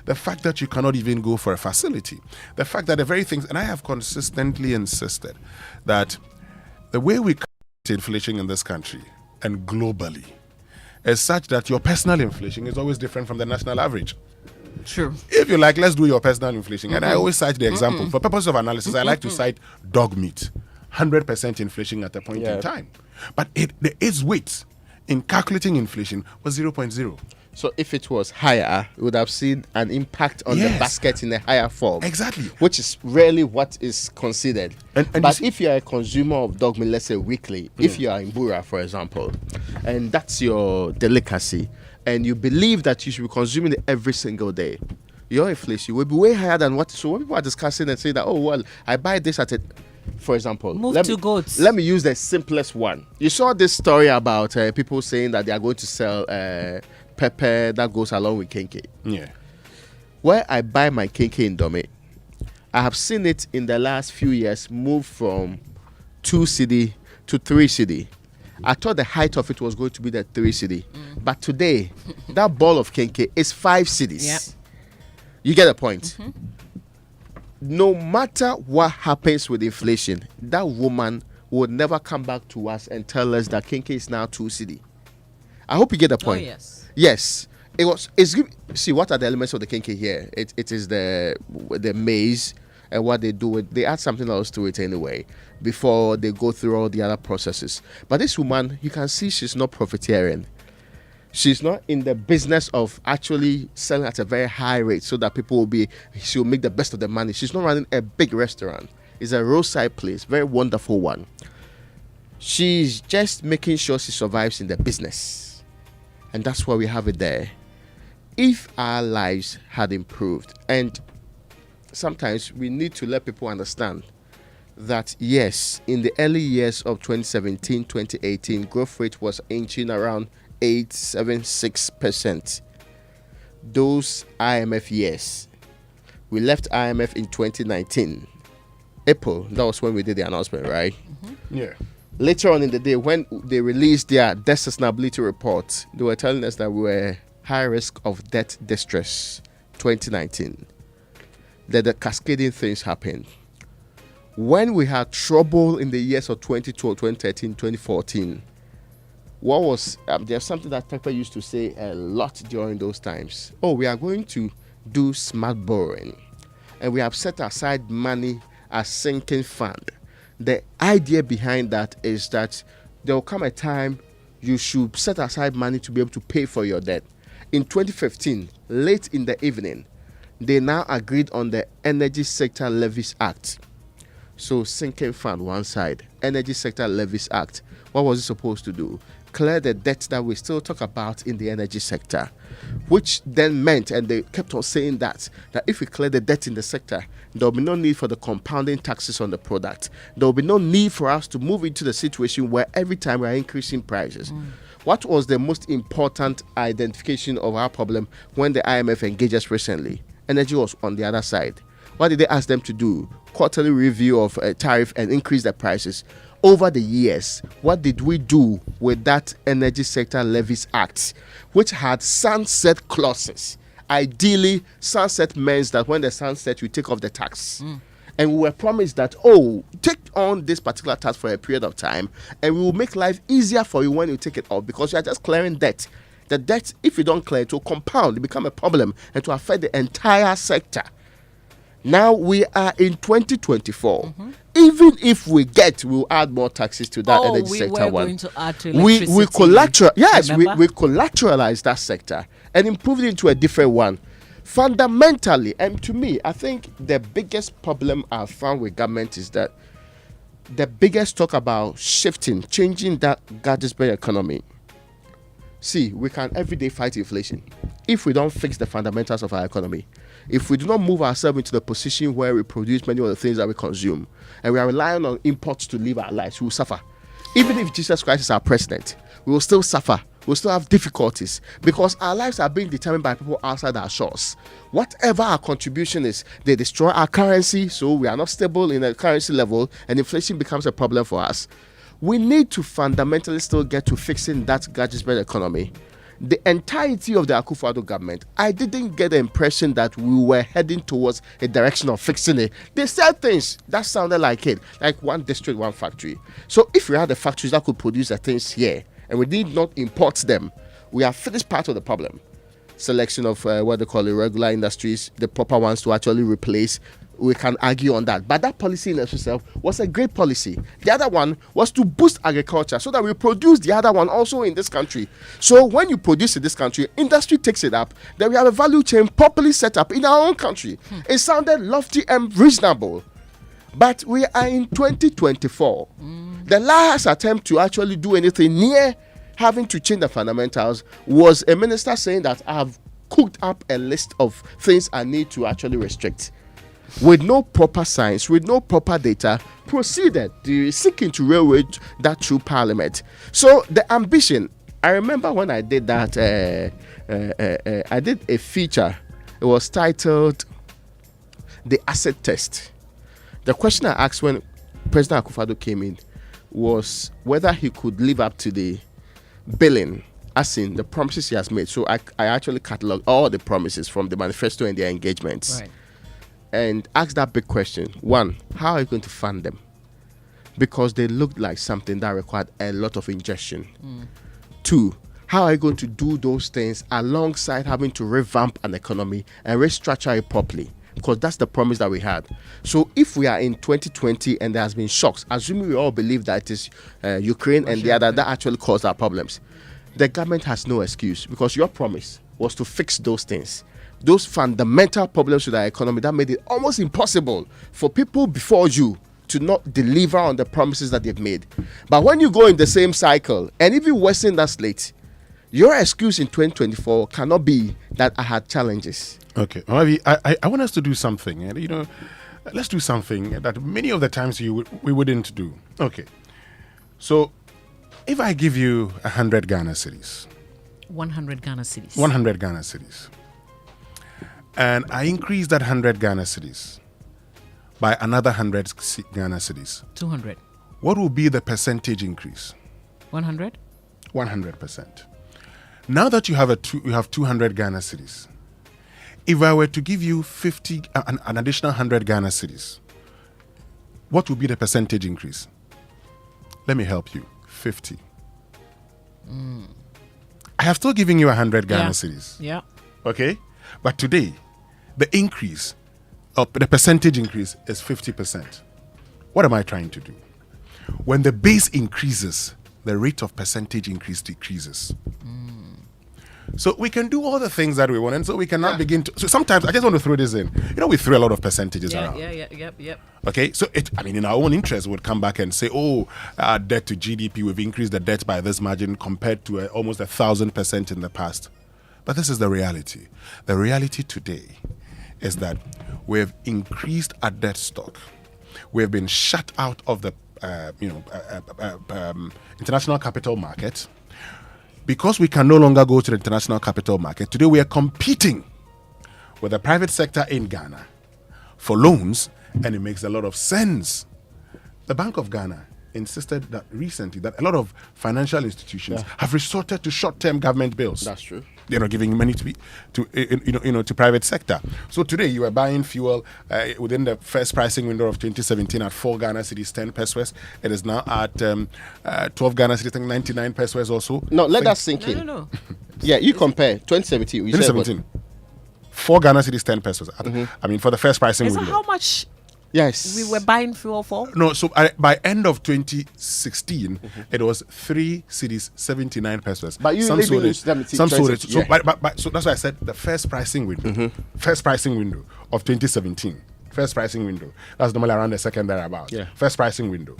Speaker 11: The fact that you cannot even go for a facility, the fact that the very things, and I have consistently insisted that the way we calculate inflation in this country and globally is such that your personal inflation is always different from the national average.
Speaker 10: True.
Speaker 11: If you like, let's do your personal inflation. And I always cite the example. For purposes of analysis, I like to cite dog meat. 100% inflation at a point in time. But there is weight in calculating inflation was 0.0.
Speaker 3: So if it was higher, we would have seen an impact on the basket in a higher form.
Speaker 11: Exactly.
Speaker 3: Which is rarely what is considered.
Speaker 11: And
Speaker 3: but if you're a consumer of dog meat, let's say weekly, if you are in Bura, for example, and that's your delicacy, and you believe that you should be consuming it every single day, your inflation will be way higher than what. So when people are discussing and say that, oh, well, I buy this at a, for example,
Speaker 10: goats.
Speaker 3: Let me use the simplest one. You saw this story about people saying that they are going to sell pepper that goes along with kenke.
Speaker 11: Yeah.
Speaker 3: Where I buy my kenke in Dome, I have seen it in the last few years move from 2 cedi to 3 cedi. I thought the height of it was going to be the 3 cedi. But today, that ball of kenke is 5 cedis.
Speaker 10: Yep.
Speaker 3: You get the point? No matter what happens with inflation, that woman would never come back to us and tell us that kenke is now 2 cedi. I hope you get the point.
Speaker 10: Oh, yes.
Speaker 3: Yes. See, what are the elements of the kenke here? It is the maize, and what they do with, they add something else to it anyway before they go through all the other processes. But this woman, you can see she's not profiteering. She's not in the business of actually selling at a very high rate so that she'll make the best of the money. She's not running a big restaurant. It's a roadside place, very wonderful one. She's just making sure she survives in the business. And that's why we have it there. If our lives had improved, and sometimes we need to let people understand that, yes, in the early years of 2017, 2018, growth rate was inching around 8.76%. Those IMF years, we left IMF in 2019. April, that was when we did the announcement, right?
Speaker 11: Yeah.
Speaker 3: Later on in the day, when they released their debt sustainability report, they were telling us that we were high risk of debt distress 2019. That the cascading things happened. When we had trouble in the years of 2012, 2013, 2014, what was there's something that Tekpe used to say a lot during those times. Oh, we are going to do smart borrowing, and we have set aside money as sinking fund. The idea behind that is that there will come a time you should set aside money to be able to pay for your debt. In 2015, late in the evening, they now agreed on the Energy Sector Levies Act. So sinking fund one side, Energy Sector Levies Act. What was it supposed to do? Clear the debt that we still talk about in the energy sector, which then meant, and they kept on saying that if we clear the debt in the sector, there will be no need for the compounding taxes on the product. There will be no need for us to move into the situation where every time we are increasing prices. What was the most important identification of our problem when the IMF engaged us recently? Energy was on the other side. What did they ask them to do? Quarterly review of tariff and increase the prices. Over the years, what did we do with that Energy Sector Levies Act, which had sunset clauses? Ideally, sunset means that when the sun sets, you take off the tax. And we were promised that, take on this particular tax for a period of time, and we will make life easier for you when you take it off, because you are just clearing debt. The debt, if you don't clear it, will compound, it become a problem, and to affect the entire sector. Now we are in 2024. Even if we'll add more taxes to that energy sector one.
Speaker 10: Going to add to electricity.
Speaker 3: we collateralize that sector and improve it into a different one. Fundamentally, and to me, I think the biggest problem I've found with government is that the biggest talk about changing that Gaddisbury economy. See, we can every day fight inflation if we don't fix the fundamentals of our economy. If we do not move ourselves into the position where we produce many of the things that we consume, and we are relying on imports to live our lives, we will suffer. Even if Jesus Christ is our president, we will still suffer. We'll still have difficulties because our lives are being determined by people outside our shores. Whatever our contribution is, they destroy our currency, so we are not stable in a currency level, and inflation becomes a problem for us. We need to fundamentally still get to fixing that Gaddisbury economy. The entirety of the Akufo-Addo government, I didn't get the impression that we were heading towards a direction of fixing it. They said things that sounded like it, like one district, one factory. So if we had the factories that could produce the things here, and we did not import them, we have finished part of the problem. Selection of what they call irregular industries, the proper ones to actually replace. we can argue on that. But that policy in itself was a great policy. The other one was to boost agriculture so that we produce the other one also in this country. So when you produce in this country, industry takes it up, then we have a value chain properly set up in our own country. It sounded lofty and reasonable. But we are in 2024. The last attempt to actually do anything near having to change the fundamentals was a minister saying that I have cooked up a list of things I need to actually restrict. With no proper science, with no proper data, proceeded to seeking to railroad that through Parliament. So the ambition, I remember when I did that, I did a feature. It was titled The Asset Test. The question I asked when President Akufo-Addo came in was whether he could live up to the billing, as in the promises he has made. So I actually catalogued all the promises from the manifesto and their engagements.
Speaker 10: Right.
Speaker 3: And asked that big question. One, how are you going to fund them? Because they looked like something that required a lot of ingestion. Two, how are you going to do those things alongside having to revamp an economy and restructure it properly? Because that's the promise that we had. So if we are in 2020 and there has been shocks, assuming we all believe that it is Ukraine and the other that actually caused our problems, the government has no excuse, because your promise was to fix those things, those fundamental problems with our economy that made it almost impossible for people before you to not deliver on the promises that they've made. But when you go in the same cycle and even worsen that slate, your excuse in 2024 cannot be that I had challenges.
Speaker 11: Okay, Ravi, I want us to do something. And, you know, let's do something that many of the times we wouldn't do. Okay, so if I give you 100 Ghana cedis,
Speaker 10: 100 Ghana cedis,
Speaker 11: 100 Ghana cedis, and I increase that 100 Ghana cedis by another 100 Ghana cedis,
Speaker 10: 200.
Speaker 11: What will be the percentage increase?
Speaker 10: 100.
Speaker 11: 100%. Now that you have 200 Ghana cedis, if I were to give you an additional 100 Ghana cedis, what would be the percentage increase? Let me help you. 50. I have still given you 100 Ghana cedis.
Speaker 10: Yeah.
Speaker 11: Okay? But today, the increase, the percentage increase is 50%. What am I trying to do? When the base increases, the rate of percentage increase decreases. So we can do all the things that we want, and so we cannot begin to. So sometimes I just want to throw this in. You know, we throw a lot of percentages around.
Speaker 10: Yep.
Speaker 11: Okay, so in our own interest, we'd come back and say, debt to GDP, we've increased the debt by this margin compared to almost 1,000% in the past. But this is the reality. The reality today is that we've increased our debt stock. We've been shut out of the international capital market. Because we can no longer go to the international capital market, today we are competing with the private sector in Ghana for loans, and it makes a lot of sense. The Bank of Ghana insisted that recently that a lot of financial institutions have resorted to short-term government bills.
Speaker 3: That's true.
Speaker 11: They're not giving money to private sector. So today you are buying fuel within the first pricing window of 2017 at 4 Ghana cedis, 10 pesos. It is now at 12 Ghana cedis, 99 pesos or so.
Speaker 3: No, let that sink in.
Speaker 10: No.
Speaker 3: Yeah, you compare 2017.
Speaker 11: 2017. 4 Ghana cedis, 10 pesos. I mean, for the first pricing
Speaker 10: Is
Speaker 11: window.
Speaker 10: that how much?
Speaker 3: Yes.
Speaker 10: We were buying fuel for?
Speaker 11: No, so by end of 2016, it was 3 cedis, 79 pesos.
Speaker 3: But you
Speaker 11: some sold it. Some sold it. So, so that's why I said the first pricing window. First pricing window of 2017. First pricing window. That's normally around the second thereabout.
Speaker 3: Yeah.
Speaker 11: First pricing window.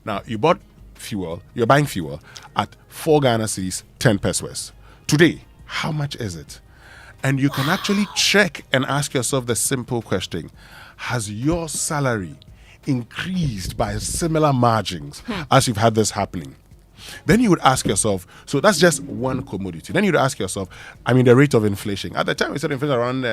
Speaker 11: Now, you bought fuel, you're buying fuel at 4 Ghana cedis, 10 pesos. Today, how much is it? And you can actually check and ask yourself the simple question: has your salary increased by similar margins as you've had this happening? Then you would ask yourself, so that's just one commodity. Then you'd ask yourself, I mean, the rate of inflation. At the time, we said inflation around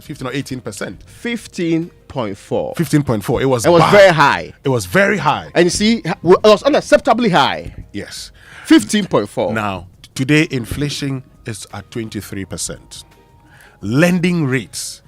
Speaker 11: 15 or 18%.
Speaker 3: 15.4.
Speaker 11: 15.4. It was
Speaker 3: very high.
Speaker 11: It was very high.
Speaker 3: And you see, it was unacceptably high.
Speaker 11: Yes.
Speaker 3: 15.4.
Speaker 11: Now, today, inflation is at 23%. Lending rates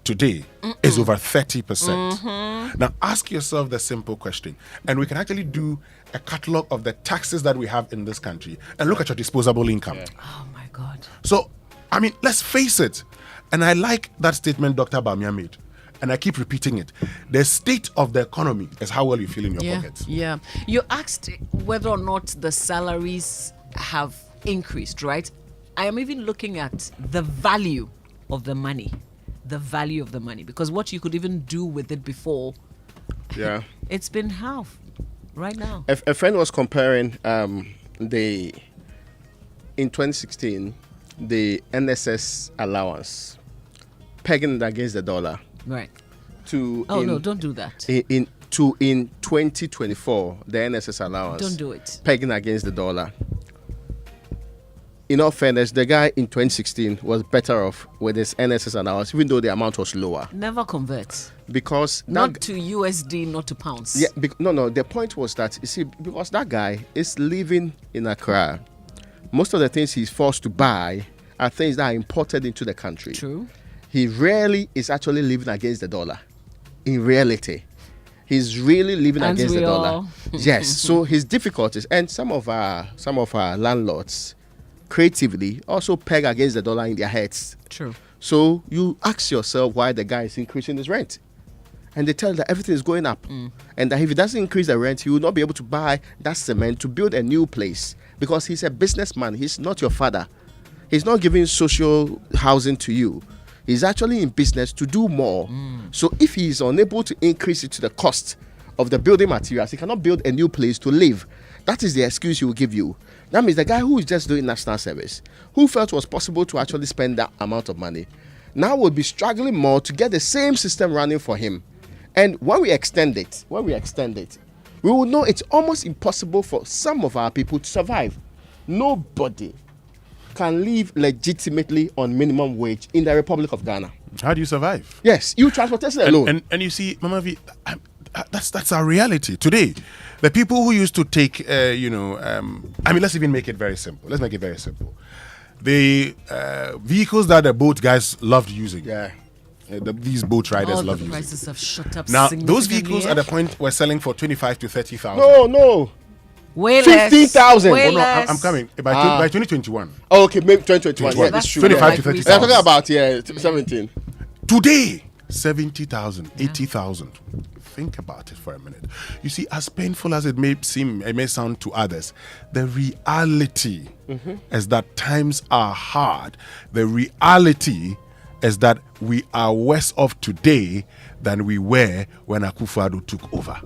Speaker 11: today is over 30%. Now ask yourself the simple question, and we can actually do a catalog of the taxes that we have in this country and look at your disposable income.
Speaker 10: Oh my God.
Speaker 11: So, I mean, let's face it. And I like that statement Dr. Bamia made. and I keep repeating it. The state of the economy is how well you feel in your pocket.
Speaker 10: Yeah. You asked whether or not the salaries have increased, right? I am even looking at the value of the money. The value of the money. Because what you could even do with it before, it's been half right now.
Speaker 3: A friend was comparing in 2016, the NSS allowance, pegging it against the dollar.
Speaker 10: Right.
Speaker 3: No,
Speaker 10: don't do that.
Speaker 3: In 2024, the NSS allowance.
Speaker 10: Don't do it.
Speaker 3: Pegging against the dollar. In all fairness, the guy in 2016 was better off with his NSS allowance, even though the amount was lower.
Speaker 10: Never convert.
Speaker 3: Because
Speaker 10: not to USD, not to pounds.
Speaker 3: Yeah, no. The point was that, you see, because that guy is living in Accra, most of the things he's forced to buy are things that are imported into the country.
Speaker 10: True.
Speaker 3: He rarely is actually living against the dollar. In reality, he's really living against the dollar. Yes. So his difficulties, and some of our landlords creatively also peg against the dollar in their heads.
Speaker 10: True.
Speaker 3: So you ask yourself why the guy is increasing his rent. And they tell you that everything is going up. And that if he doesn't increase the rent, he will not be able to buy that cement to build a new place. Because he's a businessman. He's not your father. He's not giving social housing to you. He's actually in business to do more. So if he is unable to increase it to the cost of the building materials, he cannot build a new place to live. That is the excuse he will give you. That means the guy who is just doing national service, who felt it was possible to actually spend that amount of money, now will be struggling more to get the same system running for him. And when we extend it, we will know it's almost impossible for some of our people to survive. Nobody can live legitimately on minimum wage in the Republic of Ghana.
Speaker 11: How do you survive?
Speaker 3: Yes, you transportation alone.
Speaker 11: And you see, Mama V, that's our reality today. The people who used to take, let's even make it very simple. Let's make it very simple. The vehicles that the boat guys loved using.
Speaker 3: Yeah.
Speaker 11: These boat riders love
Speaker 10: the
Speaker 11: using.
Speaker 10: prices have shot up
Speaker 11: Now, those vehicles at the point were selling for 25 to 30,000.
Speaker 3: No.
Speaker 10: Way
Speaker 3: 15,000.
Speaker 11: I'm coming. By 2021.
Speaker 3: Oh, okay, maybe 2021. Yeah, that's true.
Speaker 11: 25 to 30,000.
Speaker 3: I'm talking about 17.
Speaker 11: Today, 70,000, 80,000. Think about it for a minute. You see, as painful as it may sound to others, the reality is that times are hard. The reality is that we are worse off today than we were when Akufo-Addo took over.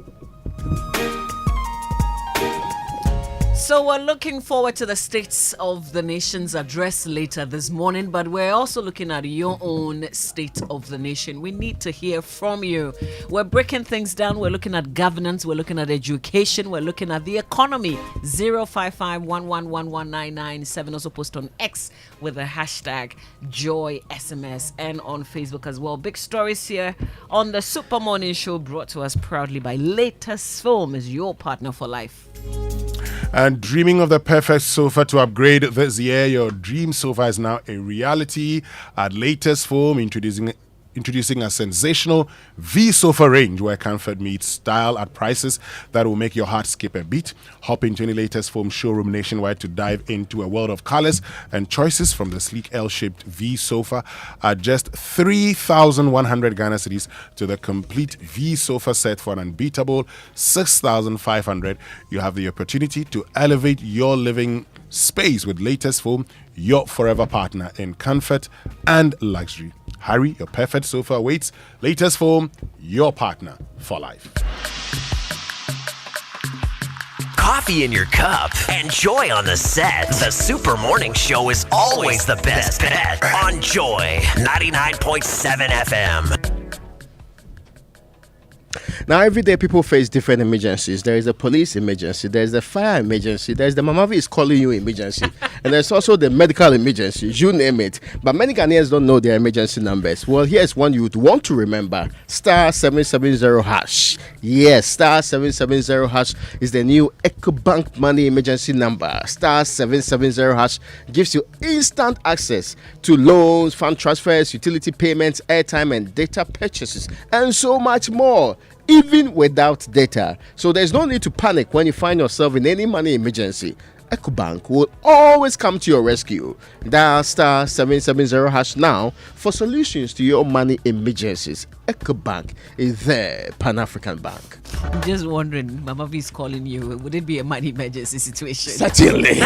Speaker 10: So we're looking forward to the States of the Nation's address later this morning, but we're also looking at your own State of the Nation. We need to hear from you. We're breaking things down. We're looking at governance. We're looking at education. We're looking at the economy. 055-1111-997. Also post on X with the hashtag JoySMS and on Facebook as well. Big stories here on the Super Morning Show, brought to us proudly by Latest Film, is your partner for life.
Speaker 11: And dreaming of the perfect sofa to upgrade this year, your dream sofa is now a reality at Latest Foam, introducing a sensational V-Sofa range where comfort meets style at prices that will make your heart skip a beat. Hop into any Latest Foam showroom nationwide to dive into a world of colors and choices, from the sleek L-shaped V-Sofa at just 3,100 Ghana cedis to the complete V-Sofa set for an unbeatable 6,500. You have the opportunity to elevate your living space with Latest Foam, your forever partner in comfort and luxury. Hurry, your perfect sofa awaits. Latest Foam, your partner for life.
Speaker 28: Coffee in your cup and joy on the set. The Super Morning Show is always the best bet on Joy 99.7 FM.
Speaker 3: Now, every day people face different emergencies. There is a police emergency, there is a fire emergency, there is the Mamavi is calling you emergency, and there's also the medical emergency, you name it. But many Ghanaians don't know their emergency numbers. Well, here's one you would want to remember: star 770 hash. Yes, star 770 hash is the new EcoBank money emergency number. Star 770 hash gives you instant access to loans, fund transfers, utility payments, airtime and data purchases, and so much more, even without data. So there's no need to panic when you find yourself in any money emergency. EcoBank will always come to your rescue. Dial star 770 hash now for solutions to your money emergencies. EcoBank is there, Pan-African Bank.
Speaker 10: I'm just wondering, Mama V is calling you. Would it be a money emergency situation?
Speaker 3: Certainly.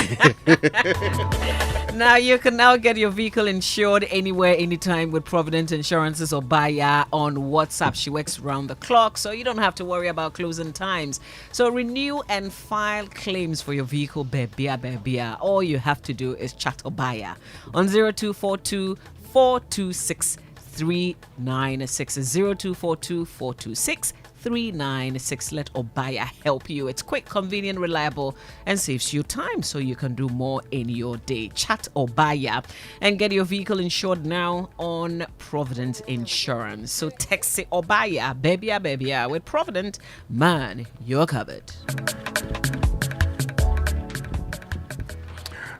Speaker 10: Now you can now get your vehicle insured anywhere, anytime with Provident Insurances or Baya on WhatsApp. She works round the clock, so you don't have to worry about closing times. So renew and file claims for your vehicle, Bebia. All you have to do is chat Obaya on 0242 426 396 0242 426 396. Let Obaya help you. It's quick, convenient, reliable, and saves you time so you can do more in your day. Chat Obaya and get your vehicle insured now on Provident Insurance. So text it Obaya, Bebia. With Provident, man, you're covered.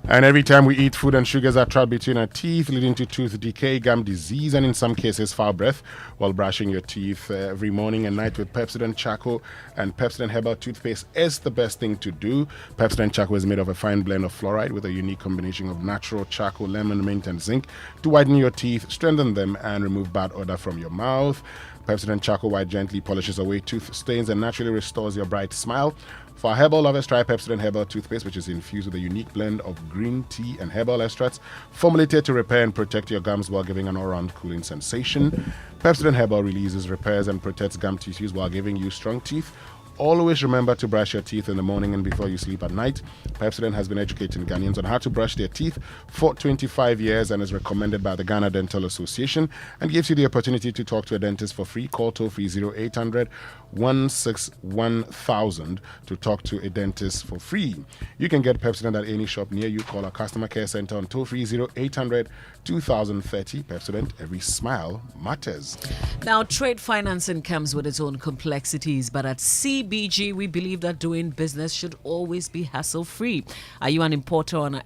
Speaker 11: And every time we eat, food and sugars are trapped between our teeth, leading to tooth decay, gum disease, and in some cases, foul breath while brushing your teeth every morning and night with Pepsodent Charcoal and Pepsodent Herbal Toothpaste is the best thing to do. Pepsodent Charcoal is made of a fine blend of fluoride with a unique combination of natural charcoal, lemon, mint, and zinc to whiten your teeth, strengthen them, and remove bad odor from your mouth. Pepsodent Charcoal White gently polishes away tooth stains and naturally restores your bright smile. For herbal lovers, try Pepsodent Herbal Toothpaste, which is infused with a unique blend of green tea and herbal extracts, formulated to repair and protect your gums while giving an all-round cooling sensation. Pepsodent Herbal releases, repairs, and protects gum tissues while giving you strong teeth. Always remember to brush your teeth in the morning and before you sleep at night. Pepsodent has been educating Ghanaians on how to brush their teeth for 25 years and is recommended by the Ghana Dental Association and gives you the opportunity to talk to a dentist for free. Call toll-free 0800 161,000 to talk to a dentist for free. You can get Pepsodent at any shop near you. Call our customer care center on toll-free 0800 2030. Pepsodent, every smile matters.
Speaker 10: Now, trade financing comes with its own complexities, but at CBG, we believe that doing business should always be hassle-free. Are you an importer or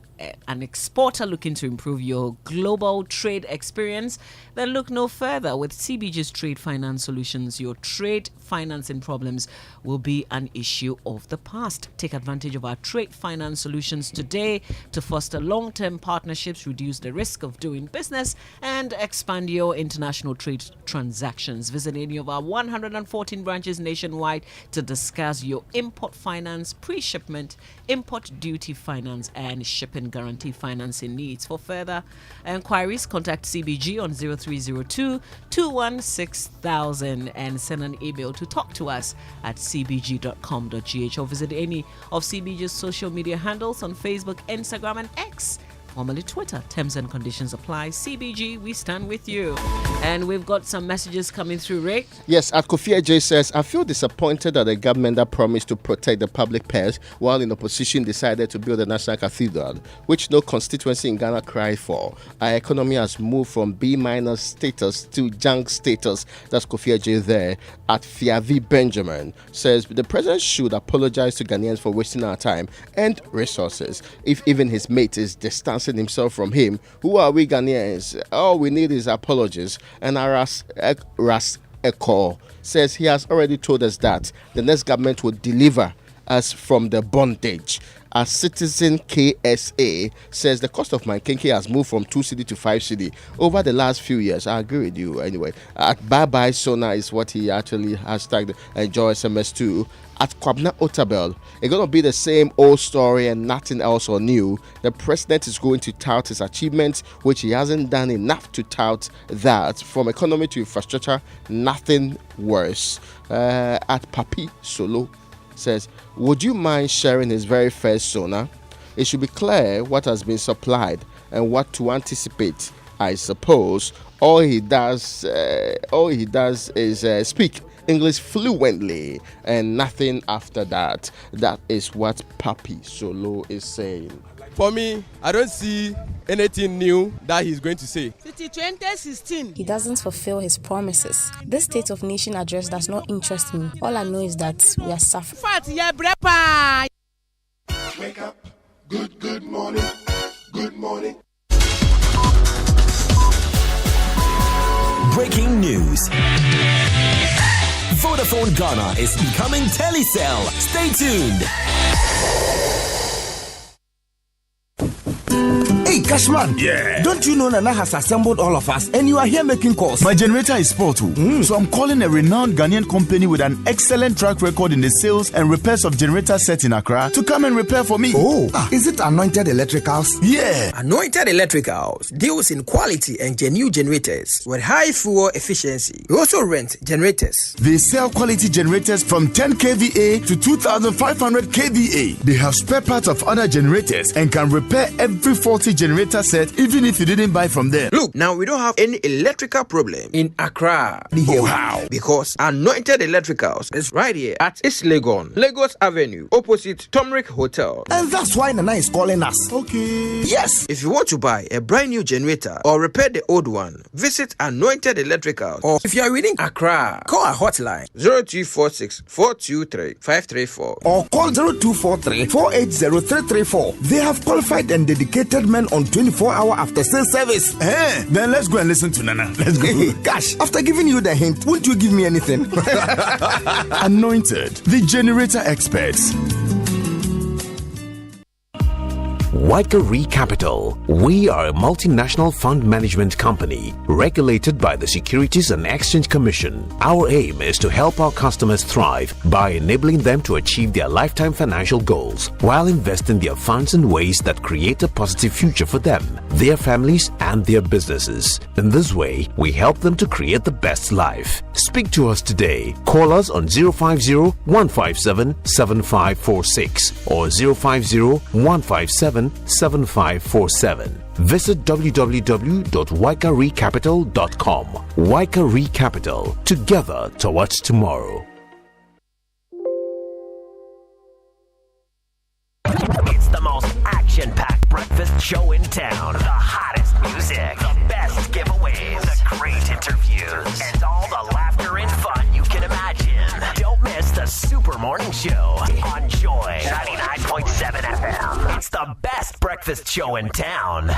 Speaker 10: an exporter looking to improve your global trade experience? Then look no further. With CBG's Trade Finance Solutions, your trade financing problems will be an issue of the past. Take advantage of our trade finance solutions today to foster long-term partnerships, reduce the risk of doing business, and expand your international trade transactions. Visit any of our 114 branches nationwide to discuss your import finance, pre-shipment, import duty finance, and shipping guarantee financing needs. For further inquiries, contact CBG on 0302 216,000 and send an email to talk to us at cbg.com.gh or visit any of CBG's social media handles on Facebook, Instagram, and X, formerly Twitter. Terms and conditions apply. CBG, we stand with you. And we've got some messages coming through, Rick.
Speaker 3: Yes, at Kofi J says, I feel disappointed that the government that promised to protect the public purse while in opposition decided to build a national cathedral, which no constituency in Ghana cried for. Our economy has moved from B- status to junk status. That's Kofi J there. At Fiavi Benjamin says, the president should apologize to Ghanaians for wasting our time and resources. If even his mate is distancing himself from him, who are we Ghanaians? All we need is apologies. And Ras Eko says he has already told us that the next government will deliver us from the bondage. As Citizen KSA says the cost of my Kenke has moved from 2 cedi to 5 cedi over the last few years. I agree with you anyway. At Bye Bye Sona is what he actually hashtagged Enjoy SMS2. At Kwabna Otabel, it's going to be the same old story and nothing else or new. The president is going to tout his achievements, which he hasn't done enough to tout that. From economy to infrastructure, nothing worse. At Papi Solo says, would you mind sharing his very first sonar? It should be clear what has been supplied and what to anticipate. I suppose all he does is speak English fluently and nothing after that. That is what Papi Solo is saying.
Speaker 5: For me, I don't see anything new that he's going to say.
Speaker 14: 2016. He doesn't fulfill his promises. This State of Nation address does not interest me. All I know is that we are suffering.
Speaker 15: Wake up. Good morning. Good morning.
Speaker 28: Breaking news. Vodafone Ghana is becoming Telecel. Stay tuned.
Speaker 12: Cashman.
Speaker 16: Yeah.
Speaker 12: Don't you know Nana has assembled all of us and you are here making calls?
Speaker 16: My generator is spoiled too. So I'm calling a renowned Ghanaian company with an excellent track record in the sales and repairs of generator sets in Accra to come and repair for me.
Speaker 12: Oh, is it Anointed Electricals?
Speaker 16: Yeah.
Speaker 17: Anointed Electricals deals in quality and genuine generators with high fuel efficiency. We also rent generators.
Speaker 16: They sell quality generators from 10 kVA to 2500 kVA. They have spare parts of other generators and can repair every faulty generator set even if you didn't buy from them.
Speaker 17: Look, now we don't have any electrical problem in Accra.
Speaker 16: Oh, how?
Speaker 17: Because Anointed Electricals is right here at East Legon, Lagos Avenue, opposite Tomric Hotel.
Speaker 12: And that's why Nana is calling us.
Speaker 16: Okay.
Speaker 12: Yes.
Speaker 17: If you want to buy a brand new generator or repair the old one, visit Anointed Electricals. Or if you are within Accra, call our hotline 0246 423 534
Speaker 12: or call 0243 480 334. They have qualified and dedicated men on 24-hour after sales service.
Speaker 16: Then let's go and listen to Nana. Let's go.
Speaker 12: Gosh, after giving you the hint, won't you give me anything?
Speaker 16: Anointed, the generator experts.
Speaker 18: Waikari Capital. We are a multinational fund management company regulated by the Securities and Exchange Commission. Our aim is to help our customers thrive by enabling them to achieve their lifetime financial goals while investing their funds in ways that create a positive future for them, their families, and their businesses. In this way, we help them to create the best life. Speak to us today. Call us on 050-157-7546 or 050-157-7547. Visit www.waikaricapital.com. Waikari Capital. Together towards tomorrow.
Speaker 28: It's the most action-packed breakfast show in town. The hottest music, the best giveaways, the great interviews, and all the laughter and fun you can imagine. Don't miss the Super Morning Show on Joy 99.7 FM. It's the best breakfast show in town.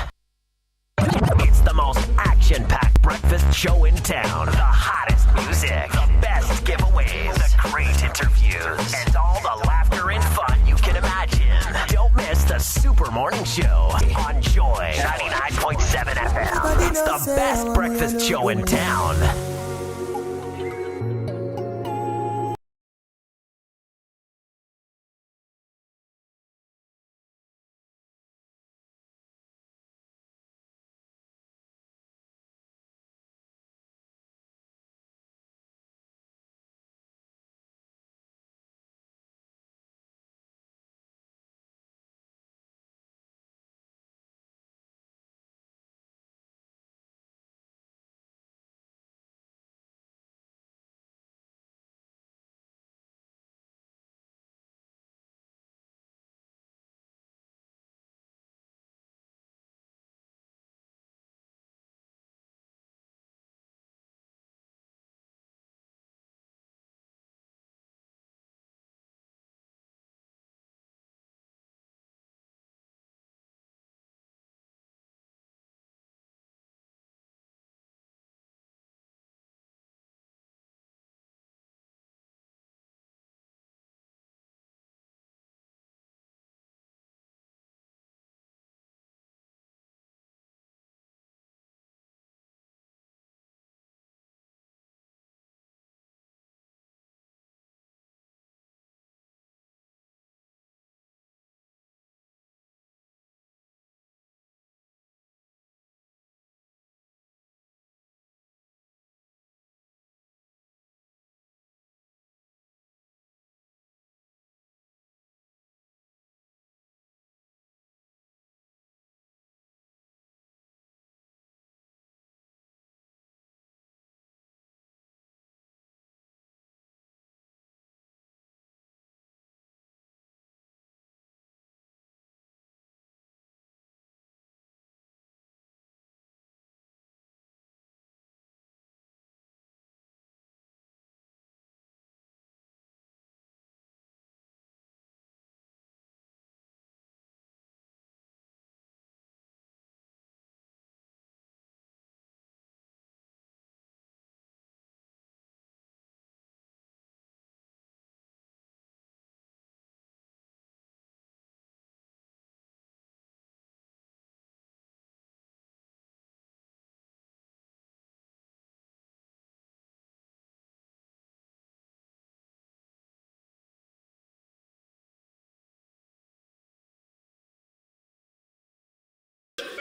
Speaker 28: It's the most action-packed breakfast show in town. The hottest music, the best giveaways, the great interviews, and all the laughter and fun you can imagine. Don't miss the Super Morning Show on Joy 99.7 FM. It's the best breakfast show in town.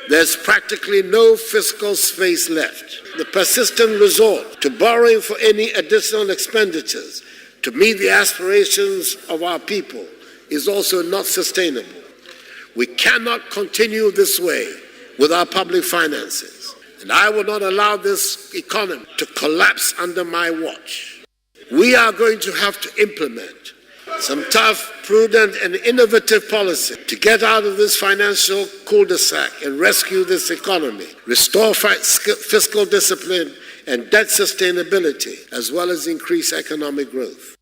Speaker 4: there's practically no fiscal space left. The persistent resort to borrowing for any additional expenditures to meet the aspirations of our people is also not sustainable. We cannot continue this way with our public finances, and I will not allow this economy to collapse under my watch. We are going to have to implement some tough, prudent, and innovative policy to get out of this financial cul-de-sac and rescue this economy, restore fiscal discipline and debt sustainability, as well as increase economic growth.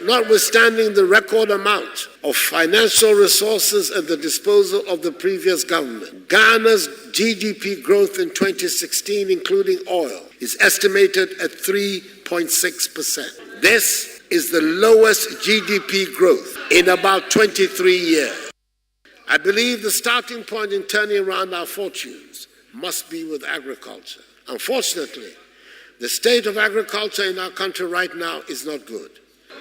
Speaker 4: Notwithstanding the record amount of financial resources at the disposal of the previous government, Ghana's GDP growth in 2016, including oil, is estimated at 3.6%. This is the lowest GDP growth in about 23 years. I believe the starting point in turning around our fortunes must be with agriculture. Unfortunately, the state of agriculture in our country right now is not good.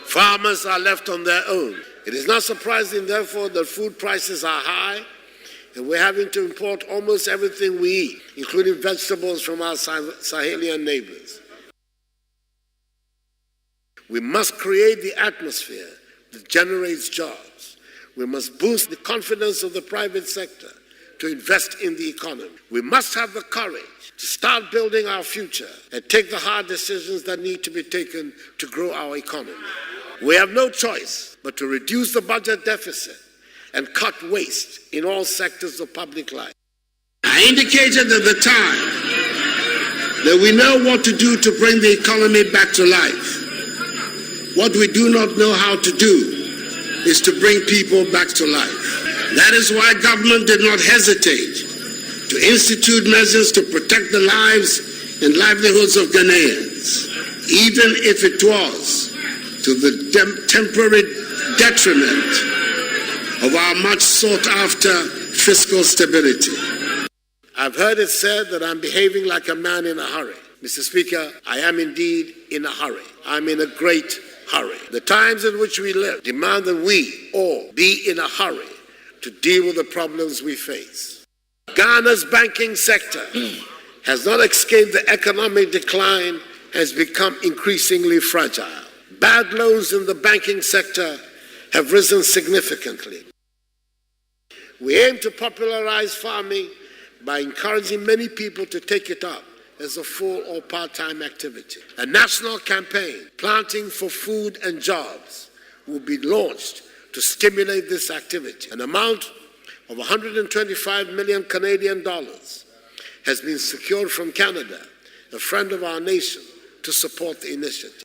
Speaker 4: Farmers are left on their own. It is not surprising, therefore, that food prices are high, and we're having to import almost everything we eat, including vegetables from our Sahelian neighbors. We must create the atmosphere that generates jobs. We must boost the confidence of the private sector to invest in the economy. We must have the courage to start building our future and take the hard decisions that need to be taken to grow our economy. We have no choice but to reduce the budget deficit and cut waste in all sectors of public life. I indicated at the time that we know what to do to bring the economy back to life. What we do not know how to do is to bring people back to life. That is why government did not hesitate to institute measures to protect the lives and livelihoods of Ghanaians, even if it was to the temporary detriment of our much sought after fiscal stability. I've heard it said that I'm behaving like a man in a hurry. Mr. Speaker, I am indeed in a hurry. I'm in a great hurry. The times in which we live demand that we all be in a hurry to deal with the problems we face. Ghana's banking sector has not escaped the economic decline, has become increasingly fragile. Bad loans in the banking sector have risen significantly. We aim to popularize farming by encouraging many people to take it up as a full or part-time activity. A national campaign, Planting for Food and Jobs, will be launched to stimulate this activity. An amount of 125 million Canadian dollars has been secured from Canada, a friend of our nation, to support the initiative.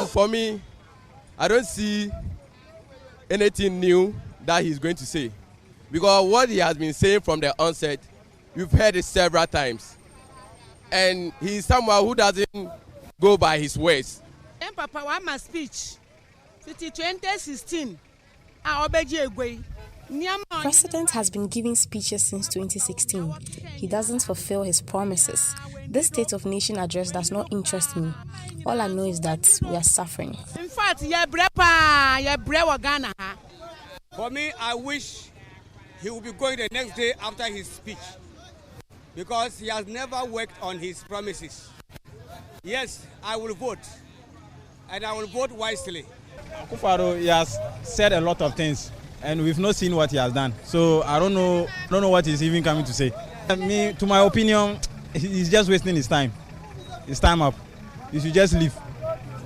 Speaker 5: For me, I don't see anything new that he's going to say, because what he has been saying from the onset, we've heard it several times, and he's someone who doesn't go by his words.
Speaker 19: Papa, one my speech. 2016.
Speaker 14: President has been giving speeches since 2016. He doesn't fulfill his promises. This State of Nation address does not interest me. All I know is that we are suffering.
Speaker 19: In fact,
Speaker 20: for me, I wish he will be going the next day after his speech, because he has never worked on his promises. Yes, I will vote, and I will vote wisely.
Speaker 22: Akufo-Addo, he has said a lot of things, and we've not seen what he has done. So I don't know what he's even coming to say. Me, to my opinion, he's just wasting his time. His time up. He should just leave.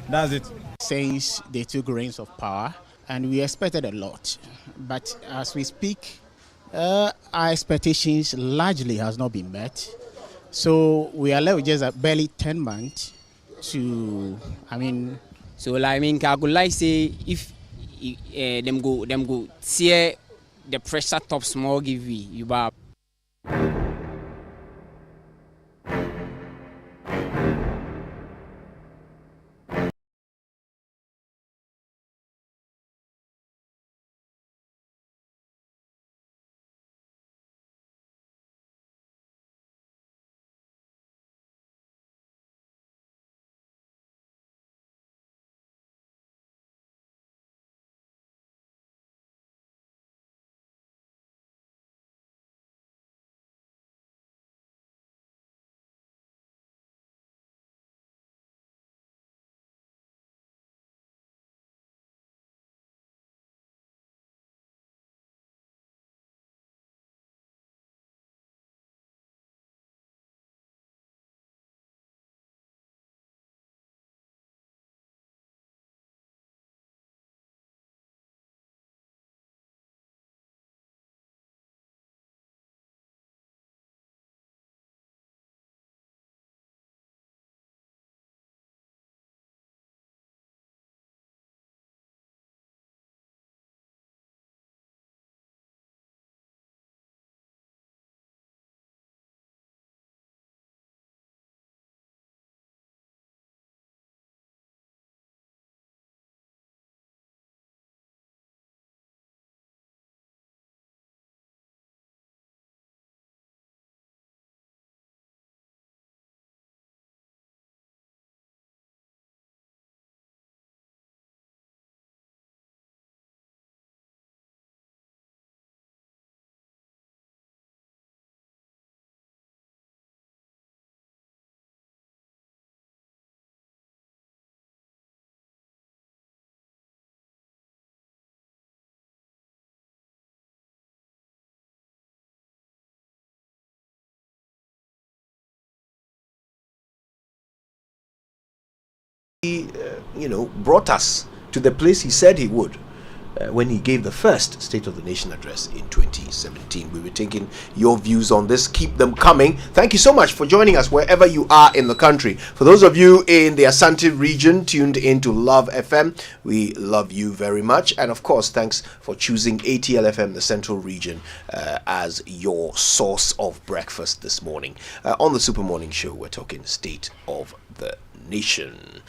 Speaker 22: That's it.
Speaker 23: Since they took reins of power, and we expected a lot, but as we speak, our expectations largely has not been met. So we are left with just barely 10 months to,
Speaker 24: So I would like say if them go tear the pressure top small give you
Speaker 1: brought us to the place he said he would when he gave the first State of the Nation address in 2017. We were taking your views on this. Keep them coming. Thank you so much for joining us wherever you are in the country. For those of you in the Asante region tuned into Love FM, we love you very much. And of course, thanks for choosing ATL FM, the Central region, as your source of breakfast this morning. On the Super Morning Show, we're talking State of the Nation.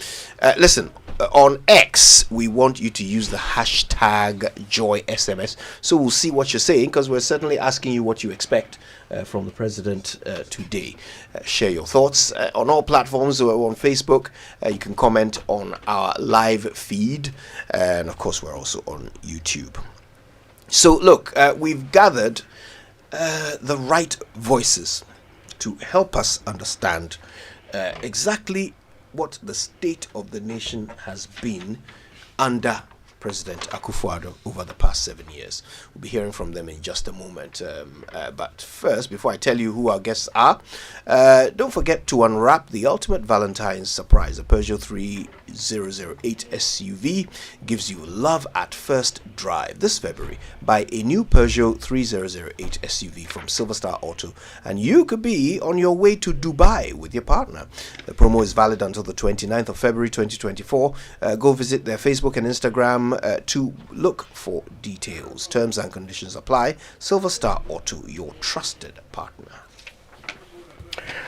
Speaker 1: Listen, on X, we want you to use the hashtag JoySMS. So we'll see what you're saying, because we're certainly asking you what you expect from the president today. Share your thoughts on all platforms. We're on Facebook. You can comment on our live feed. And of course, we're also on YouTube. So look, we've gathered the right voices to help us understand exactly what the state of the nation has been under President Akufo-Addo over the past 7 years. We'll be hearing from them in just a moment. But first, before I tell you who our guests are, don't forget to unwrap the ultimate Valentine's surprise. A Peugeot 3008 SUV gives you love at first drive. This February, buy a new Peugeot 3008 SUV from Silverstar Auto, and you could be on your way to Dubai with your partner. The promo is valid until the 29th of February 2024. Go visit their Facebook and Instagram to look for details. Terms and conditions apply. Silverstar Auto, your trusted partner.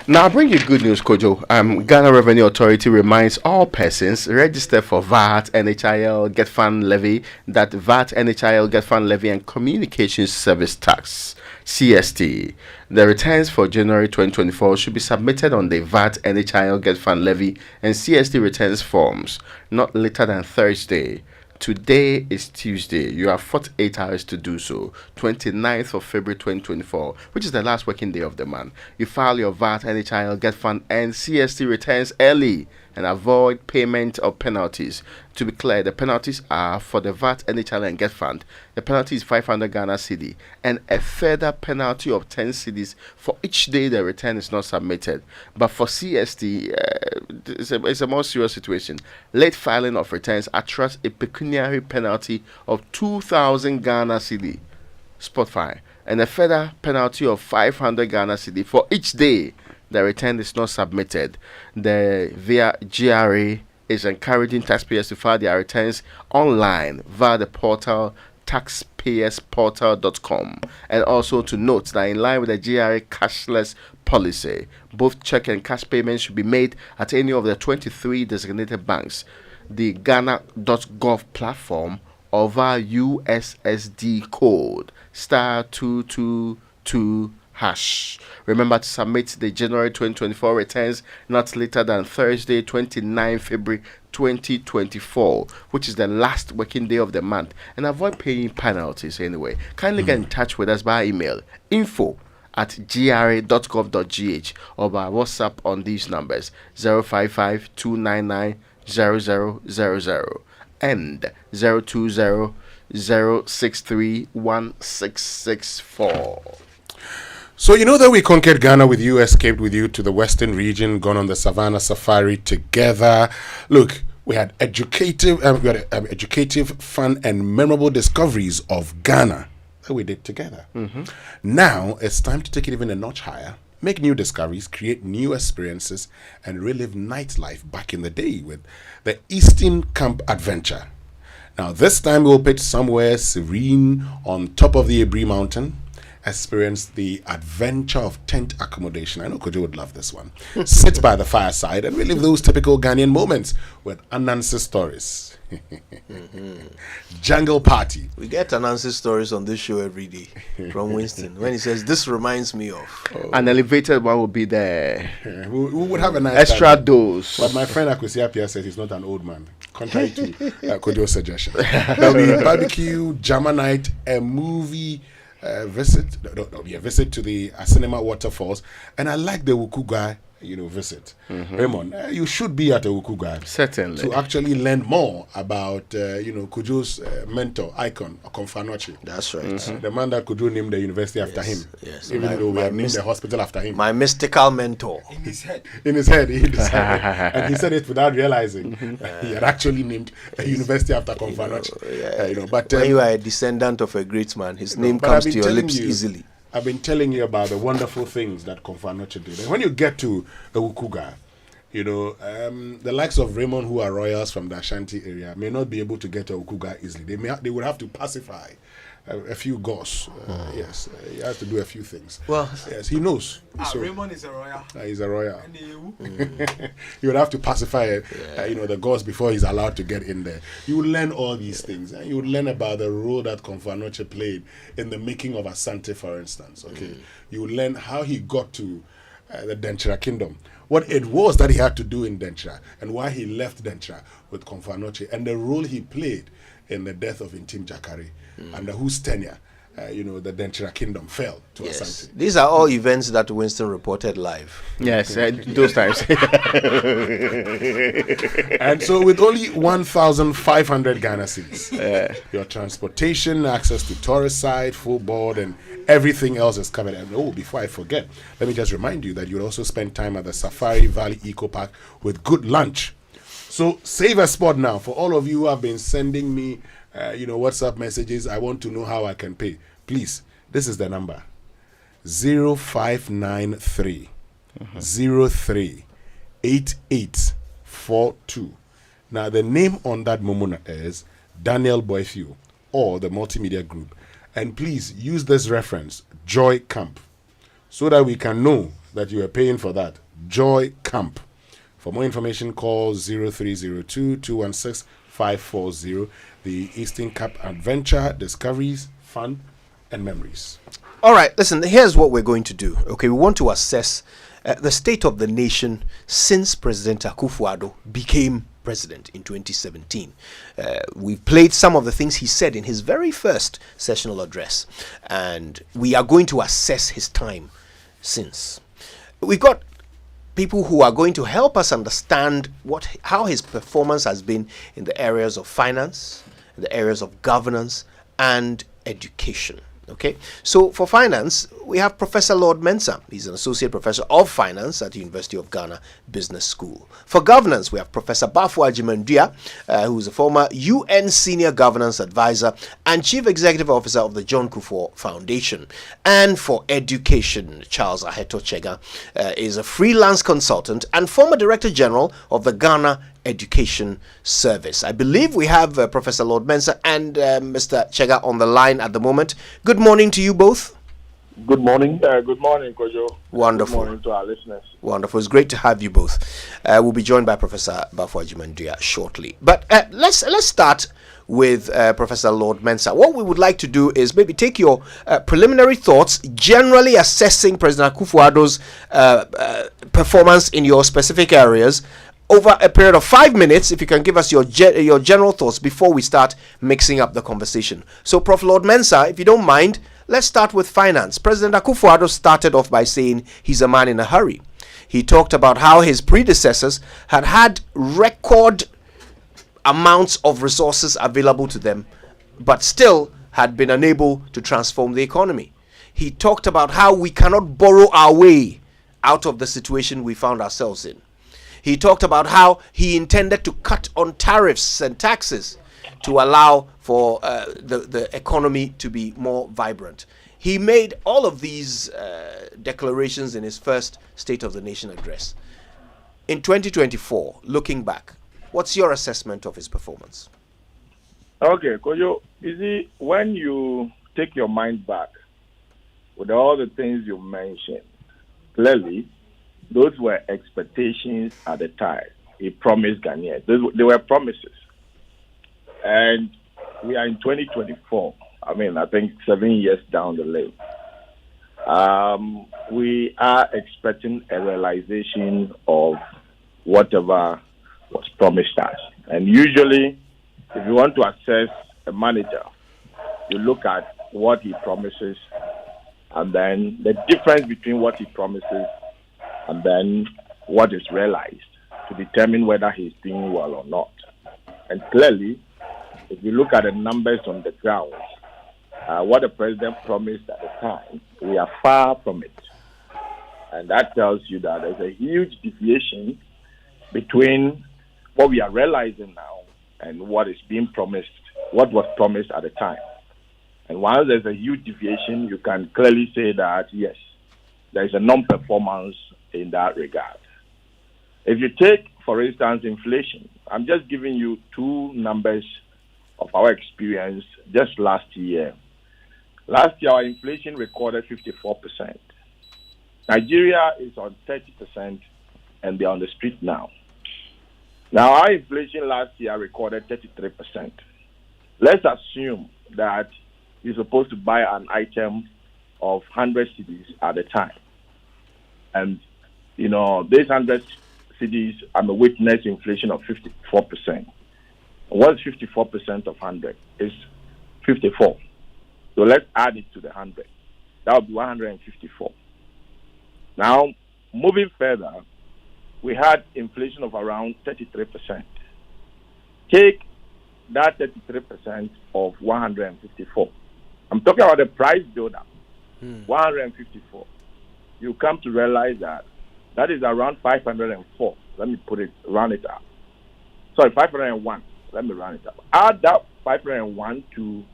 Speaker 3: Now, I bring you good news, Kojo. Ghana Revenue Authority reminds all persons registered for VAT, NHIL, Get Fund Levy that VAT, NHIL, Get Fund Levy and Communications Service Tax, CST, the returns for January 2024 should be submitted on the VAT, NHIL, Get Fund Levy and CST returns forms not later than Thursday. Today is Tuesday. You have 48 hours to do so. 29th of February 2024, which is the last working day of the month. You file your VAT, NHIL, Get Fund and CST returns early and avoid payment of penalties. To be clear, the penalties are for the VAT, NHIL and Get Fund. The penalty is 500 Ghana cedi and a further penalty of 10 cedis for each day the return is not submitted. But for CST, it's a more serious situation. Late filing of returns attracts a pecuniary penalty of 2,000 Ghana cedi, spot fine, and a further penalty of 500 Ghana cedi for each day the return is not submitted. The via GRA is encouraging taxpayers to file their returns online via the portal taxpayersportal.com, and also to note that in line with the GRA cashless policy, both check and cash payments should be made at any of the 23 designated banks, the Ghana.gov platform, or via USSD code *222#. Remember to submit the January 2024 returns not later than Thursday, 29 February 2024, which is the last working day of the month, and avoid paying penalties anyway. Kindly get in touch with us by email info@gra.gov.gh or by WhatsApp on these numbers 055-299-0000 and 020-063-1664.
Speaker 11: So you know that we conquered Ghana with you, escaped with you to the western region, gone on the Savannah Safari together. Look, we had educative, fun and memorable discoveries of Ghana that we did together. Now it's time to take it even a notch higher, make new discoveries, create new experiences, and relive nightlife back in the day with the Eastern Camp Adventure. Now this time we'll pitch somewhere serene on top of the Ebri Mountain. Experience the adventure of tent accommodation. I know Kojo would love this one. Sit by the fireside and relive those typical Ghanaian moments with Anansi stories. Jungle party.
Speaker 1: We get Anansi stories on this show every day from Winston when he says, "This reminds me of."
Speaker 3: An elevated one will be there.
Speaker 11: We would have a nice
Speaker 3: extra
Speaker 11: time. Dose. But my friend Akwesi Appiah says he's not an old man, contrary to Kojo's suggestion. There'll be barbecue, Jama night, a movie. Visit to the cinema waterfalls, and I like the Wuku guy visit. Raymond, you should be at Owukuga
Speaker 3: certainly
Speaker 11: to actually learn more about Kujo's mentor icon, Komfanochi.
Speaker 1: That's right.
Speaker 11: The man that Kujo named the university after him.
Speaker 1: Yes.
Speaker 11: Even though we have named the hospital after him.
Speaker 1: My mystical mentor.
Speaker 11: In his head, he decided, and he said it without realizing he had actually named a university after Komfanochi. But
Speaker 1: when you are a descendant of a great man, his name comes to your lips easily.
Speaker 11: I've been telling you about the wonderful things that Komfanochi did. And when you get to Owukuga, the likes of Raymond, who are royals from the Ashanti area, may not be able to get to Owukuga easily. They would have to pacify a few ghosts. Yes, he has to do a few things.
Speaker 1: Well,
Speaker 11: yes, he knows. So,
Speaker 21: Raymond is a royal.
Speaker 11: He's a royal. He would have to pacify, the ghosts before he's allowed to get in there. You would learn all these things, and you would learn about the role that Komfanochi played in the making of Asante, for instance. Okay, you would learn how he got to the Denchira Kingdom, what it was that he had to do in Denchira, and why he left Denchira with Komfanochi, and the role he played in the death of Intim Jakari, under whose tenure, the Denchira Kingdom fell to Asante.
Speaker 1: These are all events that Winston reported live.
Speaker 3: Yes, those times.
Speaker 11: And so with only 1,500 Ghana cedis, your transportation, access to tourist site, full board, and everything else is covered. And before I forget, let me just remind you that you'll also spend time at the Safari Valley Eco Park with good lunch. So save a spot now. For all of you who have been sending me WhatsApp messages, I want to know how I can pay. Please, this is the number: 0593 03 8842. Now the name on that Momona is Daniel Boyfew or the Multimedia Group. And please use this reference, Joy Camp, so that we can know that you are paying for that. Joy Camp. For more information, call 0302 216 540. The Eastern Cape Adventure, Discoveries, Fun, and Memories.
Speaker 1: All right, listen, here's what we're going to do. Okay, we want to assess the state of the nation since President Akufo-Addo became president in 2017. We've played some of the things he said in his very first sessional address, and we are going to assess his time since. We've got people who are going to help us understand how his performance has been in the areas of finance, in the areas of governance, and education. Okay, so for finance, we have Professor Lord Mensah. He's an associate professor of finance at the University of Ghana Business School. For governance, we have Professor Bafo Agyeman-Duah, who's a former UN senior governance advisor and chief executive officer of the John Kufuor Foundation. And for education, Charles Aheto Chega is a freelance consultant and former director general of the Ghana Education Service. I believe we have Professor Lord Mensah and Mr. Chega on the line at the moment. Good morning to you both.
Speaker 2: Good morning. Good morning, Kojo.
Speaker 1: Wonderful.
Speaker 2: Good morning to our listeners.
Speaker 1: Wonderful. It's great to have you both. We'll be joined by Professor Bafo Agyeman-Duah shortly. But let's start with Professor Lord Mensah. What we would like to do is maybe take your preliminary thoughts, generally assessing President Akufo-Addo's performance in your specific areas, over a period of 5 minutes, if you can give us your general thoughts before we start mixing up the conversation. So, Prof. Lord Mensah, if you don't mind, let's start with finance. President Akufo-Addo started off by saying he's a man in a hurry. He talked about how his predecessors had record amounts of resources available to them, but still had been unable to transform the economy. He talked about how we cannot borrow our way out of the situation we found ourselves in. He talked about how he intended to cut on tariffs and taxes to allow for the economy to be more vibrant. He made all of these declarations in his first State of the Nation address. In 2024, looking back, what's your assessment of his performance?
Speaker 2: Okay, Kojo, you see, when you take your mind back with all the things you mentioned, clearly, those were expectations at the time. He promised Ghanaians. They were promises. And we are in 2024. I think 7 years down the lane. We are expecting a realization of whatever was promised us. And usually, if you want to assess a manager, you look at what he promises and then the difference between what he promises and then what is realized to determine whether he's doing well or not. And clearly, if you look at the numbers on the ground, what the president promised at the time, we are far from it. And that tells you that there's a huge deviation between what we are realizing now and what is being promised, what was promised at the time. And once there's a huge deviation, you can clearly say that, yes, there is a non-performance in that regard. If you take, for instance, inflation, I'm just giving you two numbers of our experience just last year. Last year, our inflation recorded 54%. Nigeria is on 30%, and they're on the street now. Now, our inflation last year recorded 33%. Let's assume that you're supposed to buy an item of 100 cedis at a time. And, these 100 cedis, I'm a witness inflation of 54%. What's 54% of 100? It's 54. So let's add it to the 100. That would be 154. Now, moving further, we had inflation of around 33%. Take that 33% of 154. I'm talking about the price build-up, 154. You come to realize that is around 504. Let me round it up. Sorry, 501. Let me round it up. Add that 501 to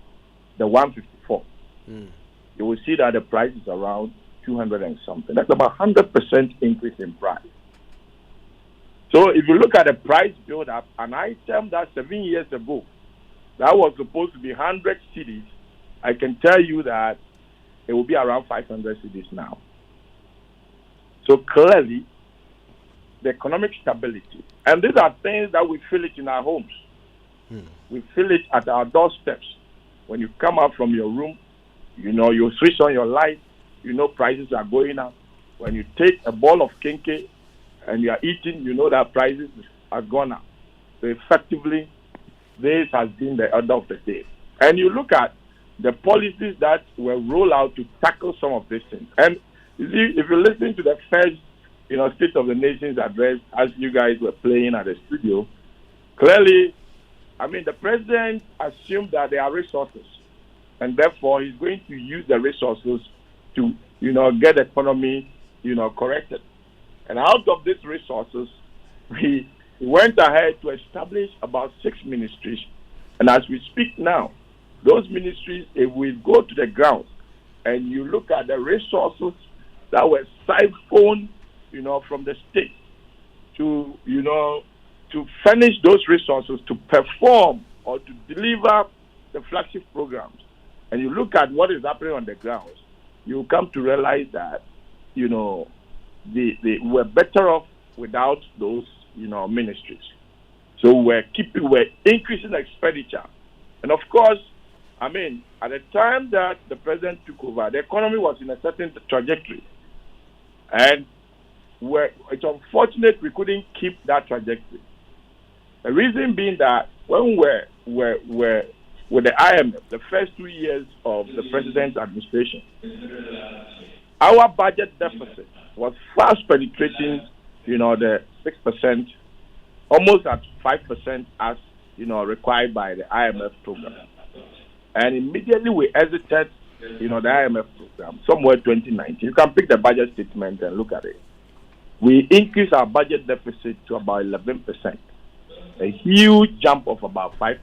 Speaker 2: the 154. You will see that the price is around 200 and something. That's about 100% increase in price. So if you look at the price build-up, an item that 7 years ago, that was supposed to be 100 cedis, I can tell you that it will be around 500 cedis now. So clearly, the economic stability, and these are things that we feel it in our homes. We feel it at our doorsteps. When you come out from your room, you switch on your light, prices are going up. When you take a bowl of kinky and you are eating, that prices have gone up. So effectively, this has been the order of the day. And you look at the policies that were rolled out to tackle some of these things. And you see, if you listen to the first, State of the Nation's address, as you guys were playing at the studio, clearly, the president assumed that there are resources, and therefore he's going to use the resources to, get the economy, corrected. And out of these resources, he went ahead to establish about 6 ministries. And as we speak now, those ministries, if we go to the ground and you look at the resources that were siphoned, from the state to, to furnish those resources to perform or to deliver the flagship programs, and you look at what is happening on the ground, you come to realize that, they were better off without those, ministries. So we're increasing expenditure. And of course, at the time that the president took over, the economy was in a certain trajectory. And it's unfortunate we couldn't keep that trajectory. The reason being that when we're with the IMF, the first 2 years of the president's administration, our budget deficit was fast penetrating, the 6%, almost at 5% as, required by the IMF program. And immediately we exited, the IMF program, somewhere 2019. You can pick the budget statement and look at it. We increased our budget deficit to about 11%, a huge jump of about 5%.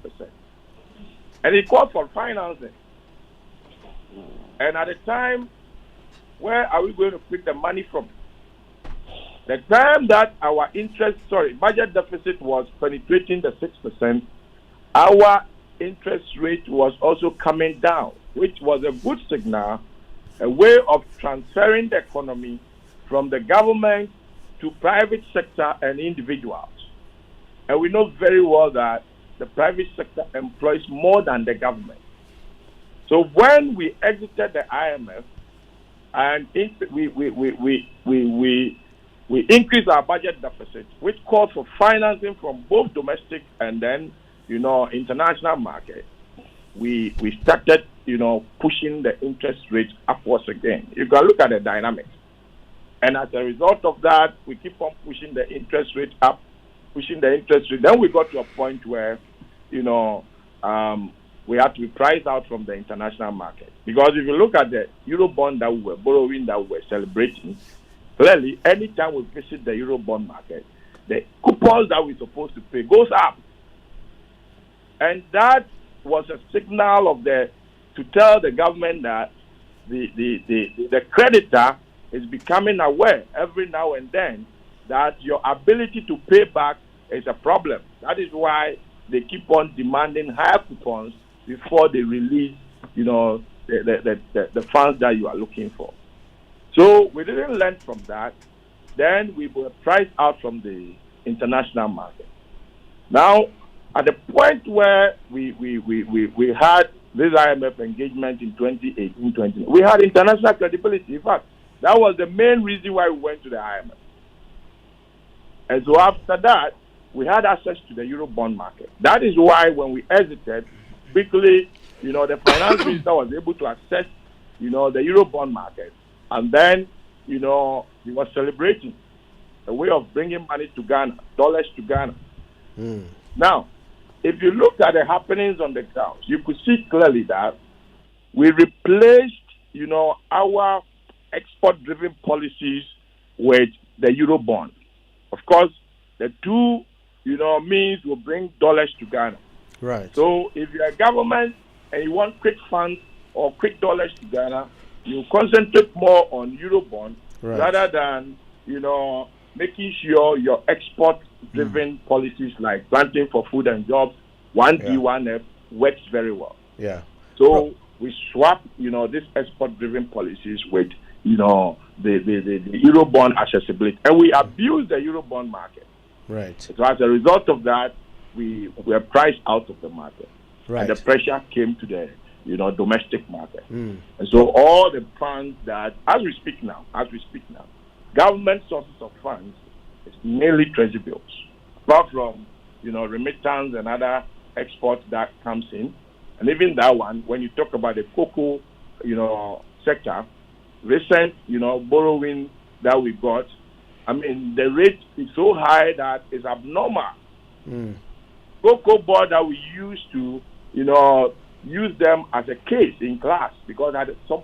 Speaker 2: And it called for financing. And at the time, where are we going to pick the money from? The time that our budget deficit was penetrating the 6%, our interest rate was also coming down, which was a good signal, a way of transferring the economy from the government to private sector and individuals. And we know very well that the private sector employs more than the government. So when we exited the IMF and we increased our budget deficit, which called for financing from both domestic and then, international market, we started, pushing the interest rate upwards again. You can look at the dynamics. And as a result of that, we keep on pushing the interest rate up, pushing the interest rate. Then we got to a point where, we had to be priced out from the international market. Because if you look at the Eurobond that we were borrowing, that we were celebrating, clearly, anytime we visit the Eurobond market, the coupons that we're supposed to pay goes up. And that was a signal to tell the government that the creditor is becoming aware every now and then that your ability to pay back is a problem. That is why they keep on demanding higher coupons before they release, the funds that you are looking for. So we didn't learn from that. Then we were priced out from the international market. Now, at the point where we had this IMF engagement in 2018-2019, we had international credibility. In fact, that was the main reason why we went to the IMF. And so after that, we had access to the Eurobond market. That is why when we exited, quickly, the finance minister was able to access, the Eurobond market. And then, he was celebrating a way of bringing money to Ghana, dollars to Ghana. Now, if you look at the happenings on the ground, you could see clearly that we replaced, our export-driven policies with the Eurobond. Of course, the two, means will bring dollars to Ghana.
Speaker 1: Right.
Speaker 2: So if you're a government and you want quick funds or quick dollars to Ghana, you concentrate more on Eurobond rather than, making sure your export-driven policies like planting for food and jobs, 1D, 1F, works very well.
Speaker 1: Yeah.
Speaker 2: So we swap, these export-driven policies with, the Eurobond accessibility. And we abuse the Eurobond market.
Speaker 1: Right.
Speaker 2: So as a result of that, we were priced out of the market.
Speaker 1: Right.
Speaker 2: And the pressure came to the, domestic market. And so all the funds that, as we speak now, government sources of funds is mainly treasury bills. Apart from, remittance and other exports that comes in. And even that one, when you talk about the cocoa, sector, recent, borrowing that we got, the rate is so high that it's abnormal. Cocoa board that we used to, use them as a case in class because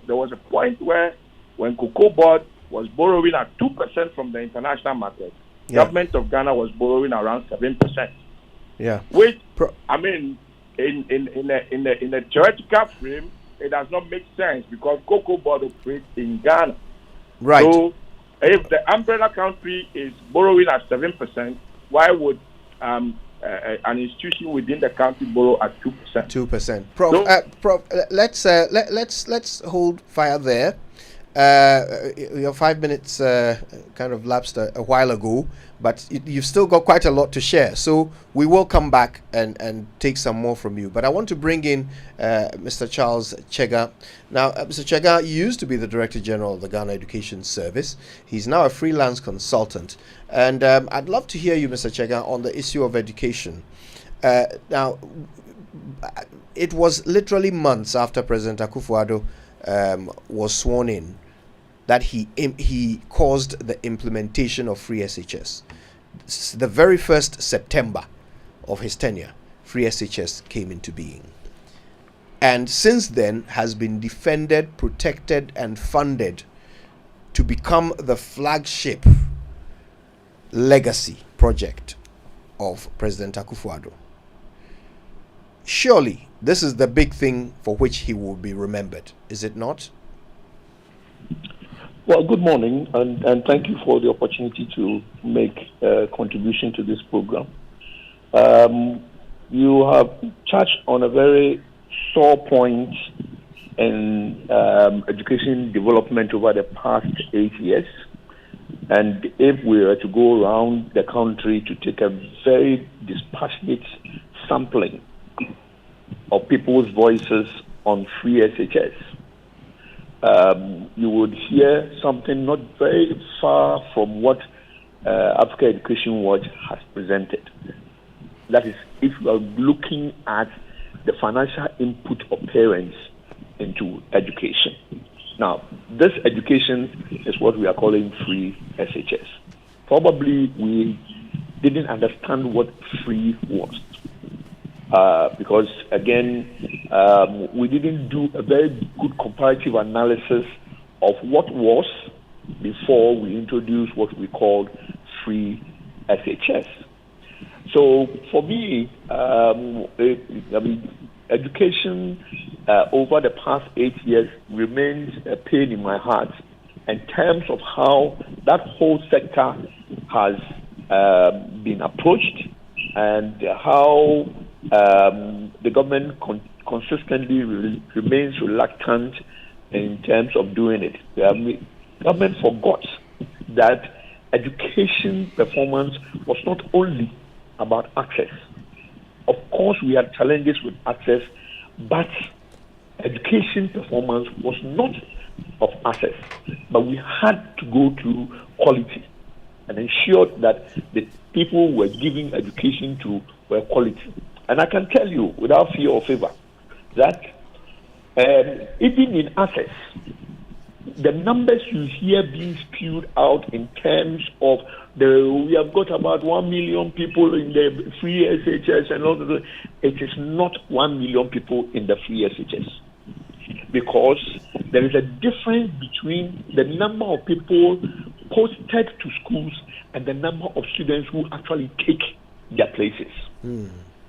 Speaker 2: there was a point where when cocoa board was borrowing at 2% from the international market, government of Ghana was borrowing around 7%.
Speaker 1: Yeah.
Speaker 2: Which, in the theoretical frame, it does not make sense because cocoa board operates in Ghana.
Speaker 1: Right.
Speaker 2: So, if the umbrella country is borrowing at 7%, why would an institution within the country borrow at 2%?
Speaker 1: 2%. Prof, let's hold fire there. Your 5 minutes kind of lapsed a while ago, but you've still got quite a lot to share. So we will come back and take some more from you. But I want to bring in Mr. Charles Chega. Now, Mr. Chega used to be the Director General of the Ghana Education Service. He's now a freelance consultant. And I'd love to hear you, Mr. Chega, on the issue of education. Now, it was literally months after President Akufo-Addo was sworn in that he caused the implementation of free SHS. The very first September of his tenure, free SHS came into being. And since then has been defended, protected, and funded to become the flagship legacy project of President Akufo-Addo. Surely, this is the big thing for which he will be remembered, is it not?
Speaker 6: Well, good morning, and thank you for the opportunity to make a contribution to this program. You have touched on a very sore point in education development over the past 8 years. And if we were to go around the country to take a very dispassionate sampling of people's voices on free SHS, you would hear something not very far from what Africa Education Watch has presented. That is, if you are looking at the financial input of parents into education. Now, this education is what we are calling free SHS. Probably we didn't understand what free was. Because, again, we didn't do a very good comparative analysis of what was before we introduced what we called free SHS. So, for me, education over the past 8 years remains a pain in my heart in terms of how that whole sector has been approached and how the government consistently remains reluctant in terms of doing it. The government forgot that education performance was not only about access. Of course, we had challenges with access, but education performance was not of access. But we had to go to quality and ensure that the people we're giving education to were quality. And I can tell you, without fear or favor, that even in access, the numbers you hear being spewed out in terms of we have got about 1 million people in the free SHS and all that. It is not 1 million people in the free SHS, because there is a difference between the number of people posted to schools and the number of students who actually take their places.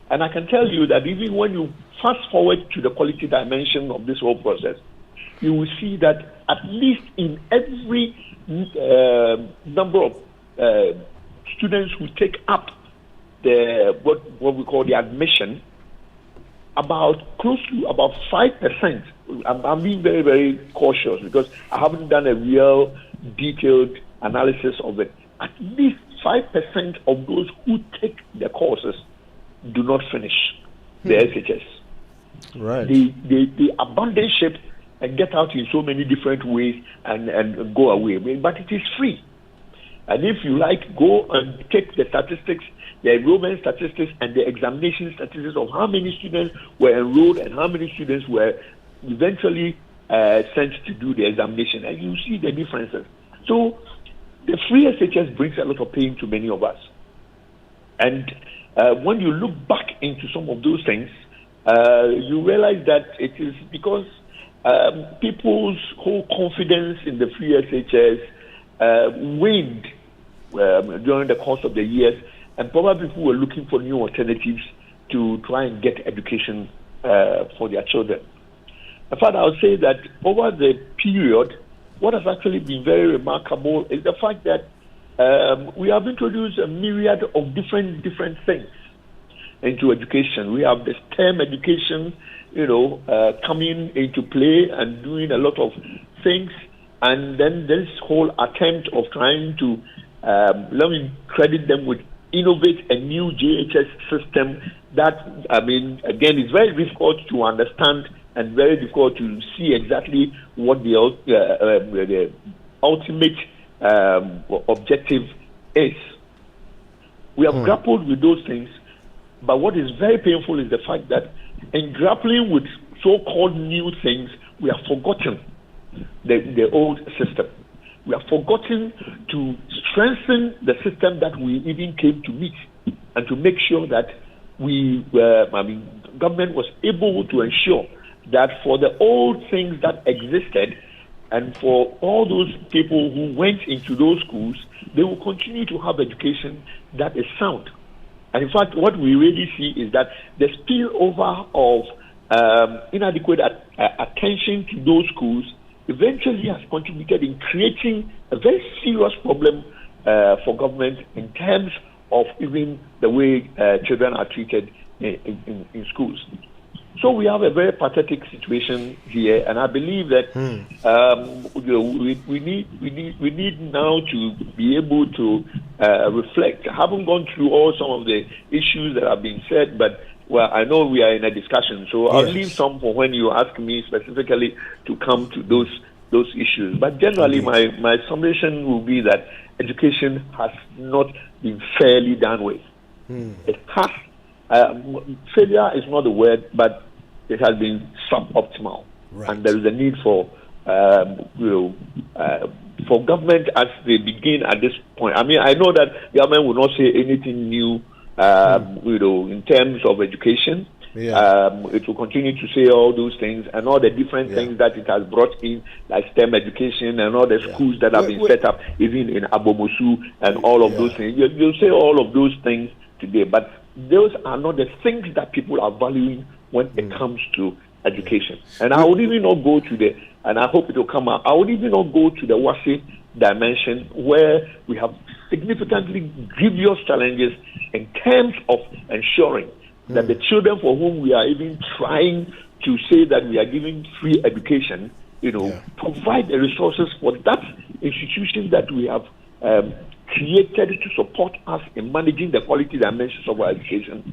Speaker 6: And I can tell you that even when you fast forward to the quality dimension of this whole process, you will see that at least in every number of students who take up what we call the admission, close to about 5%. I'm being very, very cautious because I haven't done a real detailed analysis of it. At least 5% of those who take the courses do not finish the SHS.
Speaker 1: Right.
Speaker 6: They abandon ship and get out in so many different ways and go away. But it is free. And if you like, go and take the statistics, the enrollment statistics and the examination statistics of how many students were enrolled and how many students were eventually sent to do the examination, and you see the differences. So the free SHS brings a lot of pain to many of us. And when you look back into some of those things, you realize that it is because people's whole confidence in the free SHS waned during the course of the years, and probably people were looking for new alternatives to try and get education for their children. In fact, I would say that over the period, what has actually been very remarkable is the fact that we have introduced a myriad of different things into education. We have the STEM education, coming into play and doing a lot of things. And then this whole attempt of trying to, let me credit them with innovate a new JHS system that, again, is very difficult to understand and very difficult to see exactly what the ultimate objective is. We have grappled with those things, but what is very painful is the fact that in grappling with so-called new things, we have forgotten the old system. We have forgotten to strengthen the system that we even came to meet and to make sure that government was able to ensure that for the old things that existed and for all those people who went into those schools, they will continue to have education that is sound. And in fact, what we really see is that the spillover of inadequate attention to those schools eventually has contributed in creating a very serious problem for government in terms of even the way children are treated in schools. So we have a very pathetic situation here, and I believe that we need now to be able to reflect. I haven't gone through some of the issues that have been said, but I know we are in a discussion, so I'll leave some for when you ask me specifically to come to those issues. But generally, my summation will be that education has not been fairly done with. It has. Failure is not the word, but it has been suboptimal, and there is a need for for government as they begin at this point. I mean, I know that government will not say anything new, in terms of education. It will continue to say all those things and all the different things that it has brought in, like STEM education and all the schools that have been set up, even in Abomosu and all of those things. You'll say all of those things today, but those are not the things that people are valuing when it comes to education. And I would even not go to and I hope it will come out, I would even not go to the WASI dimension where we have significantly grievous challenges in terms of ensuring that the children for whom we are even trying to say that we are giving free education, provide the resources for that institution that we have created to support us in managing the quality dimensions of our education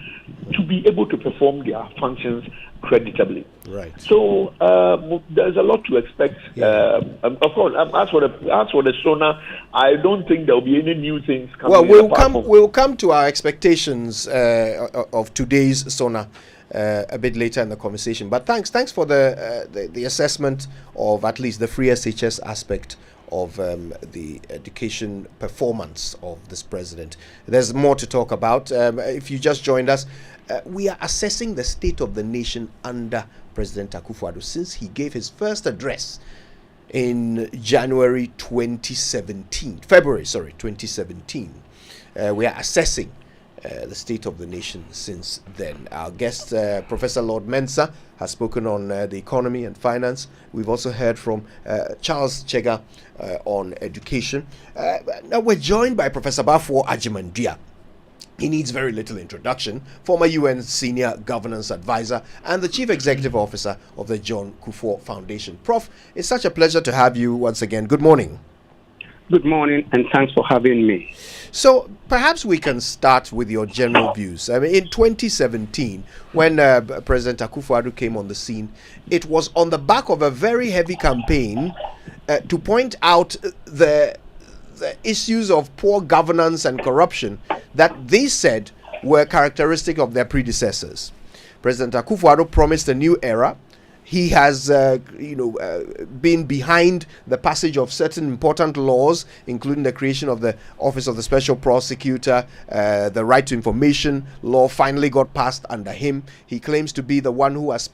Speaker 6: to be able to perform their functions creditably.
Speaker 1: Right.
Speaker 6: So there's a lot to expect. Of course, as for the SONA, I don't think there will be any new things coming.
Speaker 1: Well, we'll come to our expectations of today's SONA a bit later in the conversation. But thanks for the assessment of at least the free SHS aspect of the education performance of this president. There's more to talk about. If you just joined us, we are assessing the state of the nation under President Akufo-Addo since he gave his first address in February 2017. We are assessing the state of the nation since then. Our guest, Professor Lord Mensah, has spoken on the economy and finance. We've also heard from Charles Chega on education. Now we're joined by Professor Bafo Agyeman-Duah. He needs very little introduction. Former UN Senior Governance Advisor and the Chief Executive Officer of the John Kufuor Foundation. Prof, it's such a pleasure to have you once again. Good morning.
Speaker 7: Good morning, and thanks for having me.
Speaker 1: So perhaps we can start with your general views. I mean, in 2017, when President Akufo-Addo came on the scene, it was on the back of a very heavy campaign to point out the issues of poor governance and corruption that they said were characteristic of their predecessors. President Akufo-Addo promised a new era. He has, been behind the passage of certain important laws, including the creation of the Office of the Special Prosecutor. The Right to Information law finally got passed under him. He claims to be the one who has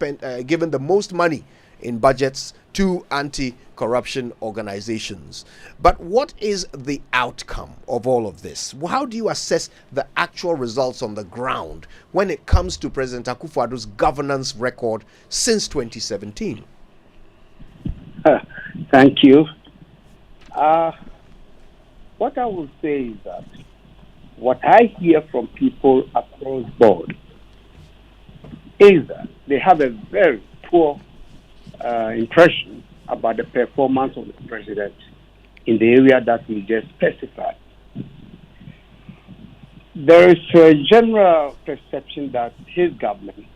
Speaker 1: given the most money in budgets to anti-corruption organizations. But what is the outcome of all of this? How do you assess the actual results on the ground when it comes to President Akufo-Addo's governance record since 2017?
Speaker 7: Thank you. What I will say is that what I hear from people across the board is that they have a very poor impression about the performance of the president in the area that we just specified. There is a general perception that his government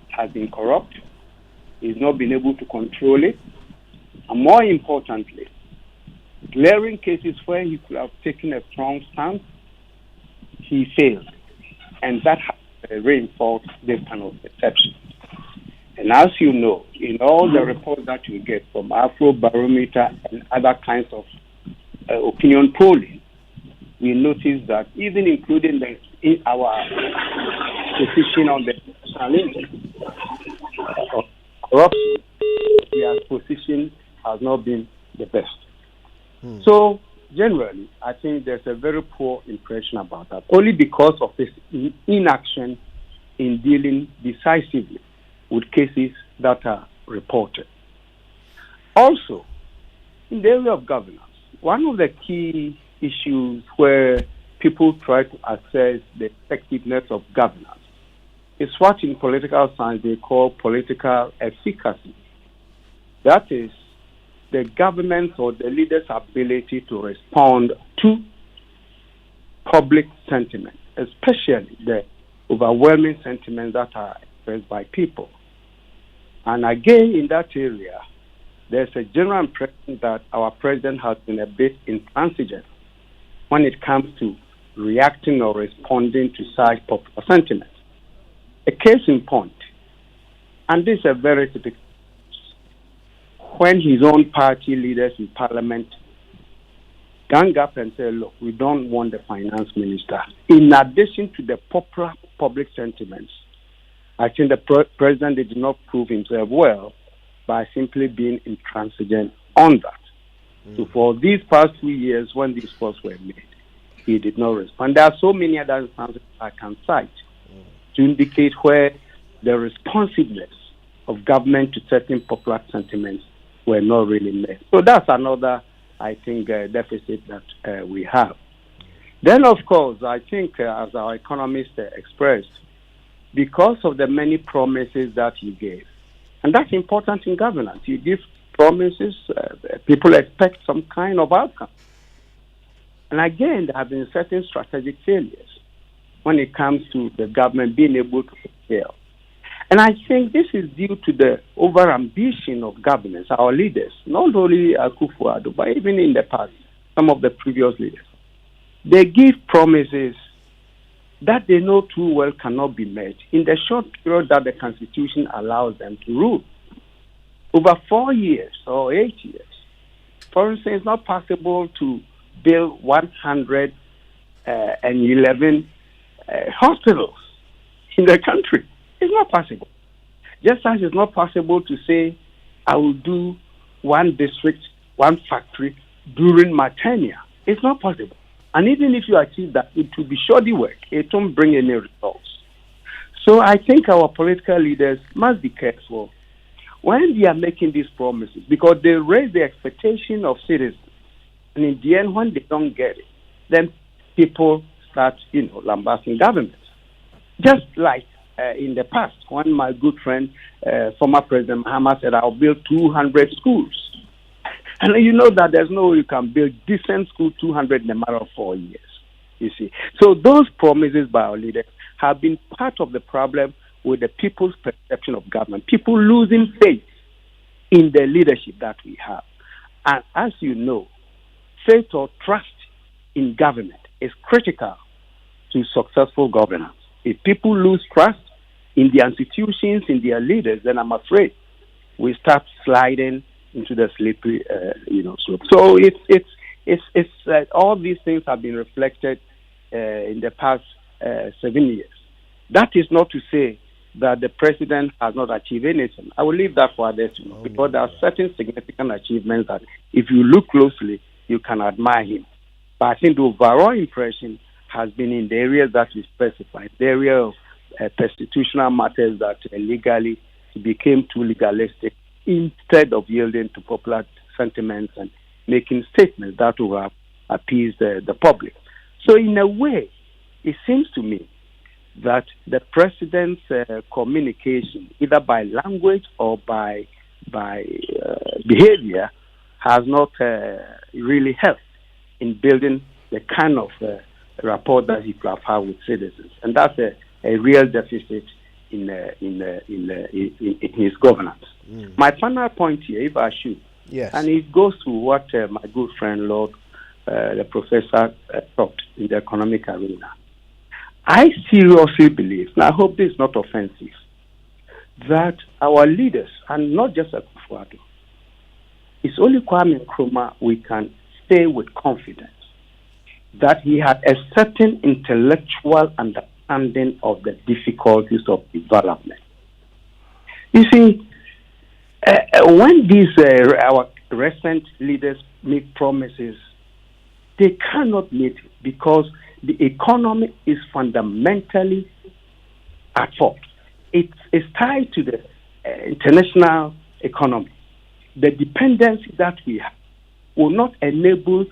Speaker 7: has been corrupt, he's not been able to control it, and more importantly, glaring cases where he could have taken a strong stance, he failed, and that has reinforced this kind of perception. And as you know, in all the reports that you get from Afrobarometer and other kinds of opinion polling, we notice that even including in our position on the challenge of corruption, their position has not been the best. So generally, I think there's a very poor impression about that, only because of this inaction in dealing decisively with cases that are reported. Also, in the area of governance, one of the key issues where people try to assess the effectiveness of governance is what in political science they call political efficacy. That is, the government or the leader's ability to respond to public sentiment, especially the overwhelming sentiments that are expressed by people. And again, in that area, there's a general impression that our president has been a bit intransigent when it comes to reacting or responding to such popular sentiments. A case in point, and this is a very typical, when his own party leaders in parliament gang up and say, look, we don't want the finance minister. In addition to the popular public sentiments, I think the president did not prove himself well by simply being intransigent on that. So for these past 2 years, when these calls were made, he did not respond. There are so many other instances I can cite to indicate where the responsiveness of government to certain popular sentiments were not really met. So that's another, I think, deficit that we have. Then, of course, I think, as our economist expressed, because of the many promises that he gave, and that's important in governance. You give promises, people expect some kind of outcome. And again, there have been certain strategic failures when it comes to the government being able to fulfill. And I think this is due to the over-ambition of governments, our leaders, not only Akufo-Addo, but even in the past, some of the previous leaders. They give promises that they know too well cannot be met in the short period that the Constitution allows them to rule. Over 4 years or 8 years. For instance, it's not possible to build 111 hospitals in the country. It's not possible. Just as it's not possible to say, I will do one district, one factory during my tenure. It's not possible. And even if you achieve that, it will be shoddy work. It won't bring any results. So I think our political leaders must be careful when they are making these promises, because they raise the expectation of citizens. And in the end, when they don't get it, then people start, lambasting government. Just like in the past, when my good friend, former President Mahama said, I'll build 200 schools. And you know that there's no way you can build decent school 200 in a matter of 4 years, you see. So those promises by our leaders have been part of the problem with the people's perception of government. People losing faith in the leadership that we have. And as you know, faith or trust in government is critical to successful governance. If people lose trust in their institutions, in their leaders, then I'm afraid we start sliding into the slippery, slope. So it's all these things have been reflected in the past 7 years. That is not to say that the president has not achieved anything. I will leave that for others to know, because there are certain significant achievements that, if you look closely, you can admire him. But I think the overall impression has been in the areas that we specified, the area of constitutional matters that legally became too legalistic, instead of yielding to popular sentiments and making statements that will appease the public. So in a way, it seems to me that the president's communication, either by language or by behavior, has not really helped in building the kind of rapport that he could have had with citizens. And that's a real deficit in his governance. My final point here, if I should,
Speaker 1: yes,
Speaker 7: and it goes to what my good friend Lord, the professor, talked in the economic arena. I seriously believe, and I hope this is not offensive, that our leaders, and not just Akufo-Addo, it's only Kwame Nkrumah we can say with confidence that he had a certain intellectual understanding of the difficulties of development. You see, when these our recent leaders make promises, they cannot meet it because the economy is fundamentally at fault. It's tied to the international economy. The dependency that we have will not enable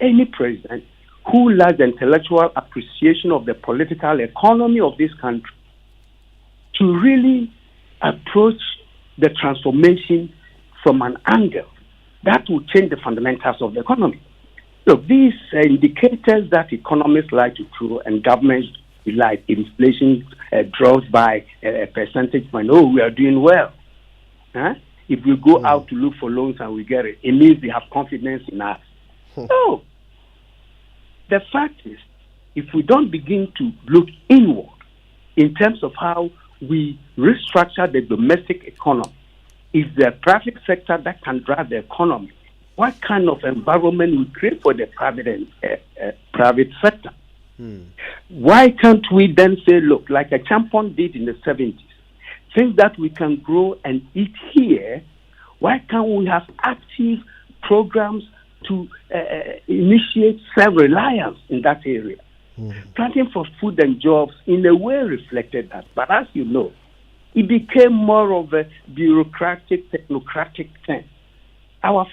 Speaker 7: any president who lacks the intellectual appreciation of the political economy of this country to really approach the transformation from an angle that will change the fundamentals of the economy. Look, these indicators that economists like to throw and governments like inflation drops by a percentage point. Oh, we are doing well. Huh? If we go out to look for loans and we get it, it means they have confidence in us. No. The fact is, if we don't begin to look inward in terms of how we restructure the domestic economy It's the private sector that can drive the economy. What kind of environment we create for the private sector? Why can't we then say, look, like a champion did in the 70s, things that we can grow and eat here, why can't we have active programs to initiate self-reliance in that area? Planting for food and jobs in a way reflected that. But as you know, it became more of a bureaucratic, technocratic thing. Our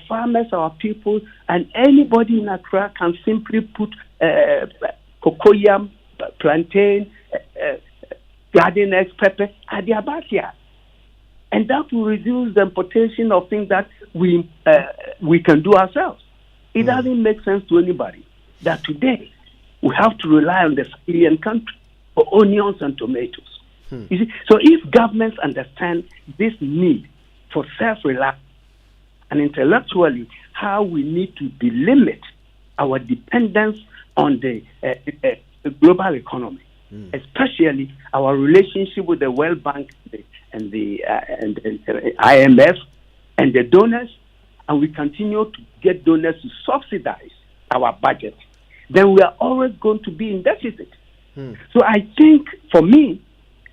Speaker 7: farmers, our people, and anybody in Accra can simply put cocoyam, plantain, garden eggs, pepper at their backyard. And that will reduce the importation of things that we can do ourselves. It doesn't make sense to anybody that today we have to rely on the Sahelian country for onions and tomatoes. You see? So if governments understand this need for self-reliance and intellectually how we need to delimit our dependence on the global economy, especially our relationship with the World Bank and the IMF and the donors, and we continue to get donors to subsidize our budget, then we are always going to be in deficit. So I think, for me,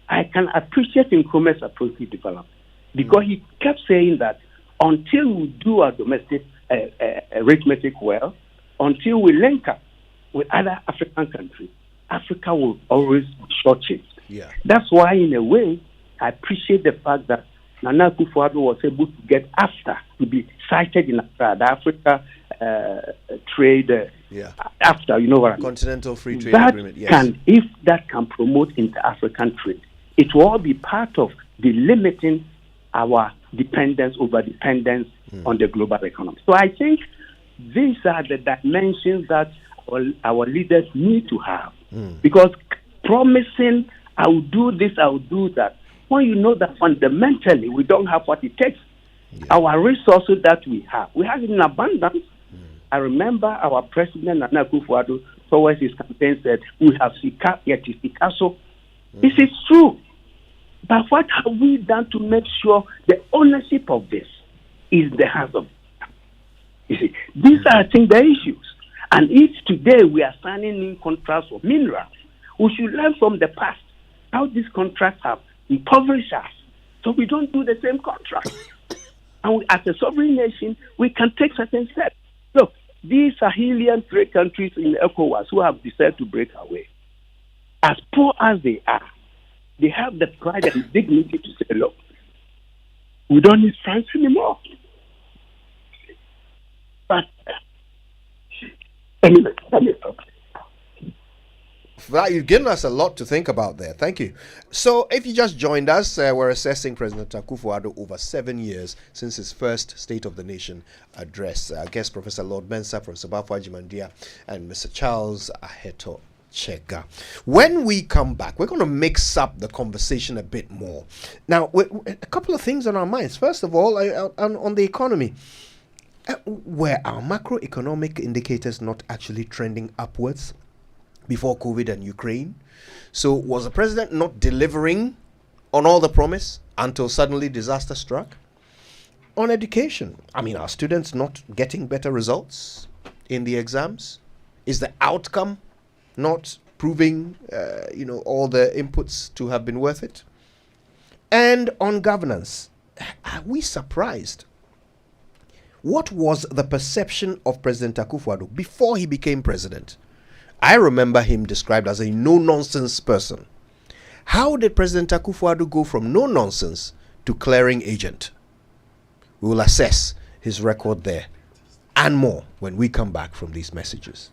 Speaker 7: I can appreciate Nkrumah's approach to development because he kept saying that until we do our domestic arithmetic well, until we link up with other African countries, Africa will always be shortchanged. That's why, in a way, I appreciate the fact that Nana Akufo-Addo was able to get AfTA to be cited in Accra, the Africa trade AfTA, you know what I mean?
Speaker 1: Continental Free Trade
Speaker 7: That
Speaker 1: Agreement, yes.
Speaker 7: if that can promote inter-African trade, it will all be part of delimiting our dependence on the global economy. So I think these are the dimensions that our leaders need to have. Because promising, I will do this, I will do that, when you know that fundamentally we don't have what it takes. Our resources that we have it in abundance. I remember our president, Nana Akufo-Addo, towards his campaign said, we have Sika, yet is Sikaso. This is true. But what have we done to make sure the ownership of this is in the hands of? You see, these are, I think, the issues. And if today we are signing in contracts for minerals, we should learn from the past how these contracts have impoverished us, so we don't do the same contract. And we, as a sovereign nation, we can take certain steps. Look, these Sahelian 3 countries in ECOWAS who have decided to break away, as poor as they are, they have the pride and dignity to say, look, we don't need France anymore. But anyway, let me stop.
Speaker 1: Well, you've given us a lot to think about there. Thank you. So, if you just joined us, we're assessing President Akufo-Addo over 7 years since his first State of the Nation address. Our guest, Professor Lord Mensah from Sabafo Agyeman-Dia, and Mr. Charles Aheto Chega. When we come back, we're going to mix up the conversation a bit more. Now, a couple of things on our minds. First of all, on the economy. Were our macroeconomic indicators not actually trending upwards before COVID and Ukraine? So was the president not delivering on all the promise until suddenly disaster struck? On education, I mean, are students not getting better results in the exams? Is the outcome not proving, all the inputs to have been worth it? And on governance, are we surprised? What was the perception of President Akufo-Addo before he became president? I remember him described as a no-nonsense person. How did President Akufo-Addo go from no-nonsense to clearing agent? We will assess his record there and more when we come back from these messages.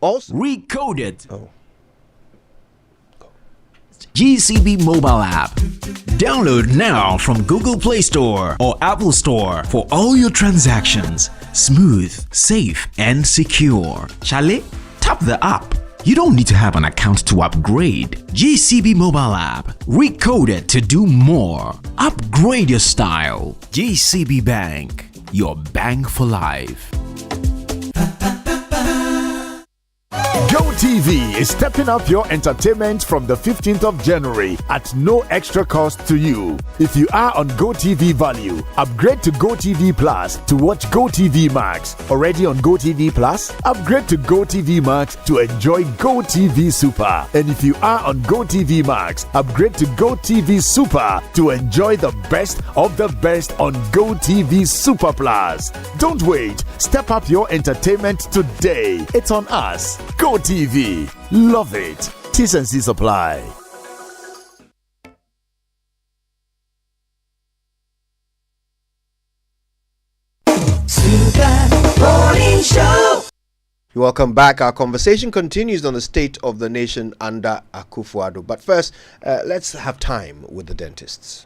Speaker 1: Also,
Speaker 18: Recoded. GCB mobile app. Download now from Google Play Store or Apple Store for all your transactions. Smooth, safe, and secure. Chale? Tap the app. You don't need to have an account to upgrade. GCB mobile app. Recoded to do more. Upgrade your style. GCB Bank. Your bank for life.
Speaker 12: Go
Speaker 16: GoTV is stepping up your entertainment from the 15th of January at no extra cost to you. If you are on GoTV Value, upgrade to GoTV Plus to watch GoTV Max. Already on GoTV Plus? Upgrade to GoTV Max to enjoy GoTV Super. And if you are on GoTV Max, upgrade to GoTV Super to enjoy the best of the best on GoTV Super Plus. Don't wait. Step up your entertainment today. It's on us. GoTV. Love it. T&C Supply.
Speaker 1: Welcome back. Our conversation continues on the state of the nation under Akufo-Addo. But first, let's have time with the dentists.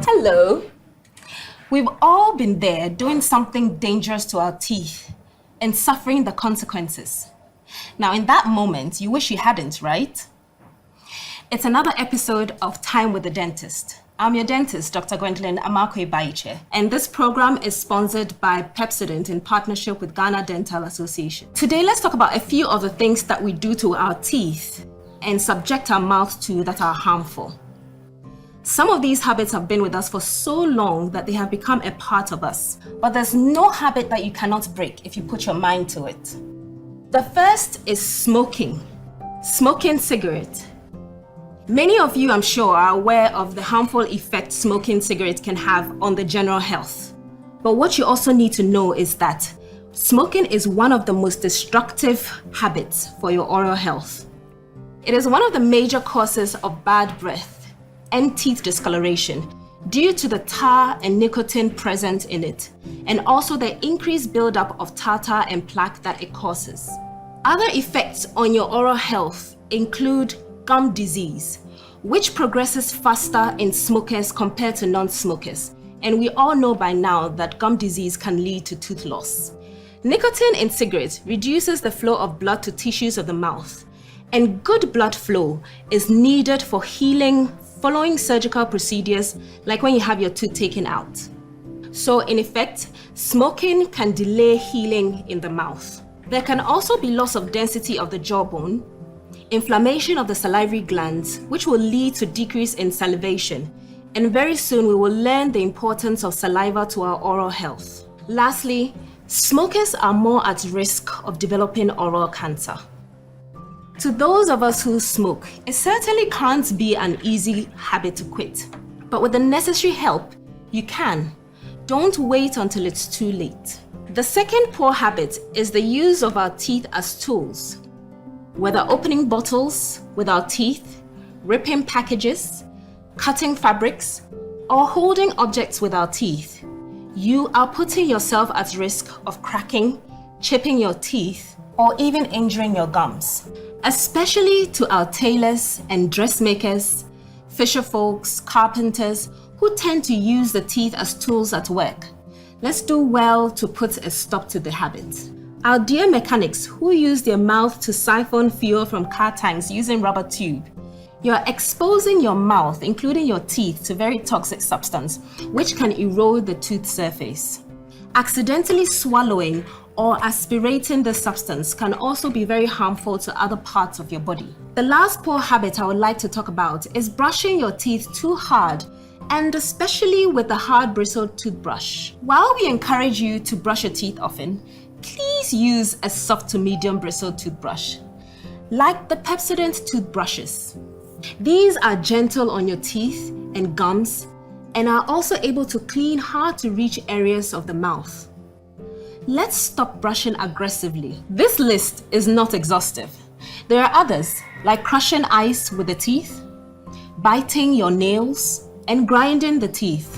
Speaker 14: Hello. We've all been there doing something dangerous to our teeth and suffering the consequences. Now, in that moment, you wish you hadn't, right? It's another episode of Time with the Dentist. I'm your dentist, Dr. Gwendolyn Amakwe-Baiche, and this program is sponsored by Pepsodent in partnership with Ghana Dental Association. Today, let's talk about a few of the things that we do to our teeth and subject our mouth to that are harmful. Some of these habits have been with us for so long that they have become a part of us. But there's no habit that you cannot break if you put your mind to it. The first is smoking. Smoking cigarette. Many of you, I'm sure, are aware of the harmful effect smoking cigarettes can have on the general health. But what you also need to know is that smoking is one of the most destructive habits for your oral health. It is one of the major causes of bad breath and teeth discoloration due to the tar and nicotine present in it, and also the increased buildup of tartar and plaque that it causes. Other effects on your oral health include gum disease, which progresses faster in smokers compared to non-smokers, and we all know by now that gum disease can lead to tooth loss. Nicotine in cigarettes reduces the flow of blood to tissues of the mouth, and good blood flow is needed for healing following surgical procedures like when you have your tooth taken out. So in effect, smoking can delay healing in the mouth. There can also be loss of density of the jawbone, inflammation of the salivary glands, which will lead to decrease in salivation, and very soon we will learn the importance of saliva to our oral health. Lastly, smokers are more at risk of developing oral cancer. To those of us who smoke, it certainly can't be an easy habit to quit. But with the necessary help, you can. Don't wait until it's too late. The second poor habit is the use of our teeth as tools. Whether opening bottles with our teeth, ripping packages, cutting fabrics, or holding objects with our teeth, you are putting yourself at risk of cracking, chipping your teeth, or even injuring your gums. Especially to our tailors and dressmakers, fisher folks, carpenters, who tend to use the teeth as tools at work. Let's do well to put a stop to the habit. Our dear mechanics who use their mouth to siphon fuel from car tanks using rubber tube. You're exposing your mouth, including your teeth, to very toxic substance, which can erode the tooth surface. Accidentally swallowing or aspirating the substance can also be very harmful to other parts of your body. The last poor habit I would like to talk about is brushing your teeth too hard, and especially with a hard bristled toothbrush. While we encourage you to brush your teeth often, please use a soft to medium bristled toothbrush, like the Pepsodent toothbrushes. These are gentle on your teeth and gums and are also able to clean hard to reach areas of the mouth. Let's stop brushing aggressively. This list is not exhaustive. There are others, like crushing ice with the teeth, biting your nails, and grinding the teeth.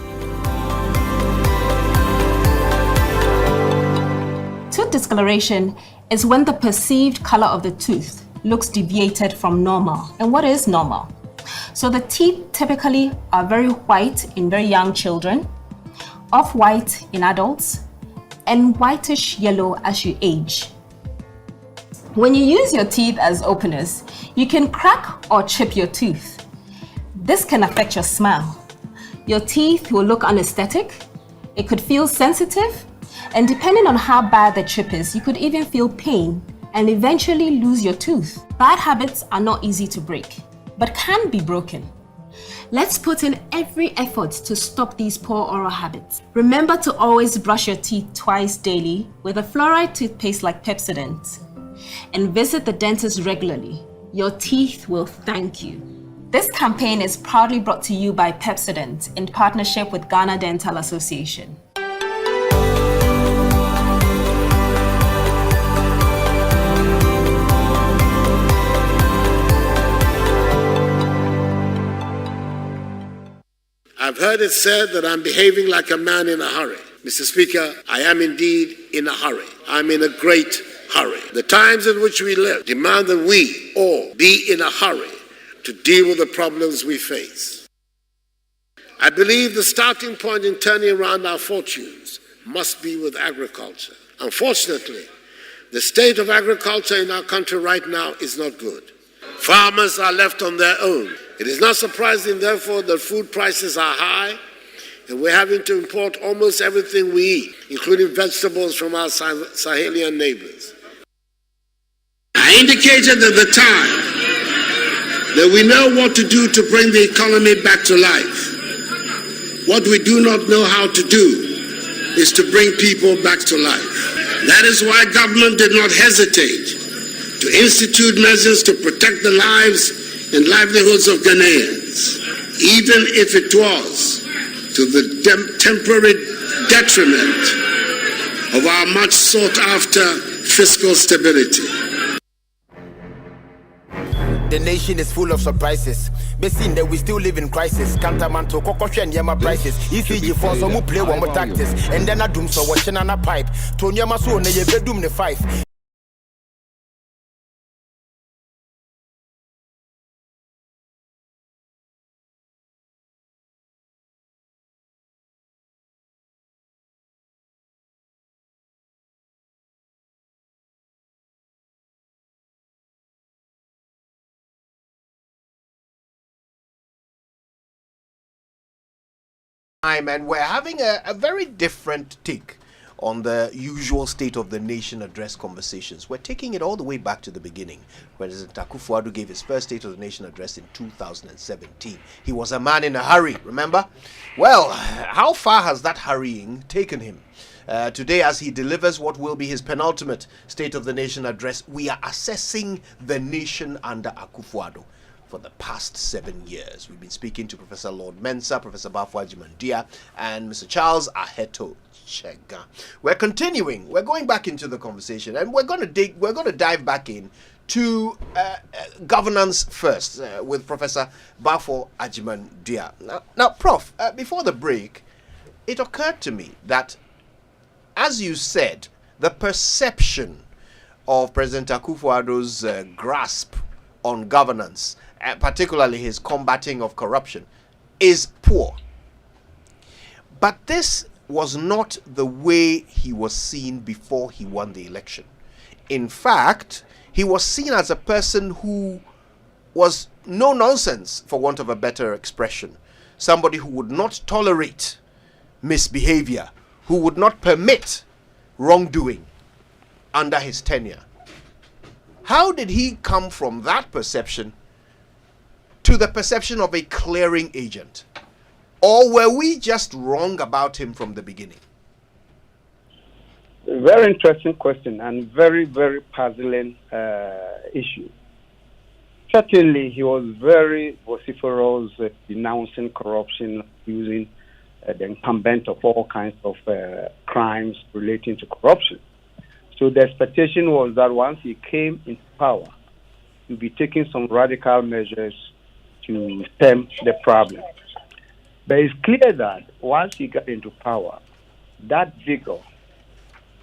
Speaker 14: Tooth discoloration is when the perceived color of the tooth looks deviated from normal. And what is normal? So the teeth typically are very white in very young children, off-white in adults, and whitish yellow as you age. When you use your teeth as openers, you can crack or chip your tooth. This can affect your smile. Your teeth will look unaesthetic, it could feel sensitive, and depending on how bad the chip is, you could even feel pain and eventually lose your tooth. Bad habits are not easy to break, but can be broken. Let's put in every effort to stop these poor oral habits. Remember to always brush your teeth twice daily with a fluoride toothpaste like Pepsodent. And visit the dentist regularly. Your teeth will thank you. This campaign is proudly brought to you by Pepsodent in partnership with Ghana Dental Association.
Speaker 4: I've heard it said that I'm behaving like a man in a hurry. Mr. Speaker, I am indeed in a hurry. I'm in a great hurry. The times in which we live demand that we all be in a hurry to deal with the problems we face. I believe the starting point in turning around our fortunes must be with agriculture. Unfortunately, the state of agriculture in our country right now is not good. Farmers are left on their own. It is not surprising, therefore, that food prices are high, and we're having to import almost everything we eat, including vegetables from our Sahelian neighbors. I indicated at the time that we know what to do to bring the economy back to life. What we do not know how to do is to bring people back to life. That is why government did not hesitate to institute measures to protect the lives and livelihoods of Ghanaians, even if it was to the temporary detriment of our much sought after fiscal stability.
Speaker 8: The nation is full of surprises. But seeing that we still live in crisis. Cantaman to Kokosha and Yama prices. ECG for some who play one more tactics. And then I doom so watching on a pipe. Tonya Maso, ne ye bedroom the five.
Speaker 1: And we're having a very different take on the usual State of the Nation address conversations. We're taking it all the way back to the beginning. President Akufo-Addo gave his first State of the Nation address in 2017. He was a man in a hurry, remember? Well, how far has that hurrying taken him? Today, as he delivers what will be his penultimate State of the Nation address, we are assessing the nation under Akufo-Addo. For the past 7 years, we've been speaking to Professor Lord Mensa, Professor Bafo Agyeman-Duah, and Mr. Charles Aheto Chega. We're continuing. We're going back into the conversation, and we're going to dive back in to governance first with Professor Bafo Agyeman-Duah. Now, Prof, before the break, it occurred to me that, as you said, the perception of President Akufo-Addo's grasp on governance, particularly his combating of corruption, is poor. But this was not the way he was seen before he won the election. In fact, he was seen as a person who was no nonsense, for want of a better expression. Somebody who would not tolerate misbehavior, who would not permit wrongdoing under his tenure. How did he come from that perception to the perception of a clearing agent? Or were we just wrong about him from the beginning?
Speaker 7: Very interesting question and very, very puzzling issue. Certainly, he was very vociferous, denouncing corruption, using the incumbent of all kinds of crimes relating to corruption. So the expectation was that once he came into power, he'll be taking some radical measures to stem the problem. But it's clear that once he got into power, that vigor,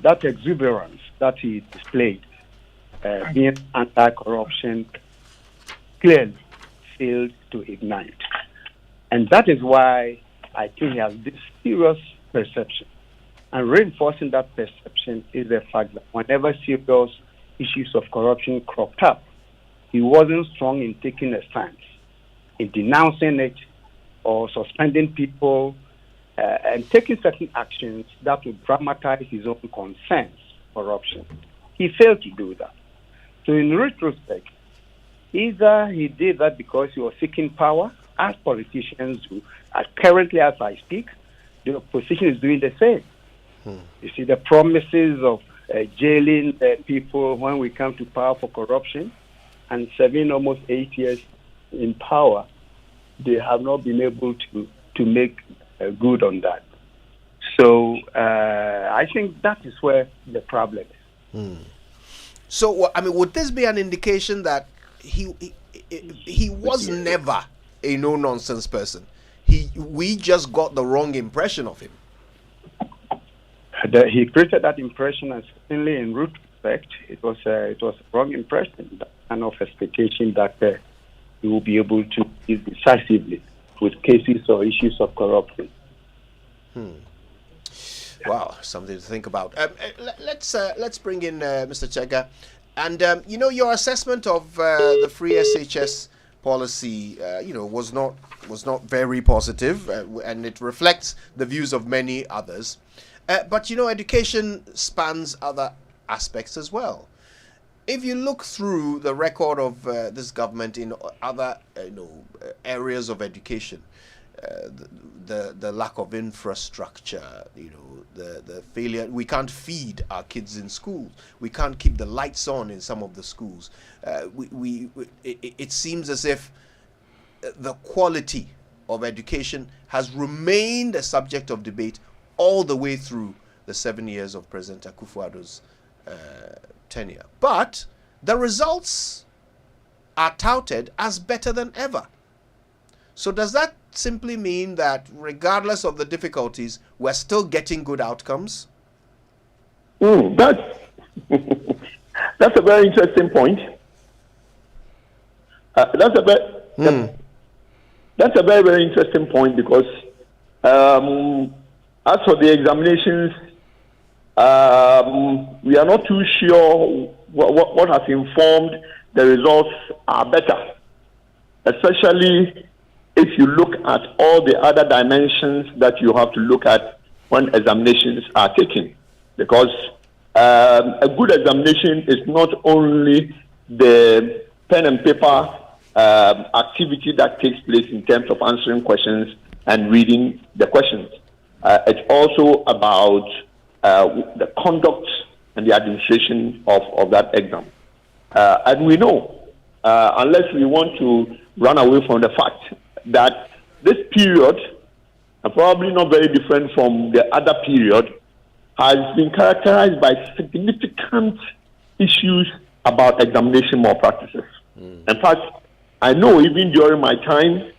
Speaker 7: that exuberance that he displayed, being anti-corruption, clearly failed to ignite. And that is why I think he has this serious perception. And reinforcing that perception is the fact that whenever serious issues of corruption cropped up, he wasn't strong in taking a stance. in denouncing it or suspending people and taking certain actions that would dramatize his own concerns for corruption. He failed to do that. So in retrospect, either he did that because he was seeking power, as politicians do. Currently, as I speak, the opposition is doing the same. You see, the promises of jailing people when we come to power for corruption and serving almost 8 years in power, they have not been able to make good on that. So I think that is where the problem is.
Speaker 1: So, I mean, would this be an indication that he was never a no-nonsense person? We just got the wrong impression of him.
Speaker 7: He created that impression, and certainly in retrospect, it was a wrong impression, that kind of expectation that he will be able to deal decisively with cases or issues of corruption.
Speaker 1: Wow, something to think about. Let's bring in Mr. Chega, and your assessment of the free SHS policy, was not very positive, and it reflects the views of many others. But education spans other aspects as well. If you look through the record of this government in other areas of education, the lack of infrastructure, the failure, we can't feed our kids in schools, we can't keep the lights on in some of the schools. It seems as if the quality of education has remained a subject of debate all the way through the 7 years of President Akufo-Addo's tenure. But the results are touted as better than ever. So does that simply mean that regardless of the difficulties, we're still getting good outcomes?
Speaker 6: That's a very interesting point. That's a very, very interesting point, because as for the examinations, we are not too sure what has informed the results are better, especially if you look at all the other dimensions that you have to look at when examinations are taken. Because a good examination is not only the pen and paper activity that takes place in terms of answering questions and reading the questions. It's also about the conduct and the administration of that exam. And we know, unless we want to run away from the fact that this period, probably not very different from the other period, has been characterized by significant issues about examination malpractices. In fact, I know even during my time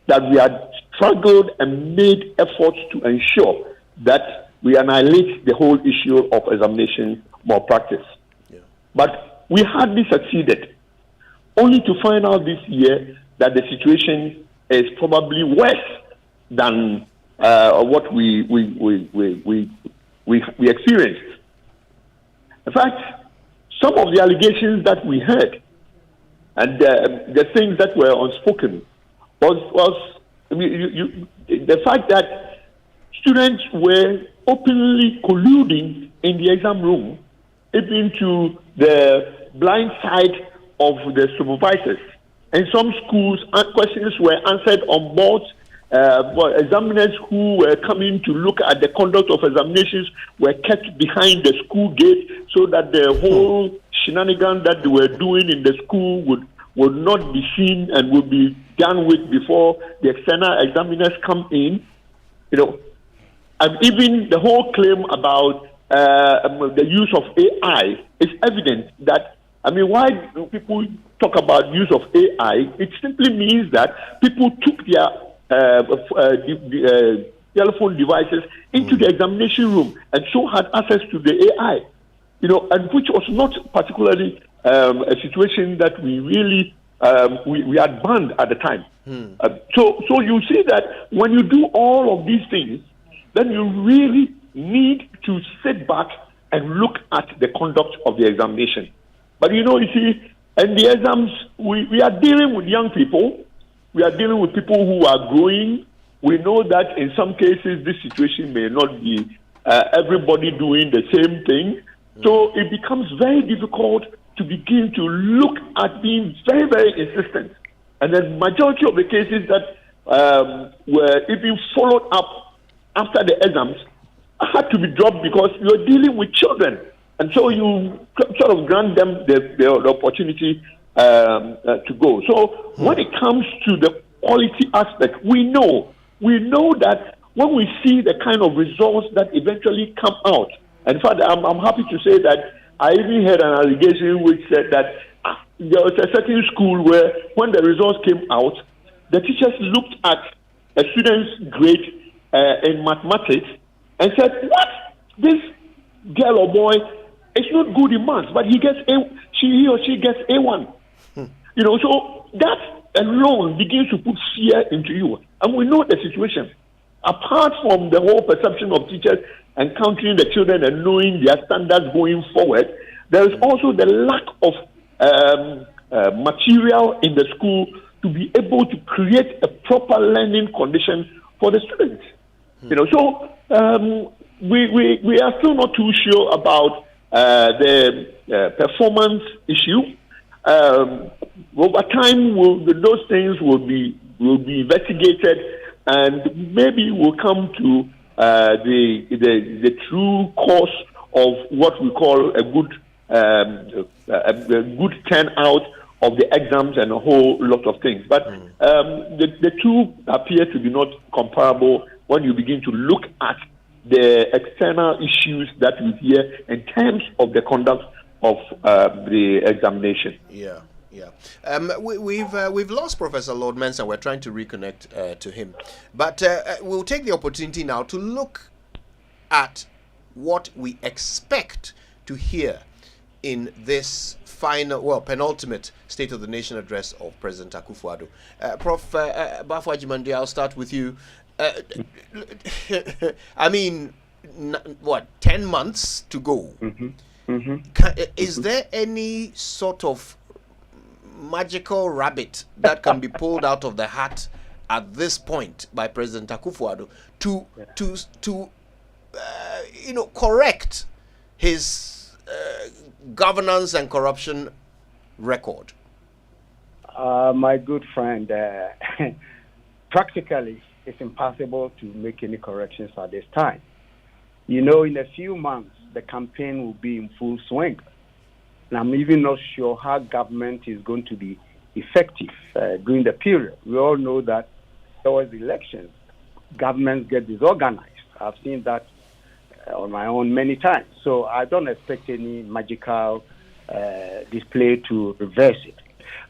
Speaker 6: that we had struggled and made efforts to ensure that we annihilate the whole issue of examination malpractice. But we hardly succeeded, only to find out this year that the situation is probably worse than what we experienced. In fact, some of the allegations that we heard and the things that were unspoken was the fact that students were openly colluding in the exam room, even to the blind side of the supervisors. In some schools, questions were answered on boards. Examiners who were coming to look at the conduct of examinations were kept behind the school gate so that the whole shenanigans that they were doing in the school would not be seen and would be done with before the external examiners come in. And even the whole claim about the use of AI is evident that, why do people talk about use of AI? It simply means that people took their telephone devices into the examination room and so had access to the AI, and which was not particularly a situation that we really we had banned at the time. So you see that when you do all of these things, then you really need to sit back and look at the conduct of the examination. But you see, in the exams, we are dealing with young people We are dealing with people who are growing. We know that in some cases this situation may not be everybody doing the same thing. So it becomes very difficult to begin to look at being very, very insistent. And the majority of the cases that were even followed up after the exams had to be dropped because you're dealing with children. And so you sort of grant them the opportunity to go. So when it comes to the quality aspect, we know that when we see the kind of results that eventually come out, in fact, I'm happy to say that I even heard an allegation which said that there was a certain school where when the results came out, the teachers looked at a student's grade in mathematics and said, what? This girl or boy is not good in maths, but he or she gets A1. So that alone begins to put fear into you. And we know the situation. Apart from the whole perception of teachers encountering the children and knowing their standards going forward, there is also the lack of material in the school to be able to create a proper learning condition for the students. So we are still not too sure about the performance issue. Over time, those things will be investigated, and maybe we'll come to the true cause of what we call a good turnout of the exams and a whole lot of things. But the two appear to be not comparable when you begin to look at the external issues that we hear in terms of the conduct of the examination.
Speaker 1: Yeah. We've lost Professor Lord Mensah. We're trying to reconnect to him, but we'll take the opportunity now to look at what we expect to hear in this penultimate State of the Nation address of President Akufo-Addo. Prof. Bafo Agyeman, I'll start with you. I mean, 10 months to go. Is there any sort of magical rabbit that can be pulled out of the hat at this point by President Akufo-Addo to correct his governance and corruption record?
Speaker 7: My good friend, practically it's impossible to make any corrections at this time. In a few months, the campaign will be in full swing. And I'm even not sure how government is going to be effective during the period. We all know that towards elections, governments get disorganized. I've seen that on my own many times. So I don't expect any magical display to reverse it.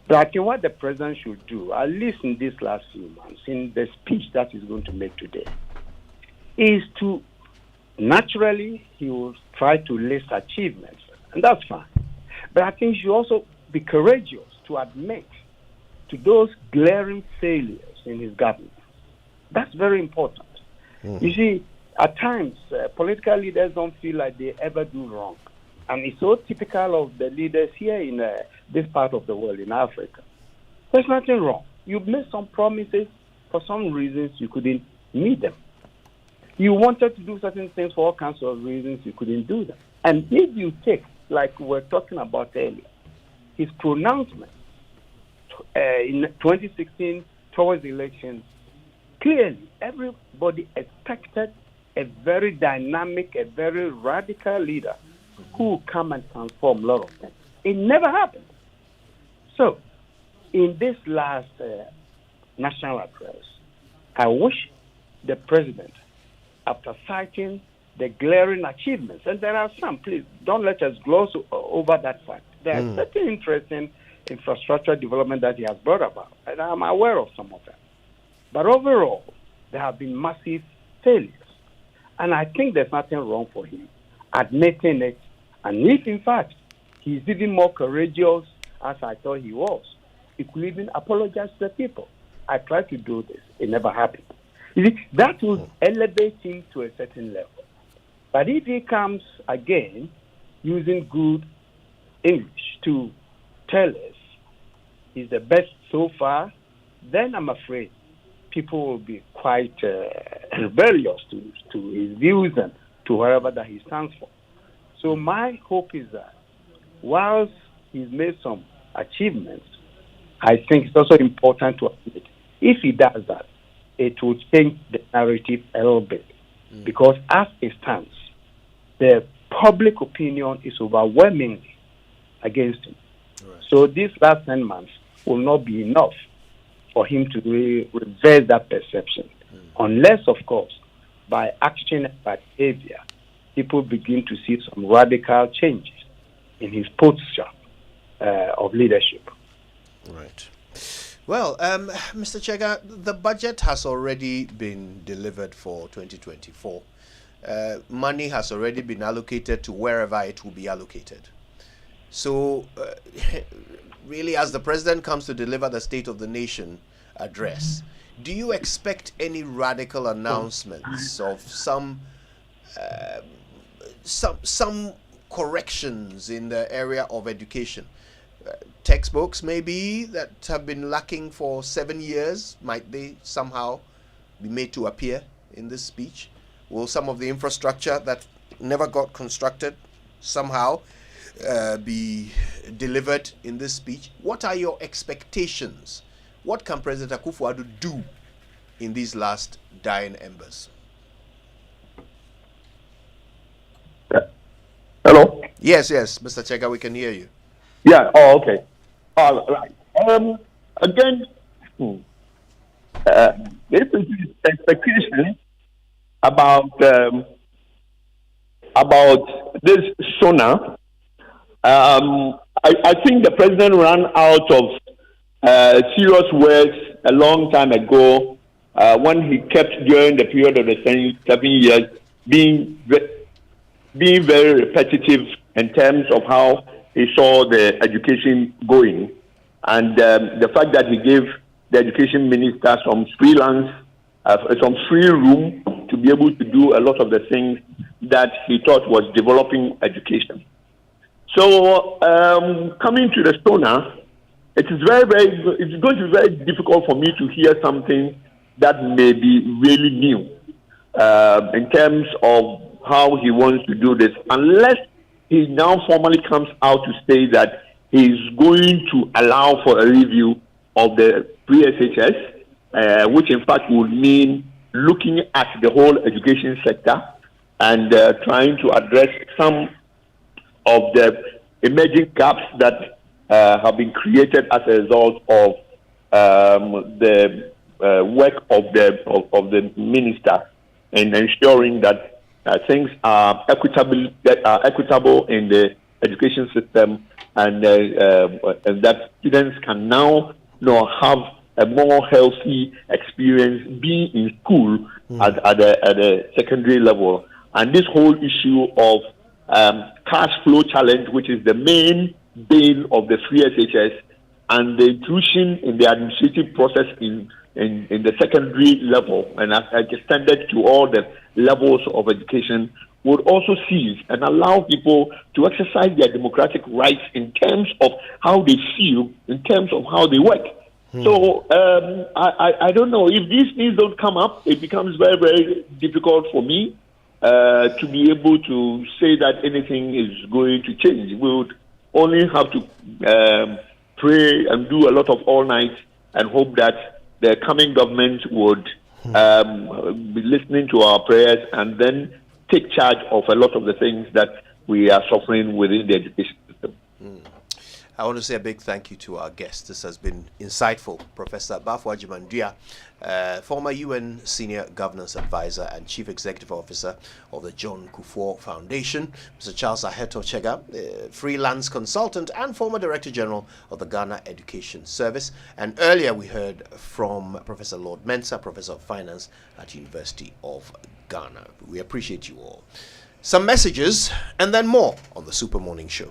Speaker 7: But I think what the president should do, at least in these last few months, in the speech that he's going to make today, is to naturally he will try to list achievements, and that's fine. But I think he should also be courageous to admit to those glaring failures in his government. That's very important. You see, at times, political leaders don't feel like they ever do wrong. And it's so typical of the leaders here in this part of the world, in Africa. There's nothing wrong. You've made some promises. For some reasons, you couldn't meet them. You wanted to do certain things for all kinds of reasons, you couldn't do them. And if you take, like we were talking about earlier, his pronouncement in 2016 towards the elections, clearly everybody expected a very dynamic, a very radical leader who will come and transform a lot of things. It never happened. So, in this last national address, I wish the president, after citing the glaring achievements, and there are some, please don't let us gloss over that fact. There are certain interesting infrastructure development that he has brought about, and I'm aware of some of them. But overall, there have been massive failures. And I think there's nothing wrong for him admitting it. And if, in fact, he's even more courageous, as I thought he was, he could even apologize to the people. I tried to do this. It never happened. You see, that will elevate him to a certain level. But if he comes again using good English to tell us he's the best so far, then I'm afraid people will be quite rebellious to his views and to whatever that he stands for. So my hope is that whilst he's made some achievements, I think it's also important to admit, if he does that, it will change the narrative a little bit. Because as it stands, the public opinion is overwhelmingly against him. So these last 10 months will not be enough for him to really reverse that perception. Unless, of course, by action and by behavior, people begin to see some radical changes in his posture of leadership.
Speaker 1: Right. Well, Mr. Chega, the budget has already been delivered for 2024. Money has already been allocated to wherever it will be allocated. So, really, as the president comes to deliver the State of the Nation address, do you expect any radical announcements of some corrections in the area of education? Textbooks maybe that have been lacking for 7 years, might they somehow be made to appear in this speech? Will some of the infrastructure that never got constructed somehow be delivered in this speech? What are your expectations? What can President Akufo-Addo do in these last dying embers?
Speaker 6: Hello?
Speaker 1: Yes, Mr. Chega, we can hear you.
Speaker 6: Yeah, oh, okay. All right. Again, this is expectation about this SONA. I think the president ran out of serious words a long time ago when he kept, during the period of the 7 years, being very repetitive in terms of how he saw the education going, and the fact that he gave the education minister some freelance, some free room to be able to do a lot of the things that he thought was developing education. So, coming to the SONA, it's going to be very difficult for me to hear something that may be really new in terms of how he wants to do this, unless he now formally comes out to say that he's going to allow for a review of the pre-SHS, which in fact would mean looking at the whole education sector and trying to address some of the emerging gaps that have been created as a result of the work of the minister in ensuring that things are equitable in the education system, and that students can now have a more healthy experience being in school at a secondary level. And this whole issue of cash flow challenge, which is the main bane of the free SHS, and the intrusion in the administrative process in the secondary level and extended to all the levels of education, would also cease and allow people to exercise their democratic rights in terms of how they feel, in terms of how they work. So I don't know. If these things don't come up, it becomes very, very difficult for me to be able to say that anything is going to change. We would only have to pray and do a lot of all night and hope that the coming government would be listening to our prayers and then take charge of a lot of the things that we are suffering within the education system.
Speaker 1: I want to say a big thank you to our guest. This has been insightful. Professor Bafo Agyeman-Duah, former UN Senior Governance Advisor and Chief Executive Officer of the John Kufuor Foundation. Mr. Charles Aheto Chega, freelance consultant and former Director General of the Ghana Education Service. And earlier we heard from Professor Lord Mensah, Professor of Finance at University of Ghana. We appreciate you all. Some messages and then more on the Super Morning Show.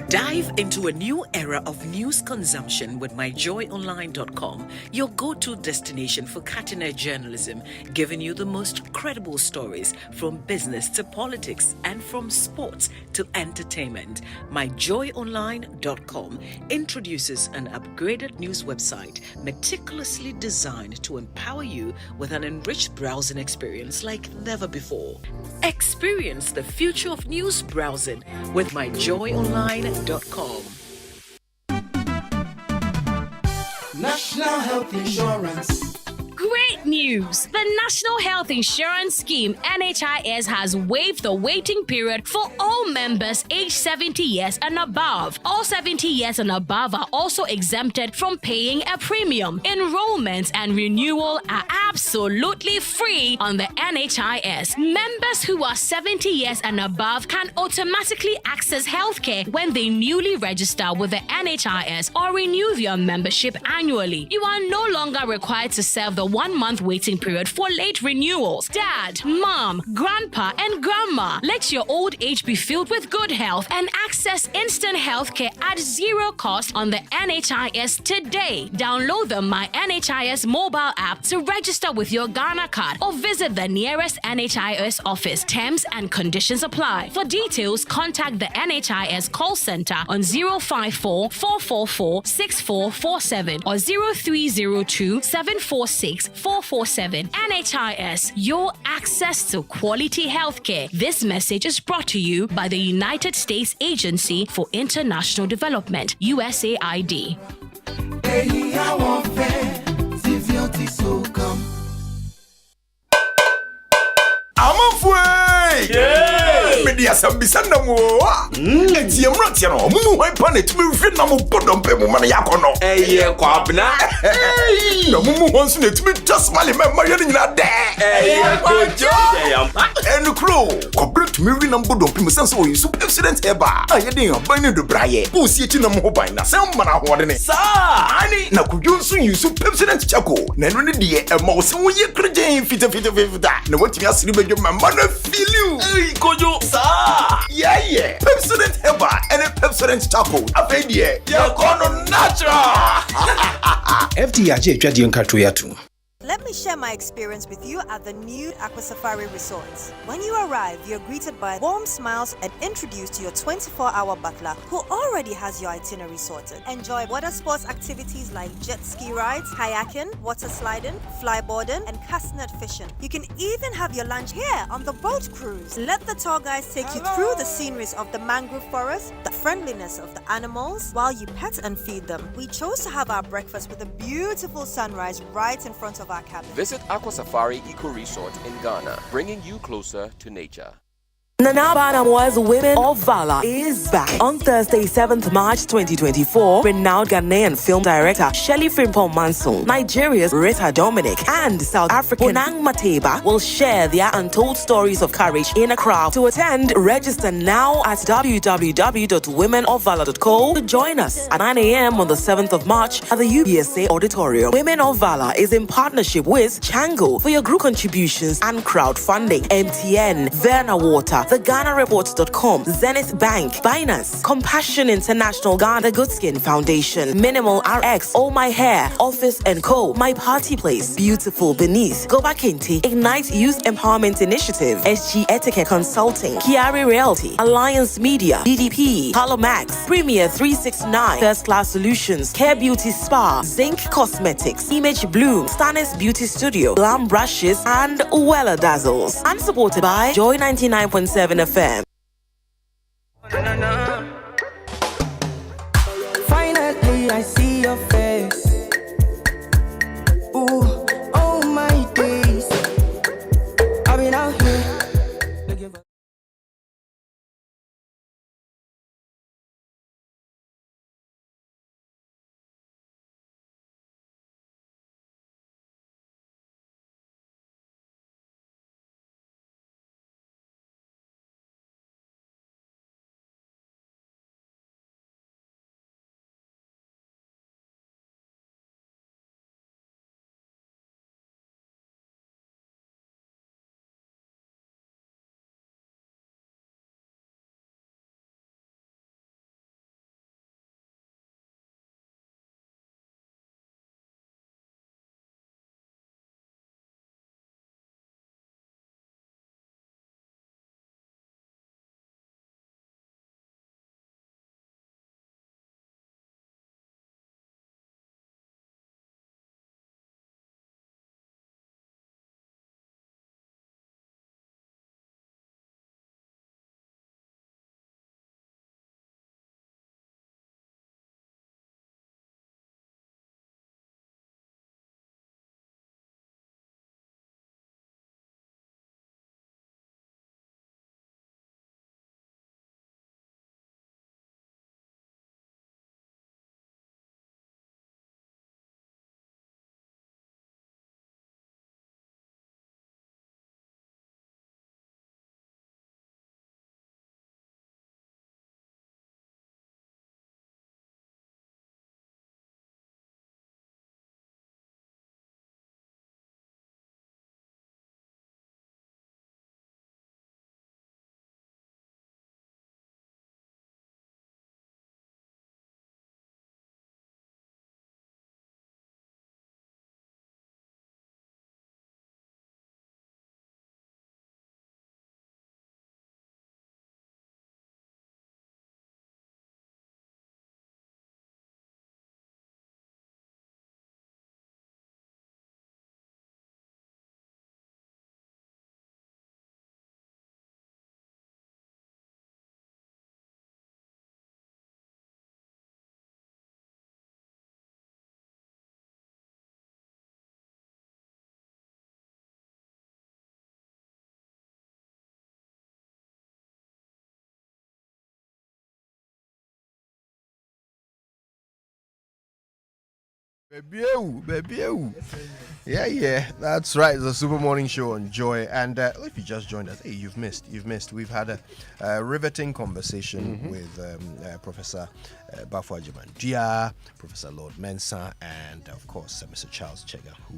Speaker 9: Dive into a new era of news consumption with myjoyonline.com, your go-to destination for cutting-edge journalism, giving you the most credible stories from business to politics and from sports to entertainment. Myjoyonline.com introduces an upgraded news website meticulously designed to empower you with an enriched browsing experience like never before. Experience the future of news browsing with myjoyonline.com.
Speaker 10: National Health Insurance.
Speaker 13: Great news! The National Health Insurance Scheme (NHIS) has waived the waiting period for all members aged 70 years and above. All 70 years and above are also exempted from paying a premium. Enrollment and renewal are absolutely free on the NHIS. Members who are 70 years and above can automatically access healthcare when they newly register with the NHIS or renew their membership annually. You are no longer required to serve the 1-month waiting period for late renewals. Dad, mom, grandpa, and grandma, let your old age be filled with good health and access instant healthcare at zero cost on the NHIS today. Download the My NHIS mobile app to register with your Ghana card or visit the nearest NHIS office. Terms and conditions apply. For details, contact the NHIS call center on 054 444 6447 or 0302 746 447. NHIS, your access to quality healthcare. This message is brought to you by the United States Agency for International Development, USAID.
Speaker 15: Media Sambisa Namo. Etiemratiano, Mumu, I panet me Vietnam, Podom Pemana Yakono. Eh, Quabna. No Mumu wants me to be just my member in that day. And the crow, corporate Mirin and Bodom Pimus, so you super excellent eba. I had a binding to Braye, who see it in a mobile, some man are holding it. Sir, I now could you soon use super excellent Chaco, Nenry dear, a mouse, and we are credit fit. No, what you ask you, my mother feel you. Kojo, sir. Yeah. Pepsodent Heba and a Pepsodent Charcoal. A baby, you're gonna natural.
Speaker 17: FDIJ Jadion Katuyatu.
Speaker 25: Let me share my experience with you at the new Aqua Safari Resorts. When you arrive, you're greeted by warm smiles and introduced to your 24-hour butler who already has your itinerary sorted. Enjoy water sports activities like jet ski rides, kayaking, water sliding, flyboarding, and castanet fishing. You can even have your lunch here on the boat cruise. Let the tour guides take you through the sceneries of the mangrove forest, the friendliness of the animals, while you pet and feed them. We chose to have our breakfast with a beautiful sunrise right in front of our cabin.
Speaker 26: Visit Aqua Safari Eco Resort in Ghana, bringing you closer to nature.
Speaker 27: Nana Banamoa's Women of Valor is back. On Thursday, 7th March 2024, renowned Ghanaian film director Shirley Frimpong Manson, Nigeria's Rita Dominic, and South African Bonang Mateba will share their untold stories of courage in a crowd. To attend, register now at www.womenofvalor.co to join us at 9 a.m. on the 7th of March at the UBSA Auditorium. Women of Valor is in partnership with Chango for your group contributions and crowdfunding. MTN, Verna Water, TheGhanaReports.com, Zenith Bank, Binance, Compassion International, Ghana Good Skin Foundation, Minimal RX, All My Hair, Office & Co, My Party Place, Beautiful Beneath, Goba Kinti, Ignite Youth Empowerment Initiative, SG Etiquette Consulting, Kiari Realty, Alliance Media, BDP, Max, Premier 369, First Class Solutions, Care Beauty Spa, Zinc Cosmetics, Image Bloom, Stannis Beauty Studio, Glam Brushes, and Uwella Dazzles. And supported by Joy 99.7 FM.
Speaker 10: Finally, I see your face. Ooh, oh my days. I've been out here.
Speaker 1: Baby. Yeah, that's right. It's a Super Morning Show on Joy. And if you just joined us, hey, you've missed. We've had a riveting conversation with Professor Bafo Agyemang-Duah, Professor Lord Mensah, and of course Mr. Charles Chega, who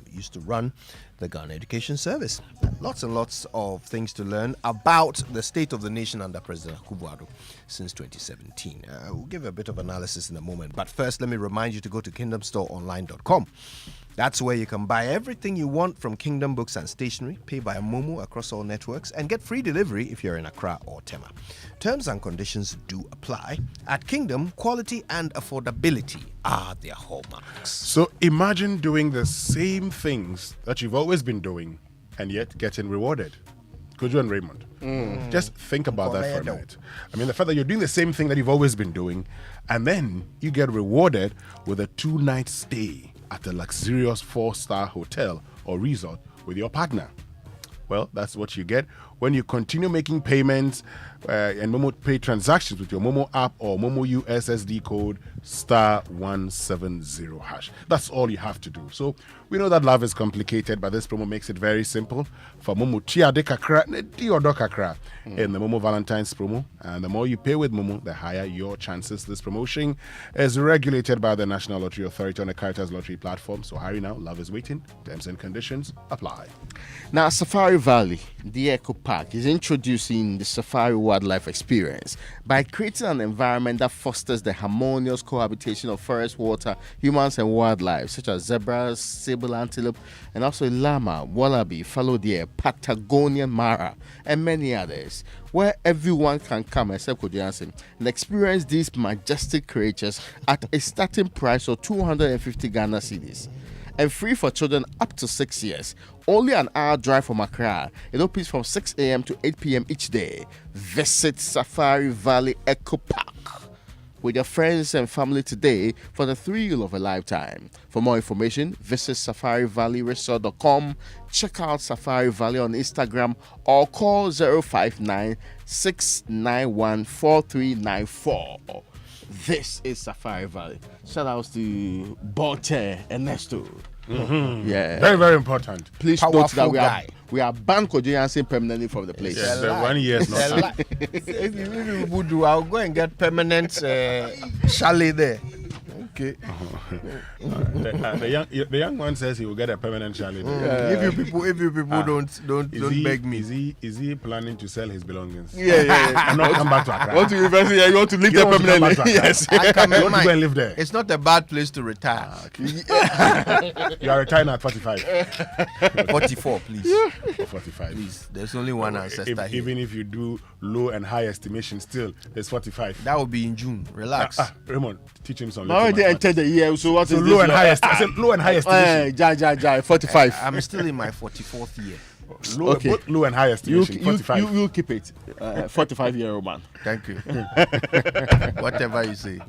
Speaker 1: used to run the Ghana Education Service. Lots and lots of things to learn about the state of the nation under President Akufo-Addo since 2017. We'll give a bit of analysis in a moment, but first let me remind you to go to kingdomstoreonline.com. That's where you can buy everything you want from Kingdom Books and Stationery, pay by Momo across all networks, and get free delivery if you're in Accra or Tema. Terms and conditions do apply. At Kingdom, quality and affordability are their hallmarks.
Speaker 11: So imagine doing the same things that you've always been doing and yet getting rewarded. Kojo and Raymond. Just think about that for a minute. I mean, the fact that you're doing the same thing that you've always been doing, and then you get rewarded with a 2-night stay at a luxurious 4-star hotel or resort with your partner. Well, that's what you get when you continue making payments and Momo Pay transactions with your Momo app or Momo USSD code *170#. That's all you have to do. So we know that love is complicated, but this promo makes it very simple. For Momo Tia de Kakra, Di Odo Kakra in the Momo Valentine's promo. And the more you pay with Momo, the higher your chances. This promotion is regulated by the National Lottery Authority on the Caritas Lottery platform. So hurry now, love is waiting. Terms and conditions apply.
Speaker 3: Now, Safari Valley, the Eco Park, is introducing the Safari Wildlife Experience by creating an environment that fosters the harmonious cohabitation of forest, water, humans, and wildlife, such as zebras, sable antelope, and also llama, wallaby, fallow deer, Patagonian mara, and many others, where everyone can come except Kojiansin and experience these majestic creatures at a starting price of 250 Ghana cedis. And free for children up to 6 years. Only an hour drive from Accra. It opens from 6 a.m. to 8 p.m. each day. Visit Safari Valley Eco Park with your friends and family today for the thrill of a lifetime. For more information, visit safarivalleyresort.com, check out Safari Valley on Instagram, or call 059-691-4394. This is Safari Valley. Shout outs to Bote Ernesto. Yeah,
Speaker 11: very, very important.
Speaker 3: Please note that we are banned Kojo permanently from the place.
Speaker 11: Yes, 1 year is not.
Speaker 1: If you would do, I'll go and get permanent chalet there. Okay.
Speaker 11: The young man says he will get a permanent chalet.
Speaker 1: If you people don't beg me.
Speaker 11: Is he planning to sell his belongings?
Speaker 3: Yeah.
Speaker 11: And not come back to Accra.
Speaker 3: You want to live there permanently? Yes.
Speaker 11: You want to go and live there.
Speaker 1: It's not a bad place to retire.
Speaker 11: You are retiring at 45.
Speaker 1: 44, please.
Speaker 11: 45.
Speaker 1: Please. There's only one ancestor here.
Speaker 11: Even if you do low and high estimation, still there's 45.
Speaker 1: That will be in June. Relax.
Speaker 11: Raymond, teach him some.
Speaker 3: I already entered the year, so what is
Speaker 11: low
Speaker 3: this?
Speaker 11: And high estimation. Low and high estimation.
Speaker 3: Jai, 45.
Speaker 1: I'm still in my 44th year.
Speaker 11: Both low and high estimation. 45.
Speaker 3: You keep it. 45-year-old man.
Speaker 1: Thank you. Whatever you say.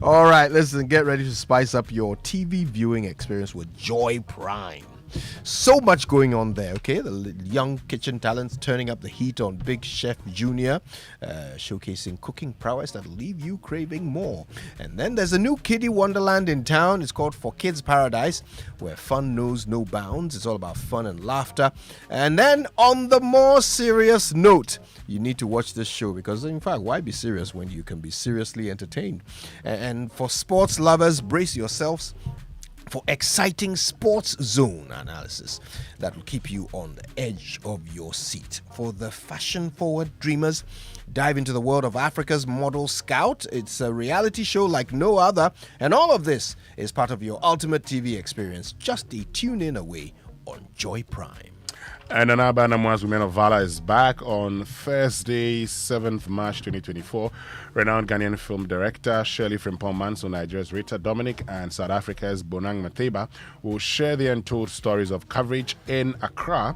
Speaker 1: All right, listen, get ready to spice up your TV viewing experience with Joy Prime. So much going on there, okay? The young kitchen talents turning up the heat on Big Chef Junior, showcasing cooking prowess that'll leave you craving more. And then there's a new kiddie wonderland in town. It's called For Kids Paradise, where fun knows no bounds. It's all about fun and laughter. And then on the more serious note, you need to watch this show because, in fact, why be serious when you can be seriously entertained? And for sports lovers, brace yourselves for exciting Sports Zone analysis that will keep you on the edge of your seat. For the fashion-forward dreamers, dive into the world of Africa's Model Scout. It's a reality show like no other, and all of this is part of your ultimate TV experience. Just a tune-in away on Joy Prime.
Speaker 11: And Anaba Namwa's Women of Valor is back on Thursday, 7th March 2024. Renowned Ghanaian film director Shirley Frimpong Manso, Nigeria's Rita Dominic, and South Africa's Bonang Mateba will share their untold stories of coverage in Accra.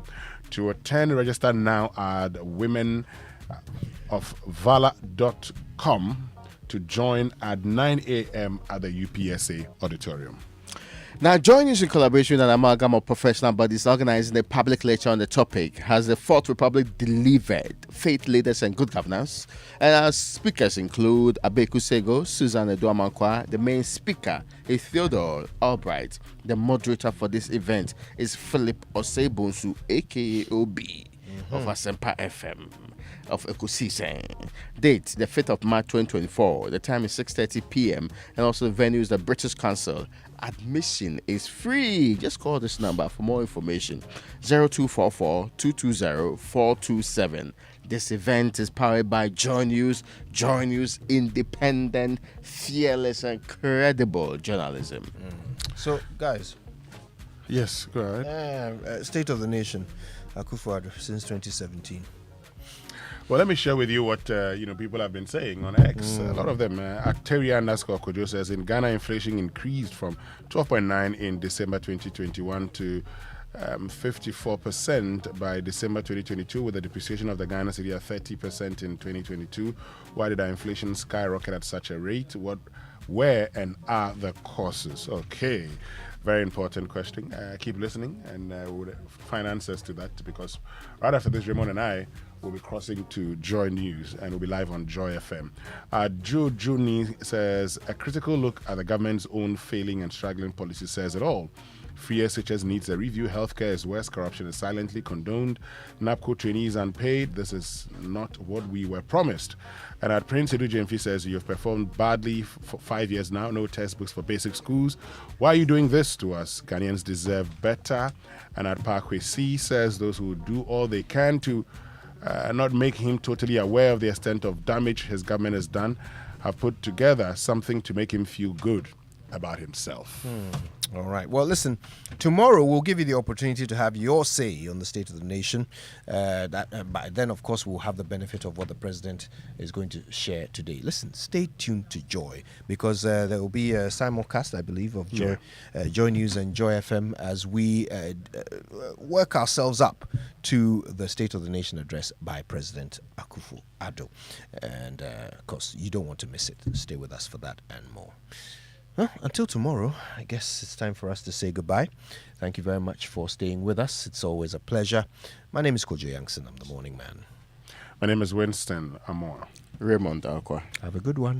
Speaker 11: To attend, register now at womenofvalor.com to join at 9 a.m. at the UPSA auditorium.
Speaker 3: Now, Joy News in collaboration with an amalgam of professional bodies organizing a public lecture on the topic has the Fourth Republic delivered faith leaders and good governance. And our speakers include Abeku Sego, Susan Eduamankwa. The main speaker is Theodore Albright. The moderator for this event is Philip Osebonsu, aka OB, of Asempa FM of Ekusisen. Date, the 5th of March 2024. The time is 6:30 p.m. And also the venue is the British Council. Admission is free. Just call this number for more information. 0244-220-427. This event is powered by Joy News. Joy News, independent, fearless, and credible journalism.
Speaker 1: So, guys.
Speaker 11: Yes, go ahead.
Speaker 1: State of the Nation, Akufo-Addo, since 2017.
Speaker 11: Well, let me share with you what people have been saying on X. A lot of them. Acteria_Kojo says in Ghana, inflation increased from 12.9 in December 2021 to 54% by December 2022, with the depreciation of the Ghana cedi at 30% in 2022. Why did our inflation skyrocket at such a rate? Where and are the causes? Okay. Very important question. Keep listening and we'll find answers to that, because right after this, Raymond and I will be crossing to Joy News and we'll be live on Joy FM. Joe Juni says, a critical look at the government's own failing and struggling policy says it all. Free SHS needs a review. Healthcare is worse. Corruption is silently condoned. NAPCO trainees unpaid. This is not what we were promised. And at Prince Edu Jemfi says, you've performed badly for 5 years now. No textbooks for basic schools. Why are you doing this to us? Ghanaians deserve better. And at Parkway C says, those who do all they can to not make him totally aware of the extent of damage his government has done have put together something to make him feel good about himself.
Speaker 1: All right. Well, listen, tomorrow we'll give you the opportunity to have your say on the State of the Nation. By then, of course, we'll have the benefit of what the President is going to share today. Listen, stay tuned to Joy, because there will be a simulcast, I believe, of Joy, Joy News and Joy FM as we work ourselves up to the State of the Nation address by President Akufo-Addo. And, of course, you don't want to miss it. Stay with us for that and more. Well, until tomorrow, I guess it's time for us to say goodbye. Thank you very much for staying with us. It's always a pleasure. My name is Kojo Youngson. I'm the morning man.
Speaker 11: My name is Winston Amor.
Speaker 3: Raymond Akwa.
Speaker 1: Have a good one.